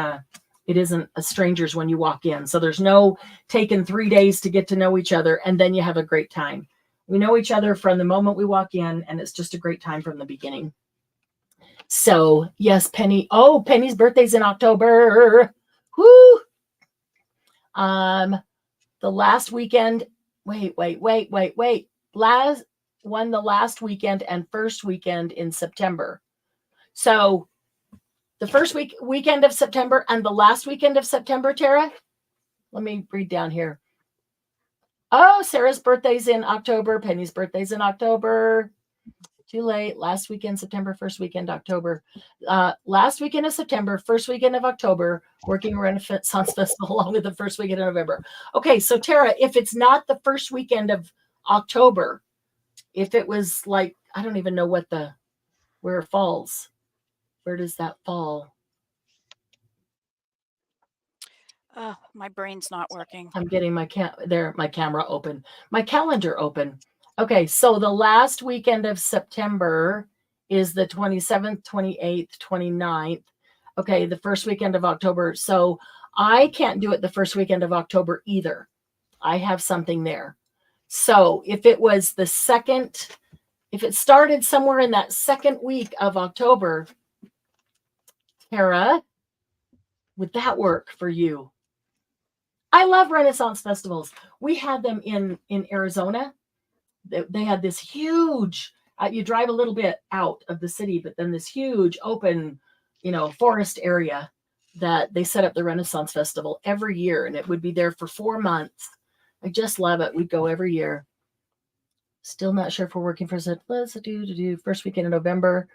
strangers when you walk in. So there's no taking 3 days to get to know each other and then you have a great time. We know each other from the moment we walk in, and it's just a great time from the beginning. So yes, Penny. Oh, Penny's birthday's in October. Woo! The last weekend. Wait. The last weekend and first weekend in September. So the first weekend of September and the last weekend of September, Tara. Let me read down here. Oh, Sarah's birthday's in October. Penny's birthday's in October. Too late. Last weekend, September, first weekend, October. Last weekend of September, first weekend of October, working Renaissance Festival along with the first weekend of November. Okay, so Tara, if it's not the first weekend of October, if it was like, I don't even know where it falls. Where does that fall? My brain's not working. I'm getting my camera open, my calendar open. Okay, so the last weekend of September is the 27th, 28th, 29th. Okay, the first weekend of October. So I can't do it the first weekend of October either. I have something there. So if it was if it started somewhere in that second week of October, Tara, would that work for you? I love Renaissance festivals. We had them in Arizona. They had this huge, you drive a little bit out of the city, but then this huge open, forest area that they set up the Renaissance Festival every year. And it would be there for 4 months. I just love it. We'd go every year. Still not sure if we're working for let's do first weekend in November.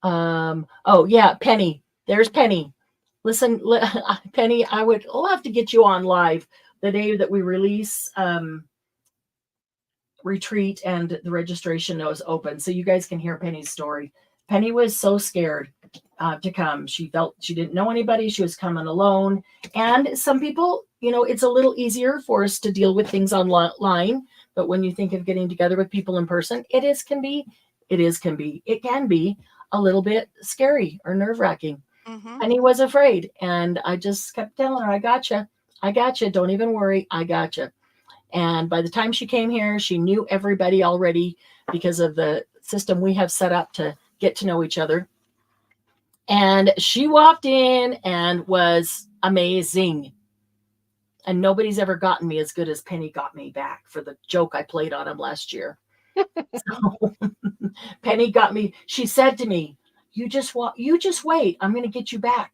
Oh yeah, Penny. There's Penny. Listen, Penny, I would love to get you on live the day that we release retreat and the registration is open, so you guys can hear Penny's story. Penny was so scared to come. She felt she didn't know anybody. She was coming alone. And some people, it's a little easier for us to deal with things online. But when you think of getting together with people in person, can be it can be a little bit scary or nerve-wracking. Mm-hmm. Penny was afraid, and I just kept telling her, I gotcha. Don't even worry. I gotcha. And by the time she came here, she knew everybody already because of the system we have set up to get to know each other. And she walked in and was amazing. And nobody's ever gotten me as good as Penny got me back for the joke I played on him last year. So, Penny got me. She said to me, you just wait. I'm going to get you back.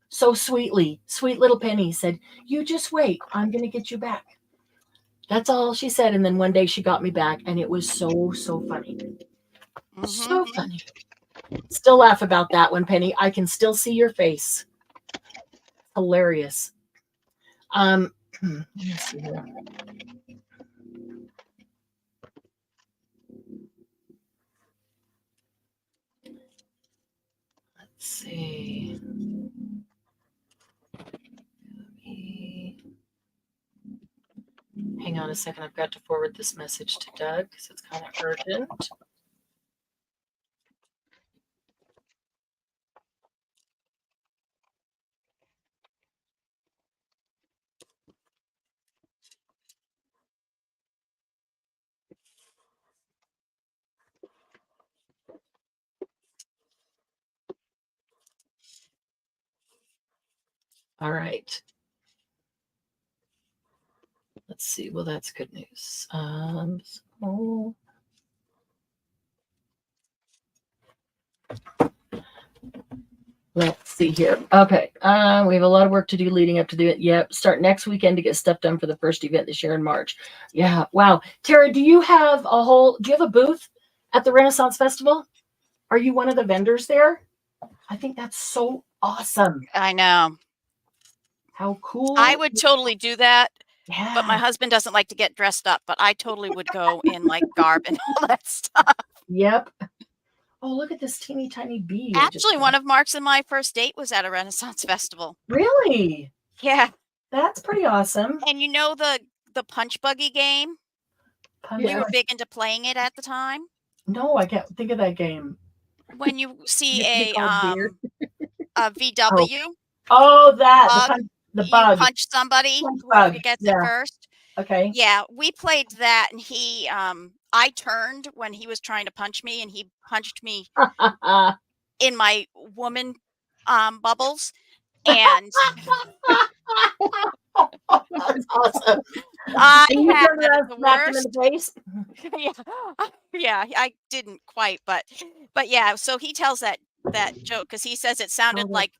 So sweetly, sweet little Penny said, you just wait. I'm going to get you back. That's all she said. And then one day she got me back, and it was so funny. Mm-hmm. So funny. Still laugh about that one, Penny. I can still see your face. Hilarious. Let me see here. Let's see. Hang on a second. I've got to forward this message to Doug because it's kind of urgent. All right. Let's see. Well, that's good news. So let's see here. Okay. We have a lot of work to do leading up to the event. Yep. Start next weekend to get stuff done for the first event this year in March. Yeah. Wow. Tara, do you have a booth at the Renaissance Festival? Are you one of the vendors there? I think that's so awesome. I know. How cool. I would totally do that. Yeah. But my husband doesn't like to get dressed up, but I totally would go in like garb and all that stuff. Yep. Oh, look at this teeny tiny bee. Actually, one of Mark's and my first date was at a Renaissance Festival. Really? Yeah. That's pretty awesome. And you know the punch buggy game? We were big into playing it at the time. No, I can't think of that game. When you see a VW. Oh, that the bug. You punch somebody, Punch whoever bug. gets it first. Okay. Yeah, we played that, and he I turned when he was trying to punch me, and he punched me in my woman bubbles. And that's awesome. I you had turned around and smacked him in the face? yeah, I didn't quite, but yeah. So he tells that joke because he says it sounded like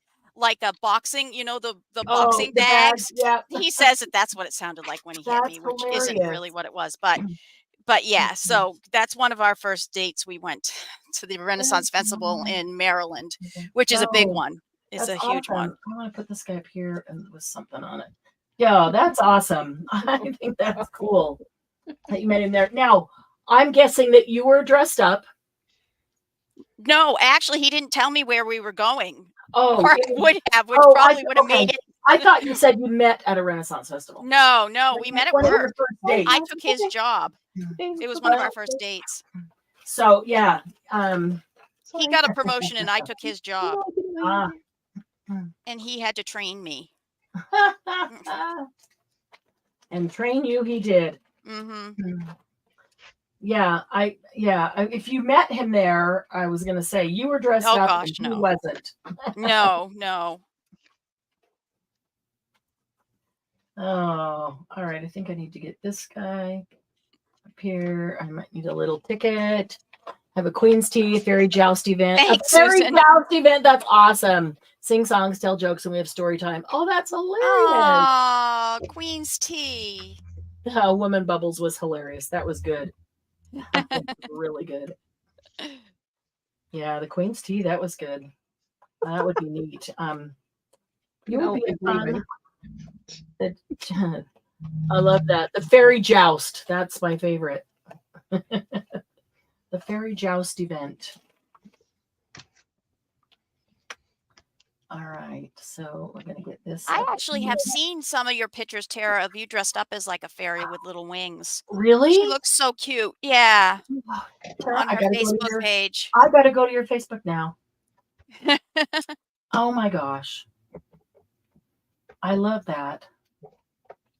a boxing, you know, the boxing bags. Yeah. He says that's what it sounded like when he hit me, which isn't really what it was, but yeah. So that's one of our first dates. We went to the Renaissance Festival in Maryland, which is a big one. It's a huge one. I want to put this guy up here and with something on it. Yeah, that's awesome. I think that's cool that you met him there. Now, I'm guessing that you were dressed up. No, actually, he didn't tell me where we were going. Oh, or would have, which probably would have made it. I thought you said you met at a Renaissance Festival. No, we met at work. I took his job. It was one of our first dates. So yeah, he got a promotion and I took his job. And he had to train me. And train you he did. Mm-hmm. Yeah, if you met him there, I was gonna say you were dressed up. Gosh, and no. He wasn't. No. Oh, all right. I think I need to get this guy up here. I might need a little ticket. Have a Queen's Tea Fairy Joust event. Thanks, a Fairy Susan. Joust event. That's awesome. Sing songs, tell jokes, and we have story time. Oh, that's hilarious. Oh, Queen's Tea. Woman Bubbles was hilarious. That was good. Really good. Yeah, the Queen's Tea, that was good. That would be neat. You would be fun. I love that. The Fairy Joust. That's my favorite. The Fairy Joust event. All right, so we're gonna get this. I up actually here. have seen some of your pictures, Tara, of you dressed up as like a fairy with little wings. Really? She looks so cute. Yeah, Tara, on her Facebook page. I gotta go to your Facebook now. Oh my gosh. I love that.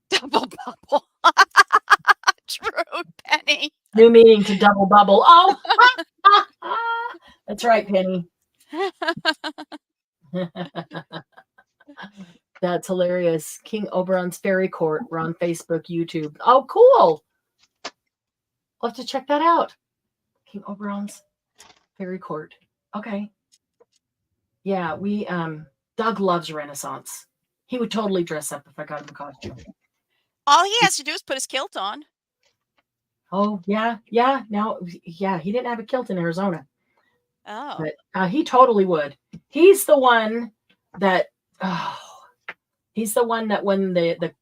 Double bubble. True, Penny. New meaning to double bubble. Oh, that's right, Penny. That's hilarious. King Oberon's Fairy Court. We're on Facebook, YouTube. Oh, cool. I'll have to check that out. King Oberon's Fairy Court. Okay. Yeah, Doug loves Renaissance. He would totally dress up if I got him a costume. All he has to do is put his kilt on. Oh, yeah. Now, yeah, he didn't have a kilt in Arizona. Oh. But he totally would. He's the one that when the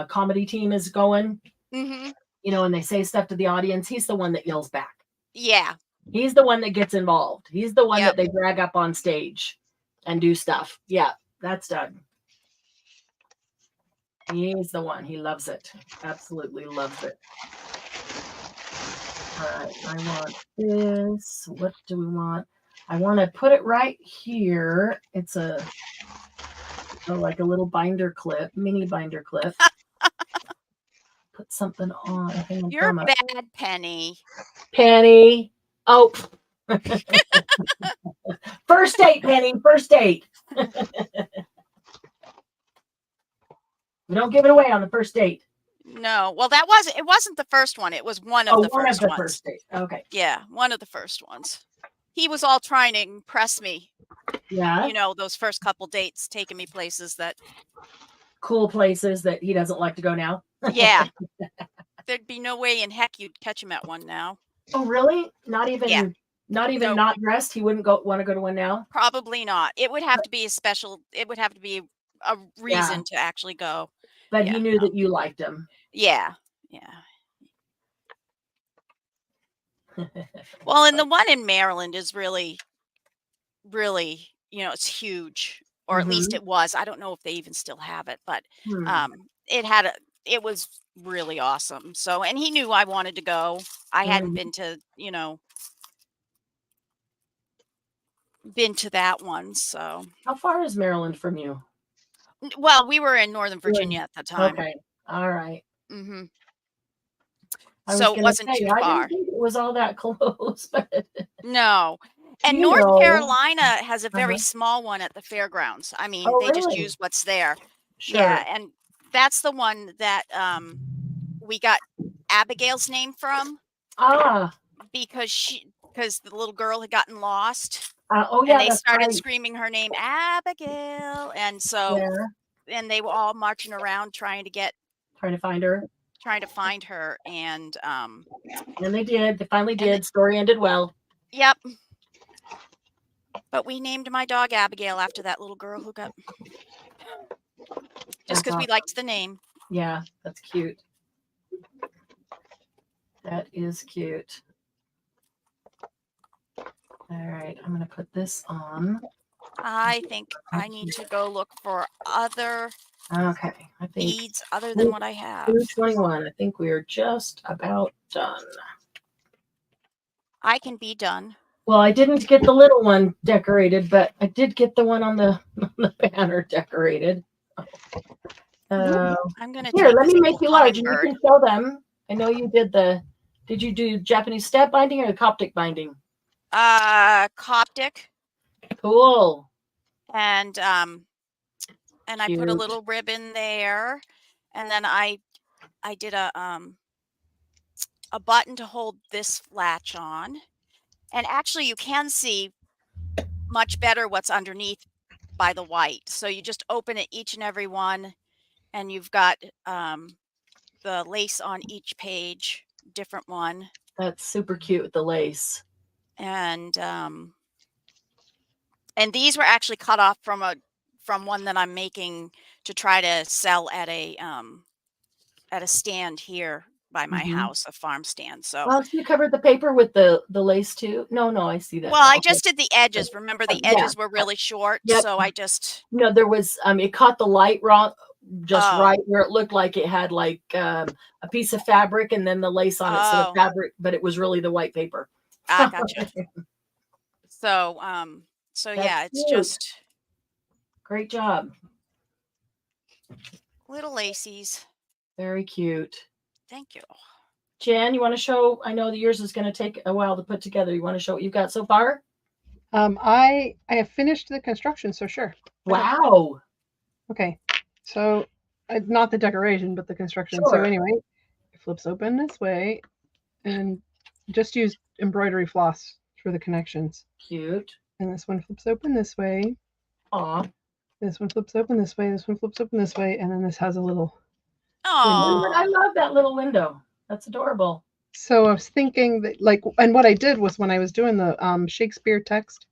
comedy team is going, Mm-hmm. and they say stuff to the audience, he's the one that yells back. Yeah. He's the one that gets involved. He's the one Yep. that they drag up on stage and do stuff. Yeah, that's Doug. He's the one. He loves it. Absolutely loves it. All right, I want this. What do we want? I want to put it right here. It's like a little binder clip, mini binder clip. Put something on. You're bad, Penny. Penny. Oh. First date, Penny. First date. We don't give it away on the first date. No. Well, it wasn't the first one. It was one of the first ones. First date. Okay. Yeah, one of the first ones. He was all trying to impress me. Yeah. Those first couple dates, taking me places that cool places that he doesn't like to go now. Yeah. There'd be no way in heck you'd catch him at one now. Oh, really? Not even Nope. not dressed? He wouldn't want to go to one now? Probably not. It would have to be it would have to be a reason to actually go. But he knew that you liked him. Yeah. Well, and the one in Maryland is really, really, it's huge, or at least it was. I don't know if they even still have it, but it was really awesome. So, and he knew I wanted to go. I hadn't been to that one. So, how far is Maryland from you? Well, we were in Northern Virginia at the time. Okay. All right. Mm-hmm. So it wasn't too far. I didn't think it was all that close, but no. And North Carolina has a very small one at the fairgrounds. I mean, they just use what's there. Sure. Yeah, and that's the one that we got Abigail's name from. Because the little girl had gotten lost. And they started screaming her name, Abigail, and so and they were all marching around trying to find her, and they did. They finally did. Story ended well. Yep. But we named my dog Abigail after that little girl who got just because we liked the name. Yeah, that's cute. That is cute. All right, I'm going to put this on. I think I need to go look for other beads other than what I have. 221. I think we are just about done. I can be done. Well, I didn't get the little one decorated, but I did get the one on the banner decorated. I'm gonna let me make you large. And you can show them. I know you did Did you do Japanese stamp binding or the Coptic binding? Coptic. Cool. And I put a little ribbon there, and then I did a button to hold this latch on. And actually you can see much better what's underneath by the white. So you just open it each and every one, and you've got the lace on each page, different one. That's super cute with the lace. And these were actually cut off from one that I'm making to try to sell at a stand here by my Mhm. house, a farm stand. So, Well, you covered the paper with the lace too. No, I see that. well, now. I Okay. just did the edges. Remember, the Yeah. edges were really short, Yep. so I just No, there was it caught the light wrong, just Oh. right where it looked like it had like a piece of fabric and then the lace on it. So the Oh. fabric, but it was really the white paper. I gotcha. So, That's yeah, it's cute. just Great job. little lacies. Very cute. Thank you. Jan, you want to show? I know that yours is going to take a while to put together. You want to show what you've got so far? I have finished the construction, so sure. Wow. Okay, so not the decoration, but the construction. Sure. So anyway, it flips open this way, and just use embroidery floss for the connections. Cute. And this one flips open this way. Aw. This one flips open this way. This one flips open this way, and then this has a little. Oh, I love that little window. That's adorable. So I was thinking that, like, and what I did was when I was doing the Shakespeare text,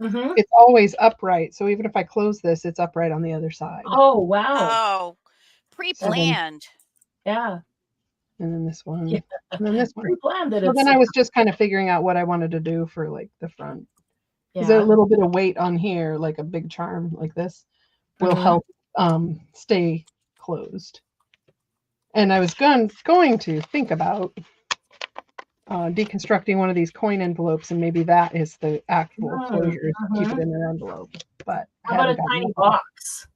Mm-hmm. it's always upright. So even if I close this, it's upright on the other side. Oh, wow. oh, pre-planned. Yeah. And then this one. Yeah. And then this one. Pre-planned it. So then I was just kind of figuring out what I wanted to do for like the front. Because yeah. a little bit of weight on here, like a big charm like this, will help stay closed. And I was going to think about deconstructing one of these coin envelopes, and maybe that is the actual closure, is to keep it in an envelope. But how about a tiny box?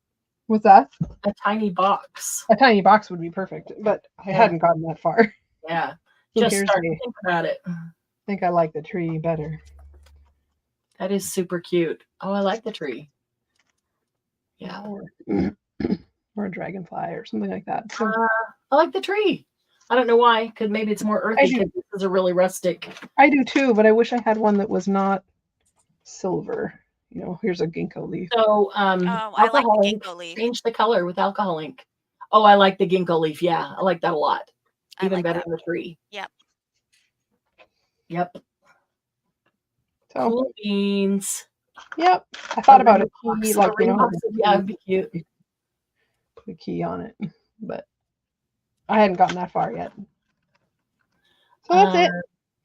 What's that? A tiny box. A tiny box would be perfect, but I hadn't gotten that far. Yeah. So Just here's start to think about it. I think I like the tree better. That is super cute. Oh, I like the tree. Yeah. Or a dragonfly or something like that. So, I like the tree. I don't know why, because maybe it's more earthy, because this is a really rustic. I do too, but I wish I had one that was not silver. You know, here's a ginkgo leaf. So, I like the ginkgo leaf. Change the color with alcohol ink. Oh, I like the ginkgo leaf. Yeah, I like that a lot. Even like better that. than the tree. Yep. Yep. So, Cool beans. Yep. I thought about a key, like, you know, yeah, it'd be cute. Put a key on it, but I hadn't gotten that far yet. So that's it.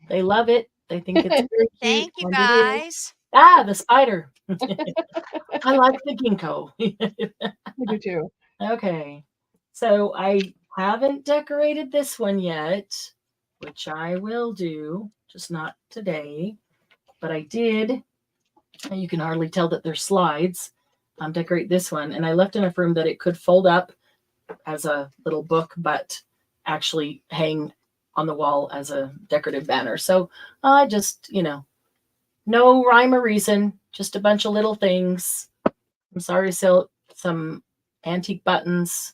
They love it. They think it's very cute. Thank you, guys. The spider. I like the ginkgo. I do too. Okay. So I haven't decorated this one yet, which I will do, just not today. But I did, and you can hardly tell that they're slides, decorate this one. And I left enough room that it could fold up as a little book, but actually hang on the wall as a decorative banner. So I just, no rhyme or reason, just a bunch of little things. I'm sorry, some antique buttons.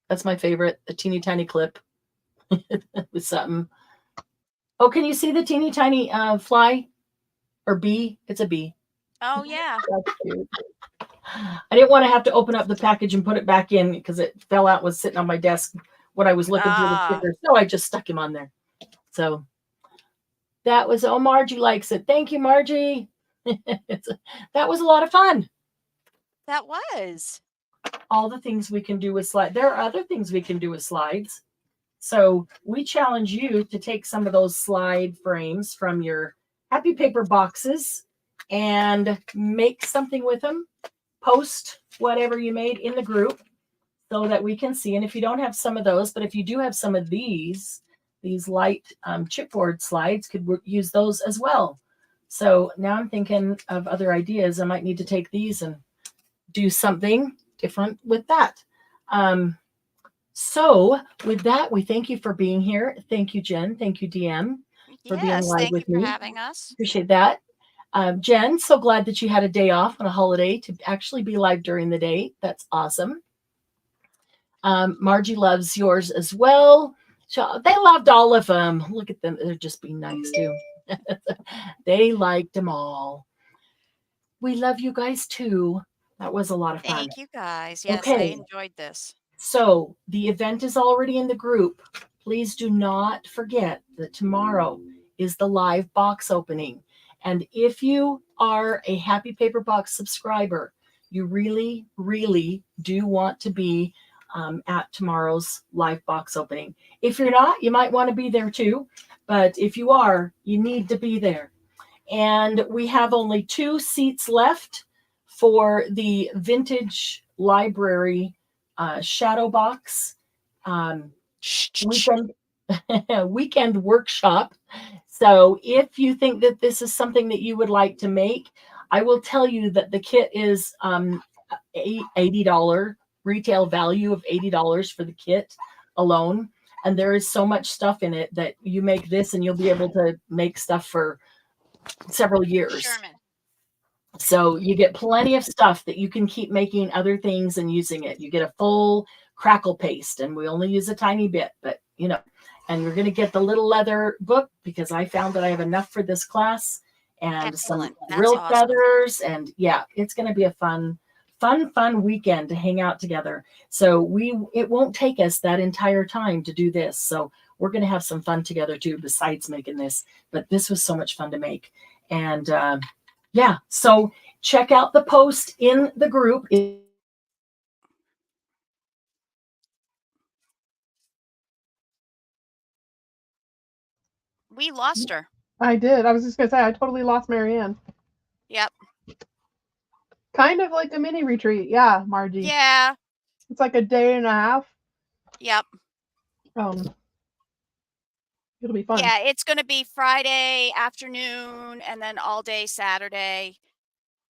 That's my favorite, a teeny tiny clip with something. Oh, can you see the teeny tiny fly or bee? It's a bee. Oh, yeah. That's cute. I didn't want to have to open up the package and put it back in because it fell out, was sitting on my desk when I was looking through the stickers. So I just stuck him on there. So that was, Margie likes it. Thank you, Margie. That was a lot of fun. That was. All the things we can do with slides. There are other things we can do with slides. So we challenge you to take some of those slide frames from your happy paper boxes and make something with them. Post whatever you made in the group so that we can see. And if you don't have some of those, but if you do have some of these light chipboard slides, could use those as well. So now I'm thinking of other ideas. I might need to take these and do something different with that. So with that, we thank you for being here. Thank you, Jen. Thank you, DM, for being live with me. Thank you for having us. Appreciate that. Jen, so glad that you had a day off on a holiday to actually be live during the day. That's awesome. Margie loves yours as well. So they loved all of them. Look at them. They're just being nice too. They liked them all. We love you guys too. That was a lot of fun. Thank you, guys. Yes, Okay. I enjoyed this. So the event is already in the group. Please do not forget that tomorrow is the live box opening. And if you are a Happy Paper Box subscriber, you really, really do want to be at tomorrow's live box opening. If you're not, you might want to be there too. But if you are, you need to be there. And we have only 2 seats left for the vintage library shadow box weekend weekend workshop. So if you think that this is something that you would like to make, I will tell you that the kit is $80 retail value of $80 for the kit alone. And there is so much stuff in it that you make this and you'll be able to make stuff for several years. Sherman. So you get plenty of stuff that you can keep making other things and using it. You get a full crackle paste, and we only use a tiny bit, but you know, and we're going to get the little leather book because I found that I have enough for this class, and Excellent. some That's real awesome. feathers. And yeah, it's going to be a fun weekend to hang out together. So it won't take us that entire time to do this. So we're going to have some fun together too, besides making this, but this was so much fun to make. And yeah, so check out the post in the group. We lost her. I did. I was just going to say, I totally lost Marianne. Yep. Kind of like a mini retreat. Yeah, Margie. Yeah. It's like a day and a half. Yep. It'll be fun. Yeah, it's going to be Friday afternoon and then all day Saturday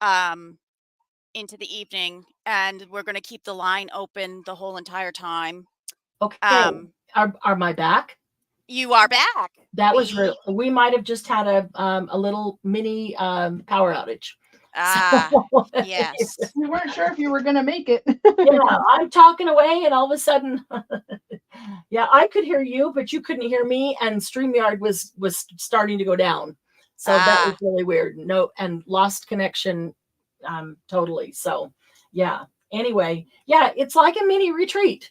into the evening, and we're going to keep the line open the whole entire time. Okay. Are my back? You are back. That was real. We might have just had a little mini power outage. So, yes. We weren't sure if you were going to make it. Yeah, I'm talking away, and all of a sudden, yeah, I could hear you, but you couldn't hear me, and StreamYard was starting to go down. So that was really weird. No, and lost connection totally. So yeah. Anyway, yeah, it's like a mini retreat.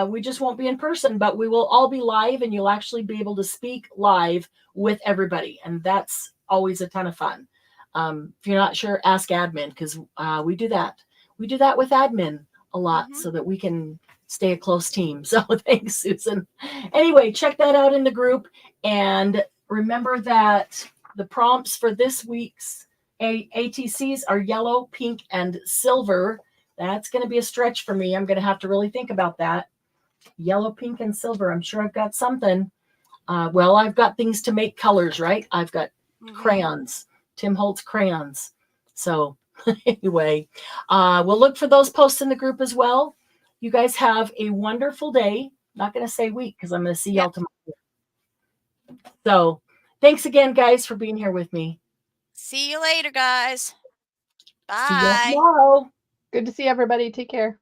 We just won't be in person, but we will all be live, and you'll actually be able to speak live with everybody, and that's always a ton of fun. If you're not sure, ask admin, because we do that. We do that with admin a lot so that we can stay a close team. So thanks, Susan. Anyway, check that out in the group. And remember that the prompts for this week's ATCs are yellow, pink, and silver. That's going to be a stretch for me. I'm going to have to really think about that. Yellow, pink, and silver. I'm sure I've got something. Well, I've got things to make colors, right? I've got crayons. Tim Holtz crayons. So anyway, we'll look for those posts in the group as well. You guys have a wonderful day. Not going to say week because I'm going to see y'all tomorrow. So thanks again, guys, for being here with me. See you later, guys. Bye. See you tomorrow. Good to see everybody. Take care.